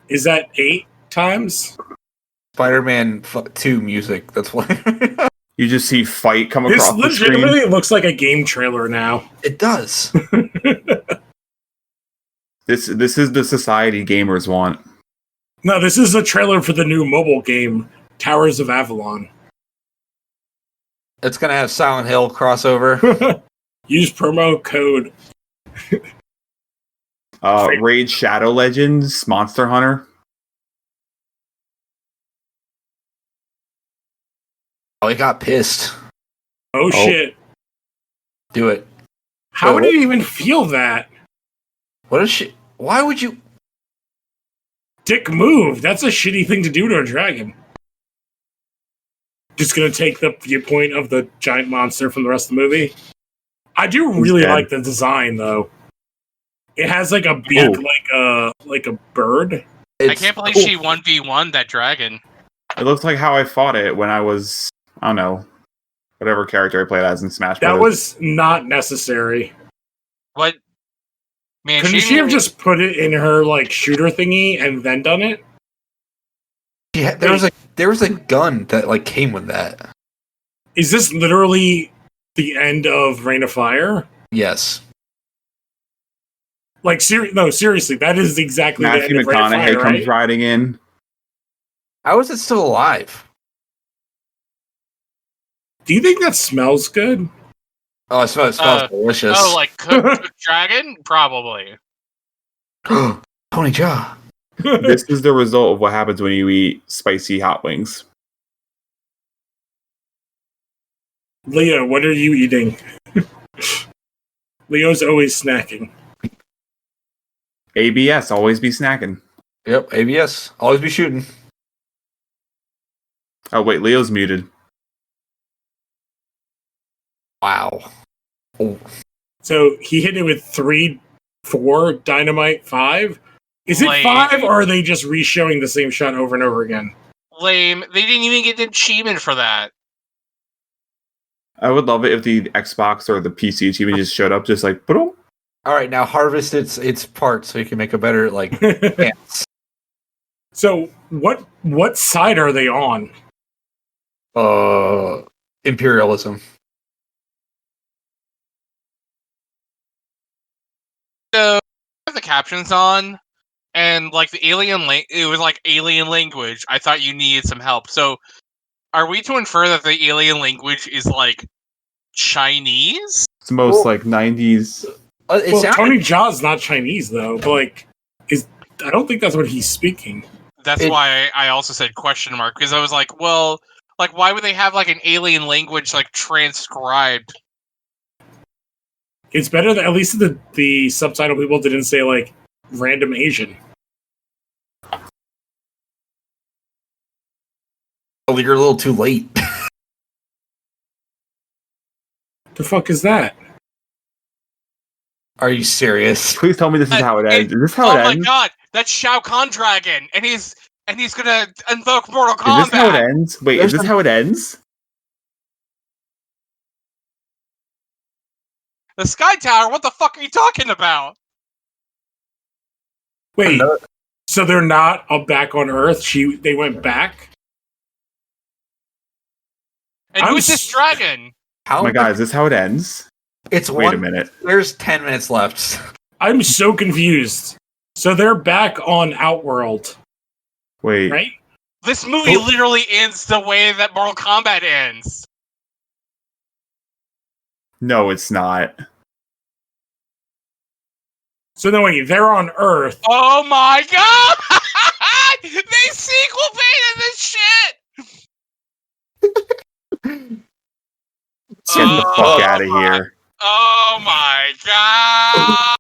Speaker 1: Is that 8 times?
Speaker 5: Spider-Man 2 music. That's why.
Speaker 2: You just see fight come
Speaker 1: This
Speaker 2: across the screen.
Speaker 1: legitimately looks like a game trailer now.
Speaker 5: It does.
Speaker 2: This is the society gamers want.
Speaker 1: No, this is a trailer for the new mobile game, Towers of Avalon.
Speaker 5: It's gonna have Silent Hill crossover.
Speaker 1: Use promo code.
Speaker 2: Raid Shadow Legends, Monster Hunter.
Speaker 5: Oh, he got pissed.
Speaker 1: Oh shit.
Speaker 5: Do it.
Speaker 1: How
Speaker 5: Oh.
Speaker 1: would you even feel that?
Speaker 5: What is she? Why would you?
Speaker 1: Dick move. That's a shitty thing to do to a dragon. Just gonna take the viewpoint of the giant monster from the rest of the movie. I do really
Speaker 2: dead.
Speaker 1: like the design though. It has like a beak, like a bird.
Speaker 3: I can't believe she 1v1 that dragon.
Speaker 2: It looks like how I fought it when I was, I don't know, whatever character I played as in Smash
Speaker 1: That
Speaker 2: Brothers.
Speaker 1: was not necessary.
Speaker 3: What? Man,
Speaker 1: Couldn't she have just put it in her like shooter thingy and then done it?
Speaker 5: Yeah, there was a gun that like came with that.
Speaker 1: Is this literally the end of Rain of Fire?
Speaker 5: Yes.
Speaker 1: Like, no, seriously, that is exactly the
Speaker 2: Matthew
Speaker 1: end of Rain of
Speaker 2: McConaughey
Speaker 1: Fire,
Speaker 2: comes
Speaker 1: right?
Speaker 2: riding in.
Speaker 5: How is it still alive?
Speaker 1: Do you think that smells good?
Speaker 5: Oh, it smells delicious.
Speaker 3: Oh, like cooked dragon? Probably.
Speaker 5: Tony Jaa.
Speaker 2: This is the result of what happens when you eat spicy hot wings.
Speaker 1: Leo, what are you eating? Leo's always snacking.
Speaker 2: ABS, always be snacking.
Speaker 5: Yep, ABS. Always be shooting.
Speaker 2: Oh wait, Leo's muted.
Speaker 5: Wow. Oh.
Speaker 1: So he hit it with 3, 4, Dynamite, 5. Is it
Speaker 3: Lame.
Speaker 1: 5, or are they just re-showing the same shot over and over again?
Speaker 3: Lame. They didn't even get an achievement for that.
Speaker 2: I would love it if the Xbox or the PC achievement just showed up, just like, boom.
Speaker 5: All right, now harvest its parts so you can make a better pants.
Speaker 1: So what side are they on?
Speaker 5: Imperialism.
Speaker 3: So I have the captions on, and like the it was like alien language. I thought you needed some help. So are we to infer that the alien language is like Chinese?
Speaker 2: It's the most
Speaker 5: Well,
Speaker 2: like 90s.
Speaker 5: It
Speaker 1: Well,
Speaker 5: sounded,
Speaker 1: Tony Jaa's not Chinese though, but like, I don't think that's what he's speaking.
Speaker 3: That's why I also said question mark, because I was like, well, like why would they have like an alien language like transcribed?
Speaker 1: It's better that at least the subtitle people didn't say like random Asian.
Speaker 5: oh, you're a little too late.
Speaker 1: The fuck is that?
Speaker 5: Are you serious?
Speaker 2: Please tell me this is how it ends. Is this how
Speaker 3: Oh
Speaker 2: it
Speaker 3: my
Speaker 2: ends?
Speaker 3: god, that's Shao Kahn Dragon, and he's gonna invoke Mortal
Speaker 2: Is
Speaker 3: Kombat.
Speaker 2: this how it ends? Wait, is this how it ends?
Speaker 3: The Sky Tower. What the fuck are you talking about?
Speaker 1: Wait, so they're not back on Earth? They went back?
Speaker 3: And who's this dragon?
Speaker 2: Oh my god, is this how it ends?
Speaker 5: It's
Speaker 2: Wait a minute.
Speaker 5: There's 10 minutes left.
Speaker 1: I'm so confused. So they're back on Outworld,
Speaker 2: Wait.
Speaker 1: right?
Speaker 3: This movie literally ends the way that Mortal Kombat ends.
Speaker 2: No, it's not.
Speaker 1: So no, wait, they're on Earth.
Speaker 3: Oh my god! They sequel baited this shit!
Speaker 2: Get the fuck out of here.
Speaker 3: Oh my god!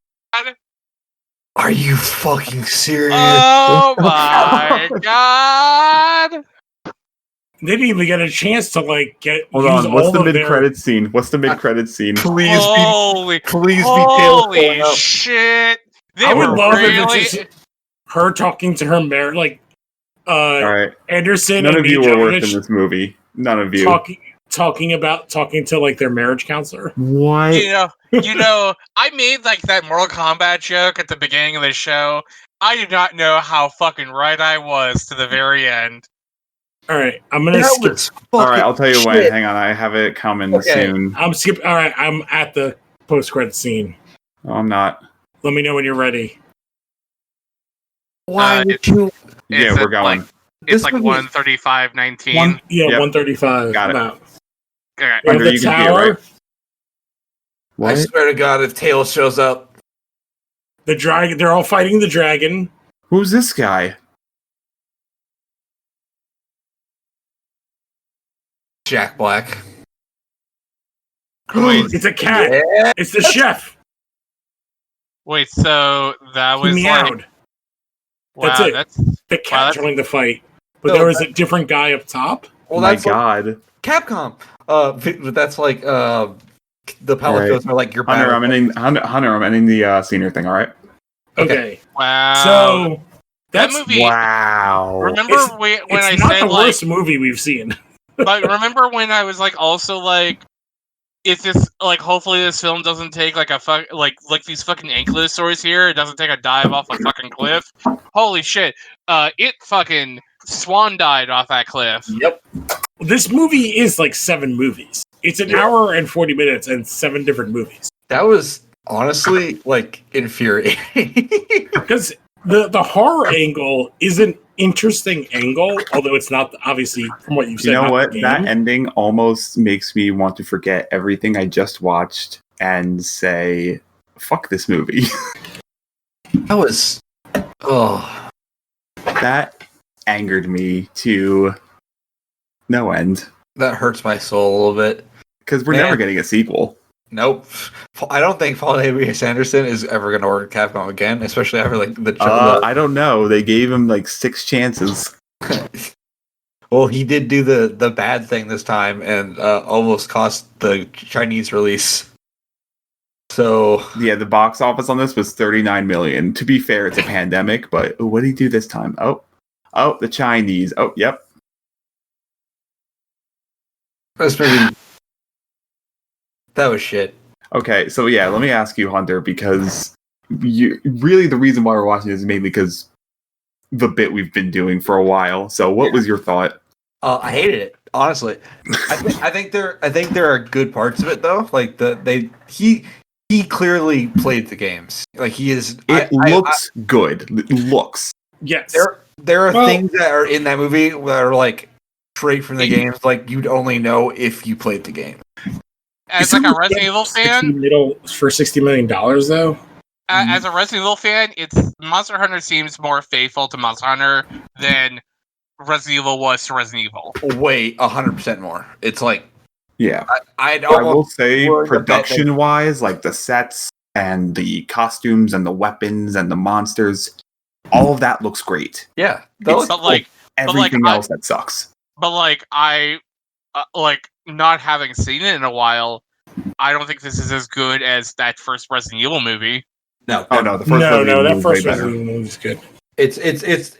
Speaker 5: Are you fucking serious?
Speaker 3: Oh my god!
Speaker 1: They didn't even get a chance to like
Speaker 2: Hold
Speaker 1: use
Speaker 2: on, what's
Speaker 1: all
Speaker 2: the
Speaker 1: of their-
Speaker 2: mid-credit scene? What's the mid-credit scene?
Speaker 5: Please
Speaker 3: Holy
Speaker 5: be
Speaker 3: shit! They
Speaker 1: I would
Speaker 3: were
Speaker 1: love
Speaker 3: really...
Speaker 1: if it's just her talking to her mayor, like
Speaker 2: Alright.
Speaker 1: Anderson
Speaker 2: None
Speaker 1: and
Speaker 2: of you were worked in
Speaker 1: Mijovich
Speaker 2: this movie. None of you.
Speaker 1: talking to like their marriage counselor.
Speaker 2: What?
Speaker 3: You know, I made like that Mortal Kombat joke at the beginning of the show. I did not know how fucking right I was to the very end.
Speaker 1: All right, I'm gonna skip.
Speaker 2: Alright, I'll tell you when. Hang on, I have it coming soon.
Speaker 1: I'm skip. All right, I'm at the post-credit scene.
Speaker 2: Oh, I'm not.
Speaker 1: Let me know when you're ready.
Speaker 5: Why would you?
Speaker 2: Yeah, we're going.
Speaker 3: It's like
Speaker 5: movie-
Speaker 3: 1:35:19.
Speaker 1: 1:35.
Speaker 2: Got it.
Speaker 1: About.
Speaker 3: Okay.
Speaker 1: We have
Speaker 2: Hunter,
Speaker 1: the
Speaker 2: you can see it,
Speaker 1: tower,
Speaker 2: right? What?
Speaker 5: I swear to God, if Tails shows up,
Speaker 1: the dragon. They're all fighting the dragon.
Speaker 2: Who's this guy?
Speaker 5: Jack Black.
Speaker 1: It's a cat.
Speaker 5: Yeah.
Speaker 1: It's the chef.
Speaker 3: Wait, so that
Speaker 1: He
Speaker 3: was
Speaker 1: meowed.
Speaker 3: like,
Speaker 1: That's
Speaker 3: wow,
Speaker 1: it.
Speaker 3: that's
Speaker 1: The cat
Speaker 3: that's-
Speaker 1: joined the fight, but
Speaker 5: No,
Speaker 1: there was a different guy up top.
Speaker 5: Well,
Speaker 2: Oh my
Speaker 5: that's like
Speaker 2: god.
Speaker 5: Capcom. But that's like the palette
Speaker 2: Alright.
Speaker 5: goes are like your
Speaker 2: Hunter,
Speaker 5: battle.
Speaker 2: I'm ending the senior thing, alright?
Speaker 1: Okay.
Speaker 3: wow.
Speaker 1: So
Speaker 3: that
Speaker 1: that's
Speaker 3: movie.
Speaker 2: Wow.
Speaker 3: Remember when I
Speaker 1: it's not
Speaker 3: said
Speaker 1: the
Speaker 3: like,
Speaker 1: worst movie we've seen.
Speaker 3: but remember when I was like, also like, if this like, hopefully this film doesn't take like a like these fucking ankylosaurs here. It doesn't take a dive off a fucking cliff. Holy shit! It fucking swan died off that cliff.
Speaker 5: Yep.
Speaker 1: This movie is like 7 movies. It's an hour and 40 minutes and 7 different movies.
Speaker 5: That was honestly like infuriating.
Speaker 1: Because the horror angle is an interesting angle, although it's not obviously from what you've said.
Speaker 2: You know
Speaker 1: not
Speaker 2: what?
Speaker 1: the
Speaker 2: That
Speaker 1: game.
Speaker 2: ending almost makes me want to forget everything I just watched and say, fuck this movie.
Speaker 5: That was. Oh.
Speaker 2: That angered me to no end.
Speaker 5: That hurts my soul a little bit.
Speaker 2: Because we're
Speaker 5: Man.
Speaker 2: never getting a sequel.
Speaker 5: Nope. I don't think Paul A.B.S. Anderson is ever going to work at Capcom again, especially after like the.
Speaker 2: I don't know. They gave him like 6 chances.
Speaker 5: Well, he did do the bad thing this time and almost cost the Chinese release. So
Speaker 2: Yeah, the box office on this was 39 million. To be fair, it's a pandemic, but what did he do this time? Oh, the Chinese. Oh, yep.
Speaker 5: this movie, that was shit.
Speaker 2: Okay, so yeah, let me ask you, Hunter, because really the reason why we're watching this is mainly because the bit we've been doing for a while. So, what was your thought?
Speaker 5: I hated it, honestly. I think there are good parts of it though. Like he clearly played the games. Like he is.
Speaker 2: It looks good. It looks.
Speaker 1: Yes.
Speaker 5: There are things that are in that movie that are like straight from the games. Like you'd only know if you played the game.
Speaker 3: As like a Resident Evil fan,
Speaker 1: for $60 million though.
Speaker 3: as a Resident Evil fan, it's Monster Hunter seems more faithful to Monster Hunter than Resident Evil was to Resident Evil.
Speaker 5: Way 100% more. It's like
Speaker 2: Yeah.
Speaker 5: I'd
Speaker 2: I will
Speaker 5: almost
Speaker 2: say,
Speaker 5: willing to bet that-
Speaker 2: production wise, like the sets and the costumes and the weapons and the monsters, all of that looks great.
Speaker 5: yeah.
Speaker 2: It's
Speaker 3: But like,
Speaker 2: everything else that sucks.
Speaker 3: but like I like not having seen it in a while, I don't think this is as good as that first Resident Evil movie.
Speaker 5: No,
Speaker 2: Oh no, the first
Speaker 1: No,
Speaker 2: Resident Evil
Speaker 1: that
Speaker 2: was
Speaker 1: first
Speaker 2: way better.
Speaker 1: Resident Evil movie is good.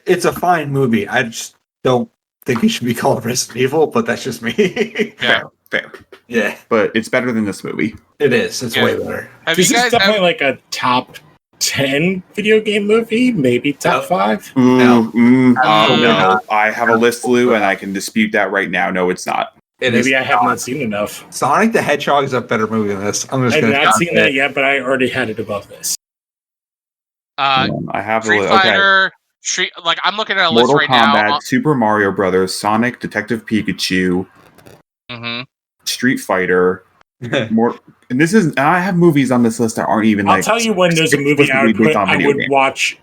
Speaker 5: it's a fine movie. I just don't think it should be called Resident Evil, but that's just me.
Speaker 3: Yeah.
Speaker 2: Fair.
Speaker 5: Yeah,
Speaker 2: But it's better than this movie.
Speaker 5: it is. It's
Speaker 3: Yeah.
Speaker 5: way better.
Speaker 3: Have
Speaker 1: This
Speaker 3: you
Speaker 1: is
Speaker 3: guys
Speaker 1: definitely like a top 10 video game movie, maybe top 5.
Speaker 5: No.
Speaker 2: No.
Speaker 5: not.
Speaker 2: I have a list, Lou, and I can dispute that right now. No, it's not.
Speaker 5: It
Speaker 1: Maybe
Speaker 5: is
Speaker 1: I have not seen enough.
Speaker 5: Sonic the Hedgehog is a better movie than this. I'm just
Speaker 1: I've
Speaker 5: gonna
Speaker 1: not seen that yet, but I already had it above this.
Speaker 2: Hold on, I have
Speaker 3: Street
Speaker 2: the list. Okay.
Speaker 3: Fighter, like I'm looking at a list
Speaker 2: Mortal
Speaker 3: right
Speaker 2: Kombat,
Speaker 3: now.
Speaker 2: Super Mario Brothers, Sonic, Detective Pikachu,
Speaker 3: Mm-hmm.
Speaker 2: Street Fighter, more. And this is. And I have movies on this list that aren't even.
Speaker 1: I'll
Speaker 2: like,
Speaker 1: tell you when there's a movie I
Speaker 2: explicitly
Speaker 1: would
Speaker 2: based
Speaker 1: put,
Speaker 2: on
Speaker 1: I
Speaker 2: video
Speaker 1: would
Speaker 2: games.
Speaker 1: watch.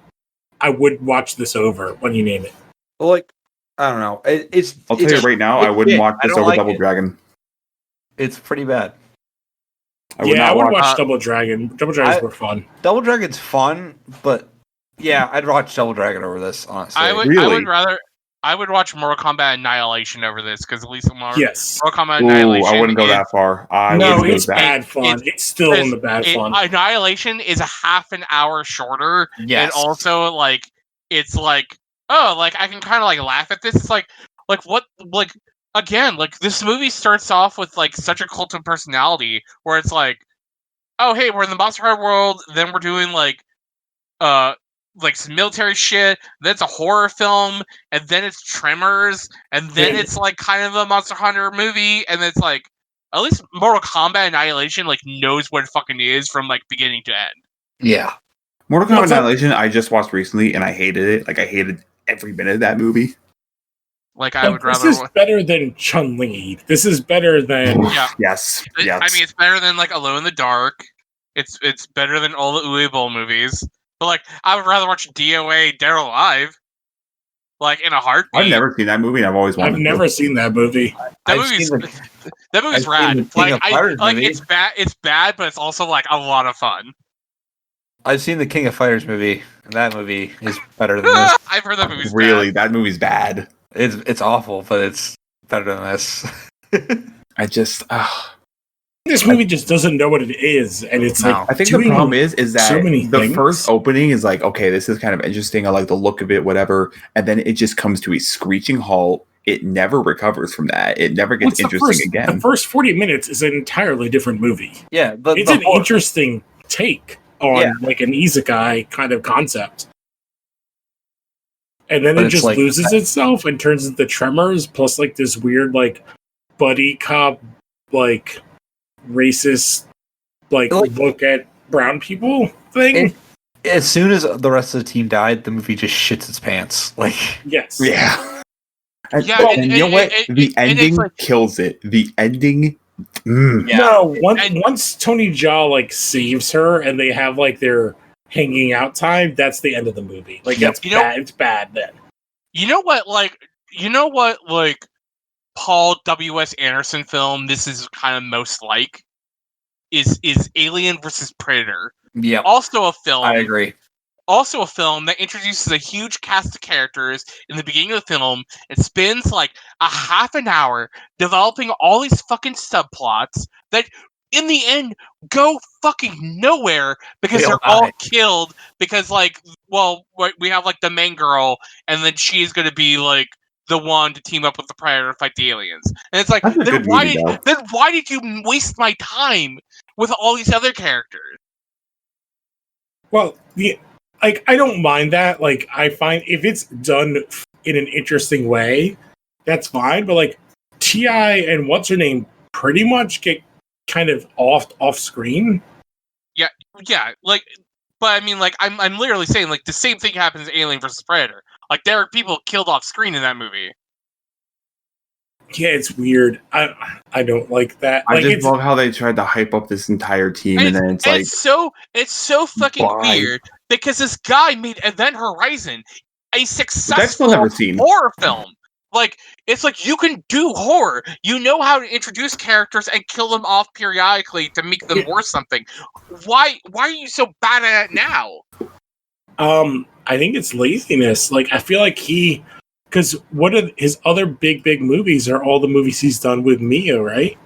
Speaker 1: I would watch this over when you name it.
Speaker 5: Well, like I don't know. It's.
Speaker 2: I'll tell you right now, I wouldn't watch this
Speaker 5: don't
Speaker 2: over
Speaker 5: like
Speaker 2: Double
Speaker 5: it.
Speaker 2: Dragon.
Speaker 5: It's pretty bad.
Speaker 2: I would
Speaker 1: I
Speaker 2: not
Speaker 1: would
Speaker 2: watch.
Speaker 1: watch Double Dragon. Double Dragons were fun.
Speaker 5: Double Dragon's fun, but yeah, I'd watch Double Dragon over this. Honestly,
Speaker 3: I would
Speaker 2: Really?
Speaker 3: I would watch Mortal Kombat Annihilation over this because at least Mortal
Speaker 1: Yes.
Speaker 3: Kombat
Speaker 2: Ooh,
Speaker 3: Annihilation.
Speaker 2: I wouldn't go
Speaker 3: is,
Speaker 2: that far. I
Speaker 1: No,
Speaker 2: wouldn't go
Speaker 1: it's
Speaker 2: that.
Speaker 1: bad fun. It's still in the bad fun.
Speaker 3: Annihilation is a half an hour shorter, and
Speaker 5: Yes.
Speaker 3: also like it's like like I can kind of like laugh at this. It's like what like again like this movie starts off with like such a cult of personality where it's like, oh hey, we're in the Monster Hunter world, then we're doing like some military shit, then it's a horror film, and then it's Tremors, and then
Speaker 1: Yeah.
Speaker 3: it's like kind of a Monster Hunter movie, and it's like at least Mortal Kombat Annihilation like knows what it fucking is from like beginning to end.
Speaker 5: yeah.
Speaker 2: Mortal
Speaker 1: Well,
Speaker 2: Kombat
Speaker 1: it's like-
Speaker 2: Annihilation, I just watched recently, and I hated it. Like I hated every minute of that movie.
Speaker 3: Like I
Speaker 1: But
Speaker 3: would
Speaker 1: this
Speaker 3: rather.
Speaker 1: is better than Chun-Li. This is better than
Speaker 3: Yeah.
Speaker 2: Yes. Yes.
Speaker 3: I mean, it's better than like Alone in the Dark. It's better than all the Uwe Boll movies. But like, I would rather watch DOA Dead or Alive, like in a heartbeat.
Speaker 2: I've never seen that movie, and I've always wanted
Speaker 1: I've
Speaker 2: to.
Speaker 1: never seen that movie.
Speaker 3: That
Speaker 5: I've
Speaker 3: movie's
Speaker 5: seen
Speaker 3: that movie's
Speaker 5: I've seen
Speaker 3: rad.
Speaker 5: the King
Speaker 3: Like
Speaker 5: of Fighters movie.
Speaker 3: it's bad. It's bad, but it's also like a lot of fun.
Speaker 5: I've seen the King of Fighters movie, and that movie is better than this.
Speaker 3: I've heard that movie's
Speaker 2: Really,
Speaker 3: bad.
Speaker 2: that movie's bad.
Speaker 5: It's awful, but it's better than this.
Speaker 2: I just.
Speaker 1: This movie just doesn't know what it is, and it's
Speaker 5: No.
Speaker 1: like
Speaker 2: I think the
Speaker 1: doing
Speaker 2: problem is that
Speaker 1: so many
Speaker 2: the
Speaker 1: things.
Speaker 2: first opening is like, okay, this is kind of interesting. I like the look of it, whatever, and then it just comes to a screeching halt. It never recovers from that. It never gets
Speaker 1: What's the
Speaker 2: interesting
Speaker 1: first,
Speaker 2: again.
Speaker 1: The first 40 minutes is an entirely different movie.
Speaker 5: Yeah, but
Speaker 1: It's an interesting take on like an isekai kind of concept. And then
Speaker 5: But
Speaker 1: it
Speaker 5: it's
Speaker 1: just
Speaker 5: like-
Speaker 1: loses itself and turns into Tremors plus like this weird like buddy cop like racist like look at brown people thing.
Speaker 5: as soon as the rest of the team died, the movie just shits its pants. Like,
Speaker 1: Yes.
Speaker 2: Yeah. And,
Speaker 3: Yeah,
Speaker 2: and you know what? The
Speaker 3: and it's
Speaker 2: ending
Speaker 3: like-
Speaker 2: kills it. The ending.
Speaker 5: Yeah.
Speaker 1: No,
Speaker 3: And-
Speaker 1: once Tony Jaa like saves her and they have like their hanging out time, that's the end of the movie. Like
Speaker 5: Yep.
Speaker 1: that's
Speaker 3: You know-
Speaker 1: bad. It's bad then.
Speaker 3: You know what? Paul W.S. Anderson film. This is kind of most like is Alien versus Predator.
Speaker 5: yeah,
Speaker 3: Also a film.
Speaker 5: I agree.
Speaker 3: also a film that introduces a huge cast of characters in the beginning of the film and spends like a half an hour developing all these fucking subplots that in the end go fucking nowhere because
Speaker 5: They all
Speaker 3: they're all
Speaker 5: die.
Speaker 3: killed because like, well, we have like the main girl and then she's gonna be like the one to team up with the Predator to fight the aliens. And it's like,
Speaker 2: That's a good movie, though.
Speaker 3: then why did you waste my time with all these other characters?
Speaker 1: Well, like I don't mind that. Like I find if it's done in an interesting way, that's fine. But like Ti and what's her name pretty much get kind of off screen.
Speaker 3: Yeah, like, but I mean, like, I'm literally saying, like, the same thing happens in Alien vs. Predator. Like, there are people killed off screen in that movie.
Speaker 1: Yeah, it's weird. I don't like that.
Speaker 2: I
Speaker 1: Like,
Speaker 2: just
Speaker 1: it's
Speaker 2: love how they tried to hype up this entire team, and then it's
Speaker 3: and
Speaker 2: like,
Speaker 3: it's so fucking
Speaker 2: why?
Speaker 3: weird because this guy made Event Horizon a
Speaker 2: I've still
Speaker 3: successful
Speaker 2: never seen.
Speaker 3: horror film. Like, it's like you can do horror. You know how to introduce characters and kill them off periodically to make them worth something. Why are you so bad at it now?
Speaker 1: I think it's laziness. Like I feel like because what are his other big movies are all the movies he's done with Mia, right?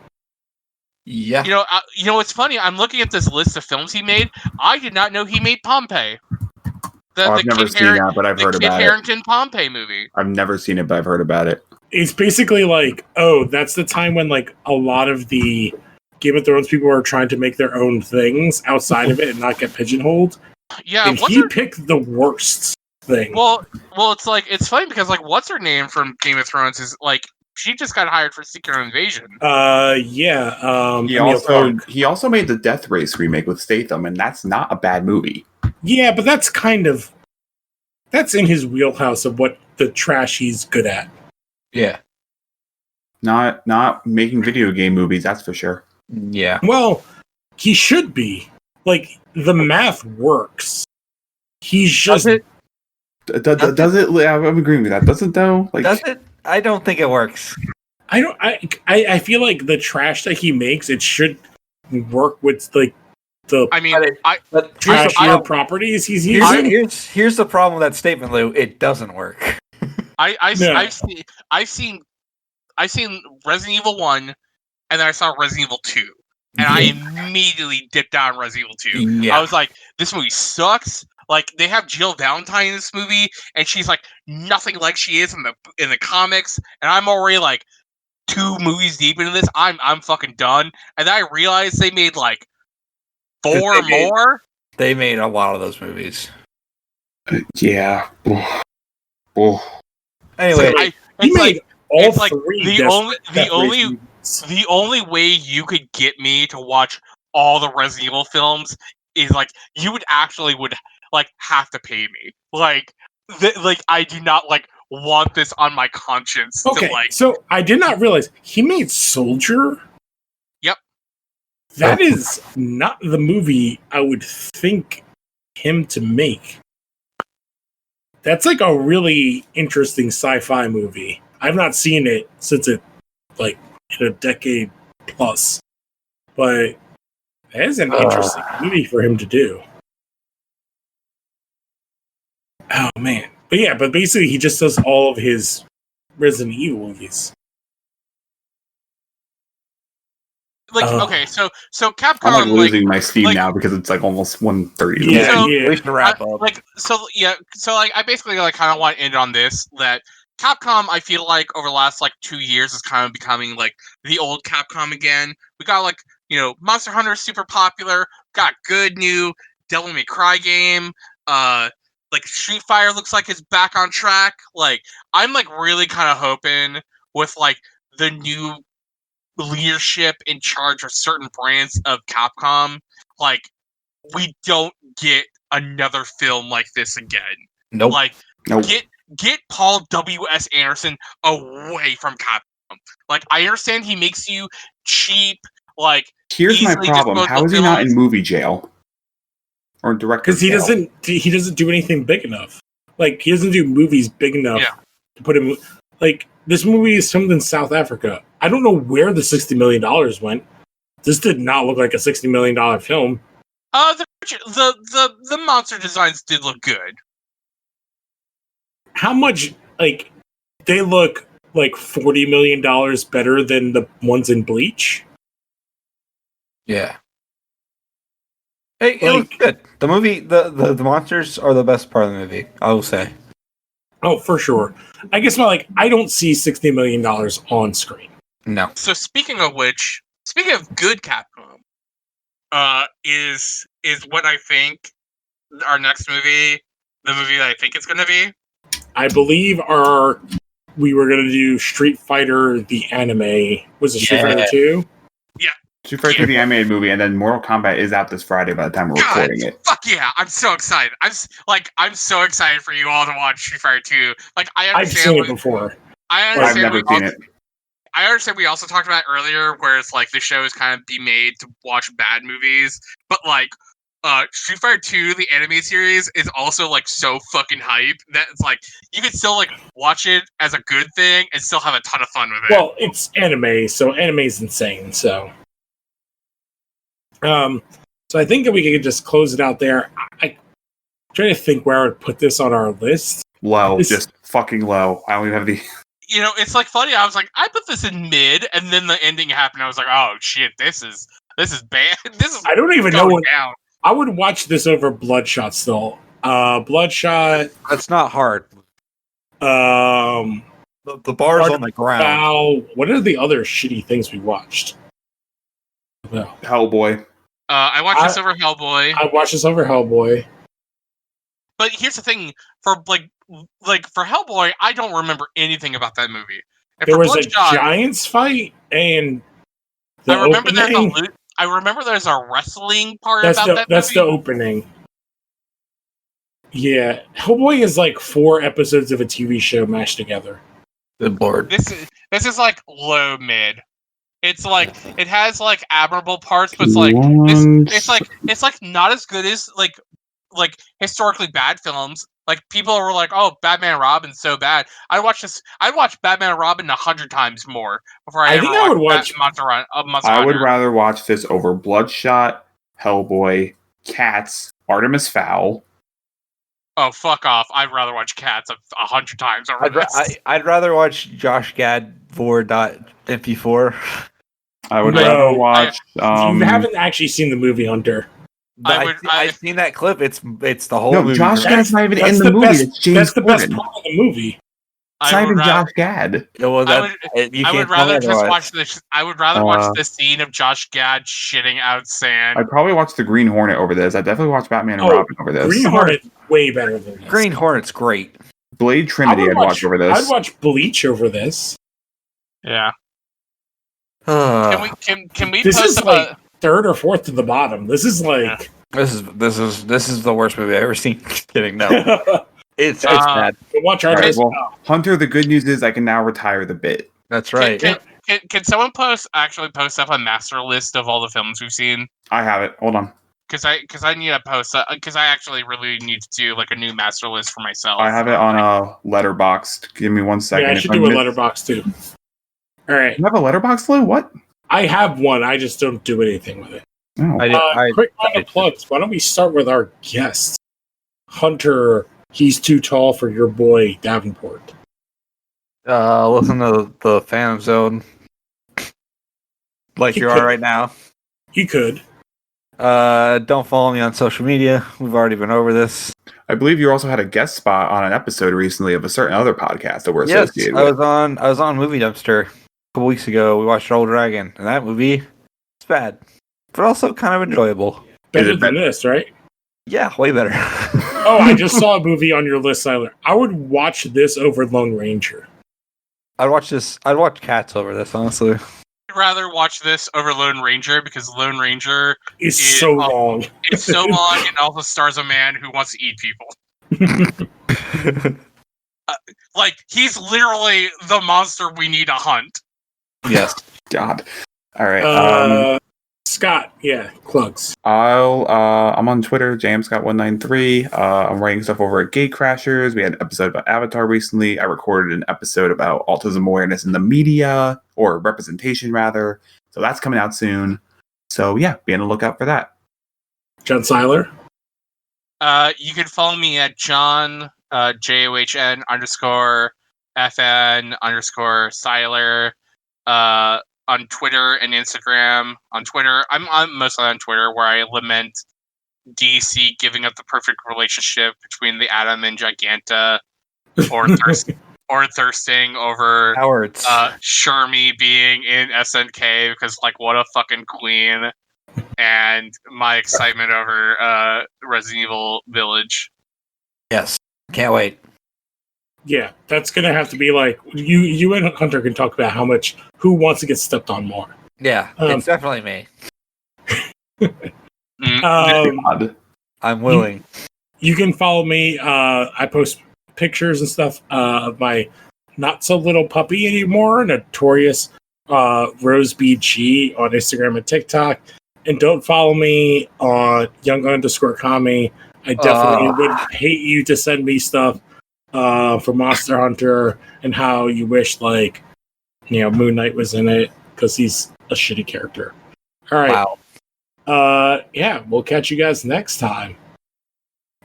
Speaker 5: Yeah.
Speaker 3: You know what's funny? I'm looking at this list of films he made. I did not know he made Pompeii.
Speaker 2: I've never seen that, but I've heard
Speaker 3: Kit
Speaker 2: about it.
Speaker 3: Harington Pompeii movie.
Speaker 2: I've never seen it, but I've heard about it.
Speaker 1: It's basically like, oh, that's the time when like a lot of the Game of Thrones people are trying to make their own things outside of it and not get pigeonholed.
Speaker 3: Yeah,
Speaker 1: and he picked the worst thing.
Speaker 3: Well, it's like it's funny because like what's her name from Game of Thrones is like she just got hired for Secret Invasion.
Speaker 1: Yeah.
Speaker 2: He also made the Death Race remake with Statham, and that's not a bad movie.
Speaker 1: Yeah, but that's in his wheelhouse of what the trash he's good at.
Speaker 5: Yeah.
Speaker 2: Not making video game movies, that's for sure.
Speaker 5: Yeah.
Speaker 1: Well, he should be. Like, the math works. He's just...
Speaker 2: Does it? I'm agreeing with that. Does it, though? Like,
Speaker 5: Does it? I don't think it works.
Speaker 1: I feel like the trash that he makes, it should work with, like, the trashier properties he's using.
Speaker 5: Here's the problem with that statement, Lou. It doesn't work.
Speaker 3: I've seen Resident Evil 1, and then I saw Resident Evil 2. And I immediately dipped down Resident Evil 2.
Speaker 5: Yeah.
Speaker 3: I was like, this movie sucks. Like, they have Jill Valentine in this movie, and she's like nothing like she is in the comics. And I'm already like 2 movies deep into this. I'm fucking done. And then I realized they made like 4 more.
Speaker 5: They made a lot of those movies.
Speaker 2: Yeah.
Speaker 5: Anyway,
Speaker 3: the only way you could get me to watch all the Resident Evil films is like you would have to pay me. Like I do not like want this on my conscience.
Speaker 1: Okay, so I did not realize he made Soldier.
Speaker 3: Yep.
Speaker 1: That is not the movie I would think him to make. That's like a really interesting sci-fi movie. I've not seen it since it, like, in a decade plus. But that is an interesting movie for him to do. Oh, man. But basically he just does all of his Resident Evil movies.
Speaker 3: Like, okay, so Capcom...
Speaker 2: I'm like losing my steam now because it's like almost 1:30.
Speaker 1: Yeah,
Speaker 5: we should wrap up.
Speaker 3: I basically like kind of want to end on this, that Capcom, I feel like over the last like 2 years is kind of becoming like the old Capcom again. We got like, Monster Hunter is super popular, got good new Devil May Cry game, like Street Fighter looks like it's back on track. Like, I'm like really kind of hoping with like the new leadership in charge of certain brands of Capcom, like we don't get another film like this again.
Speaker 5: Nope.
Speaker 3: Like, get Paul W.S. Anderson away from Capcom. Like, I understand he makes you cheap. Like,
Speaker 2: here's my problem: how is he not in movie jail or director?
Speaker 1: Because he doesn't do anything big enough. Like, he doesn't do movies big enough to put him. Like, this movie is filmed in South Africa. I don't know where the $60 million went. This did not look like a $60 million film.
Speaker 3: The monster designs did look good.
Speaker 1: How much, like, they look like $40 million better than the ones in Bleach?
Speaker 5: Yeah. Hey, it
Speaker 1: Like-
Speaker 5: looks good. The movie, the monsters are the best part of the movie, I will say.
Speaker 1: Oh, for sure. I guess I don't see $60 million on screen.
Speaker 5: No.
Speaker 3: So speaking of good Capcom, is what I think our next movie, the movie that I think it's going to be.
Speaker 1: I believe we were going to do Street Fighter, the anime. Was it Street Fighter 2?
Speaker 2: Street Fighter 2, the animated movie, and then Mortal Kombat is out this Friday by the time we're recording it.
Speaker 3: Fuck yeah! I'm so excited. I'm so excited for you all to watch Street Fighter 2. Like, I
Speaker 1: I've
Speaker 3: understand.
Speaker 1: seen it before.
Speaker 2: I've never seen it.
Speaker 3: I understand we also talked about earlier where it's like the show is kind of be made to watch bad movies, but like Street Fighter 2, the anime series, is also like so fucking hype that it's like you can still like watch it as a good thing and still have a ton of fun with it.
Speaker 1: Well, it's anime, so anime's insane, so I think that we could just close it out there. I'm trying to think where I would put this on our list.
Speaker 2: Low, just fucking low. I don't even have the.
Speaker 3: You know, it's like funny. I was like, I put this in mid, and then the ending happened. I was like, oh shit, this is bad. This is.
Speaker 1: I don't even know what.
Speaker 3: Down.
Speaker 1: I would watch this over Bloodshot still. Bloodshot.
Speaker 5: That's not hard.
Speaker 1: The
Speaker 5: The bar's on the ground.
Speaker 1: What are the other shitty things we watched? No.
Speaker 2: Hellboy.
Speaker 3: I watched this over Hellboy.
Speaker 1: I watched this over Hellboy.
Speaker 3: But here's the thing: for for Hellboy, I don't remember anything about that movie. And
Speaker 1: There
Speaker 3: for
Speaker 1: was
Speaker 3: Bloodshot,
Speaker 1: a Giants fight, and
Speaker 3: I remember there's a wrestling part
Speaker 1: that's
Speaker 3: about that
Speaker 1: that's
Speaker 3: movie.
Speaker 1: the opening. Yeah, Hellboy is like 4 episodes of a TV show mashed together.
Speaker 5: Good lord.
Speaker 3: This is like low mid. It's like it has like admirable parts, but it's like it's like not as good as like historically bad films. Like people were like, "Oh, Batman and Robin's so bad." I'd watch Batman and Robin 100 times more before I would watch Monster Hunter.
Speaker 2: I would rather watch this over Bloodshot, Hellboy, Cats, Artemis Fowl.
Speaker 3: Oh, fuck off! I'd rather watch Cats 100 times over this.
Speaker 5: I'd rather watch Josh Gad 4.mp4.
Speaker 2: I would rather watch.
Speaker 1: You haven't actually seen the movie Hunter.
Speaker 5: I've seen that clip. It's the whole
Speaker 2: No,
Speaker 5: movie.
Speaker 2: Josh Gad's not even in the movie. It's James
Speaker 1: That's the best
Speaker 2: Corden.
Speaker 1: part of the movie.
Speaker 2: It's not even Josh Gad.
Speaker 3: I would rather just watch this. I would rather watch the scene of Josh Gad shitting out sand.
Speaker 2: I'd probably watch the Green Hornet over this. I'd definitely watch Batman and Robin over this.
Speaker 1: Green Hornet's way better than this.
Speaker 5: Green Hornet's great.
Speaker 2: Blade Trinity I'd watch over this.
Speaker 1: I'd watch Bleach over this.
Speaker 3: Yeah. Can we
Speaker 1: This
Speaker 3: post
Speaker 1: is
Speaker 3: up
Speaker 1: like third or fourth to the bottom. This is like
Speaker 5: This is the worst movie I've ever seen. Kidding, no. It's bad.
Speaker 1: Watch our
Speaker 2: Right, well, Hunter, the good news is I can now retire the bit.
Speaker 5: That's right.
Speaker 3: Can someone actually post up a master list of all the films we've seen?
Speaker 2: I have it. Hold on.
Speaker 3: Because I need to post because I actually really need to do like a new master list for myself.
Speaker 2: I have it on a Letterboxd. Give me 1 second.
Speaker 1: Yeah, I should do a letterbox too. All right.
Speaker 2: You have a Letterboxd, Lou? What?
Speaker 1: I have one. I just don't do anything with it.
Speaker 2: Oh.
Speaker 1: Quick round of plugs. Why don't we start with our guest, Hunter? He's too tall for your boy Davenport.
Speaker 5: Listen to the Phantom Zone, like you are right now.
Speaker 1: You could.
Speaker 5: Don't follow me on social media. We've already been over this.
Speaker 2: I believe you also had a guest spot on an episode recently of a certain other podcast that we're associated with.
Speaker 5: I was on Movie Dumpster a couple weeks ago. We watched Old Dragon, and that movie is bad, but also kind of enjoyable.
Speaker 1: Better than this, right?
Speaker 5: Yeah, way better.
Speaker 1: Oh, I just saw a movie on your list, Tyler. I would watch this over Lone Ranger.
Speaker 5: I'd watch Cats over this, honestly.
Speaker 3: I'd rather watch this over Lone Ranger because Lone Ranger
Speaker 1: is so long.
Speaker 3: It's so long and also stars a man who wants to eat people. Like, he's literally the monster we need to hunt.
Speaker 2: Yes. God. All right.
Speaker 1: Scott, plugs.
Speaker 2: I'm on Twitter, jamscott193. I'm writing stuff over at Gate Crashers. We had an episode about Avatar recently. I recorded an episode about autism awareness in the media, or representation rather. So that's coming out soon. So yeah, be on the lookout for that.
Speaker 1: John Seiler.
Speaker 3: You can follow me at John JOHN _ FN _ Seiler on Twitter and Instagram. On Twitter, I'm mostly on Twitter, where I lament DC giving up the perfect relationship between the Atom and Giganta, or thirsting over
Speaker 4: Cowards.
Speaker 3: Shermie being in SNK because, like, what a fucking queen, and my excitement over Resident Evil Village.
Speaker 4: Yes. Can't wait.
Speaker 1: Yeah, that's gonna have to be like you and Hunter can talk about who wants to get stepped on more.
Speaker 4: Yeah, it's definitely me.
Speaker 2: God.
Speaker 4: I'm willing.
Speaker 1: You can follow me. I post pictures and stuff of my not so little puppy anymore, Notorious Rose BG on Instagram and TikTok. And don't follow me on young_Kami. I definitely would hate you to send me stuff for Monster Hunter and how you wish, like, Moon Knight was in it, because he's a shitty character. All right.
Speaker 4: Wow.
Speaker 1: Yeah, we'll catch you guys next time.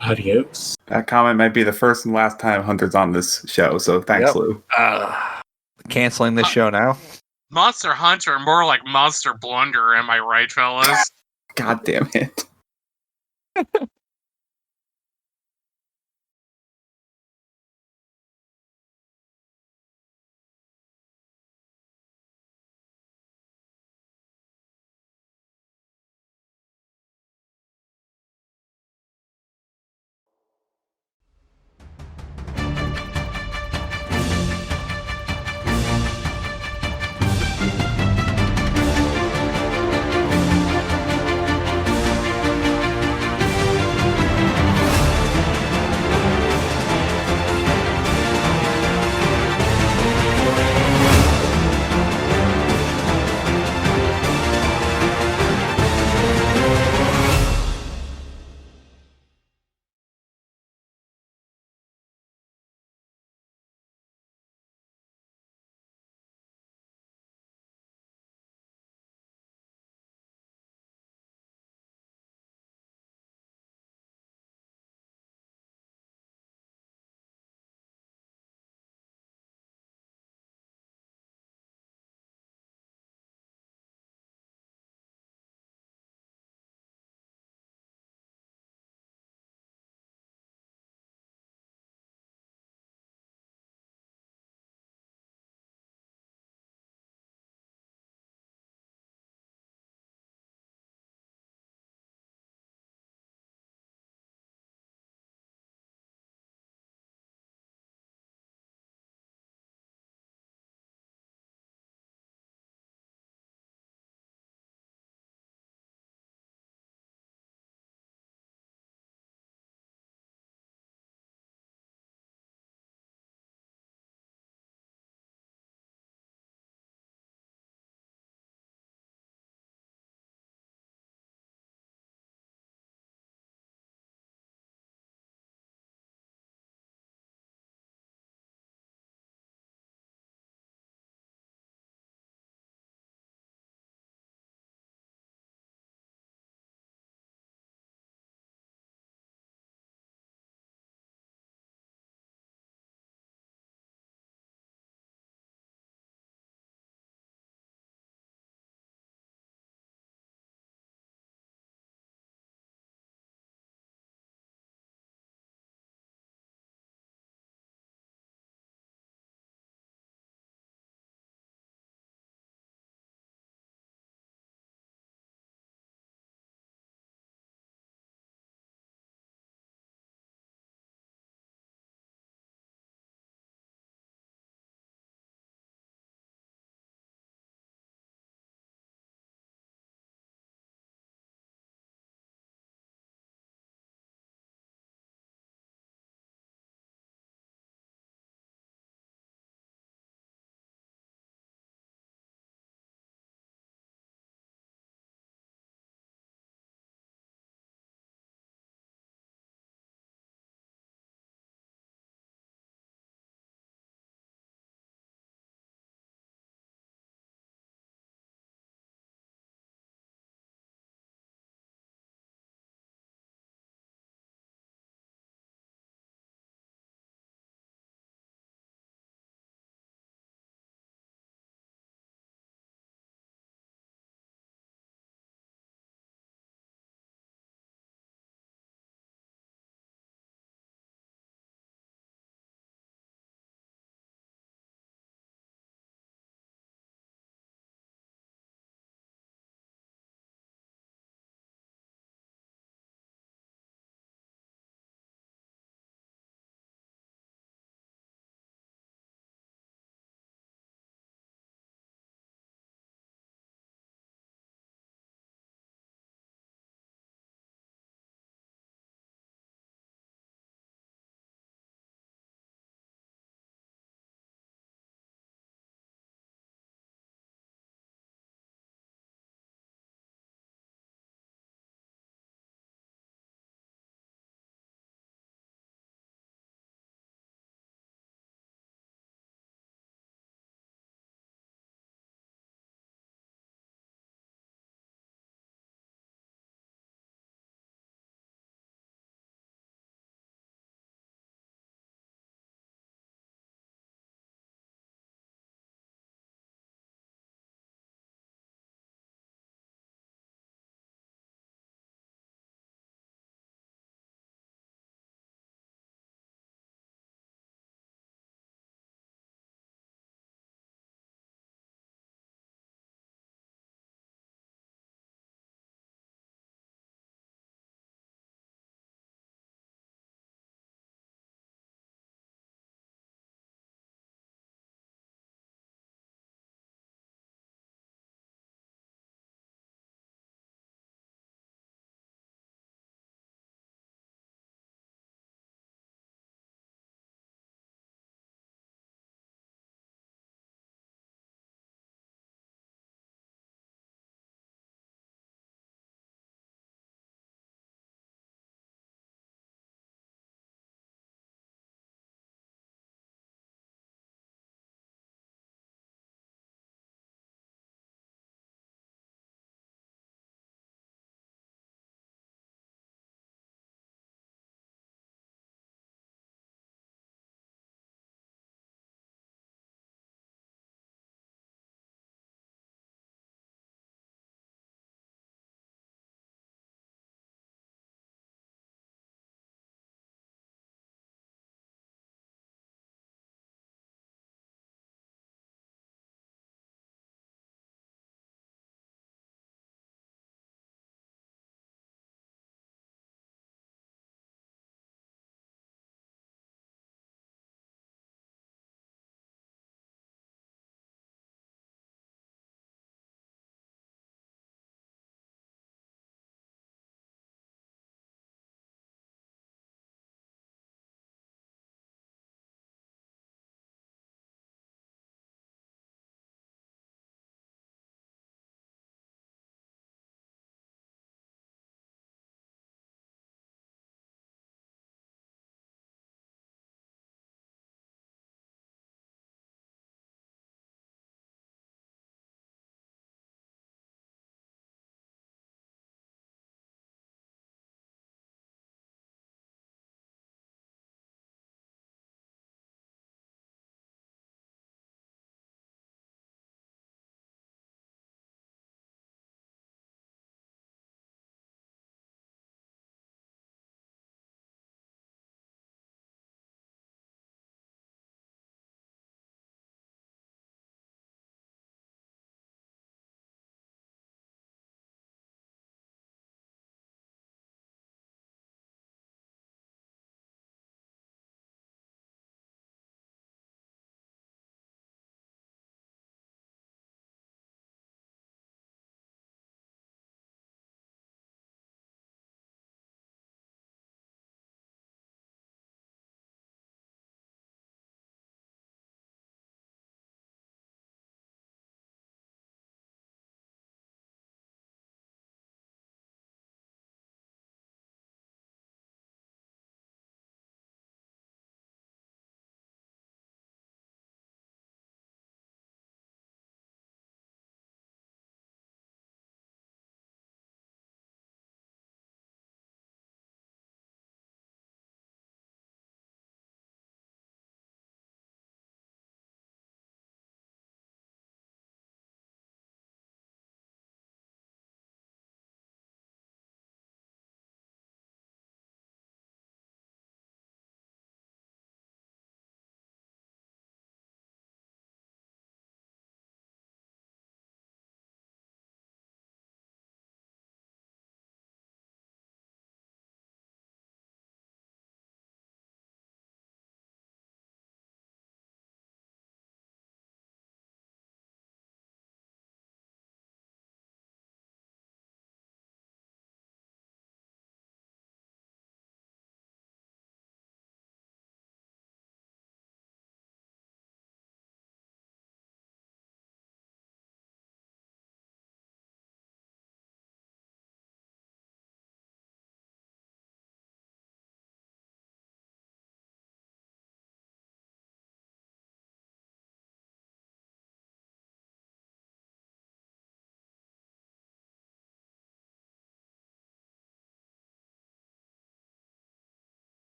Speaker 1: Adios.
Speaker 2: That comment might be the first and last time Hunter's on this show, so thanks,
Speaker 4: Yep.
Speaker 2: Lou.
Speaker 4: Canceling this show now.
Speaker 3: Monster Hunter, more like Monster Blunder, am I right, fellas?
Speaker 2: God damn it.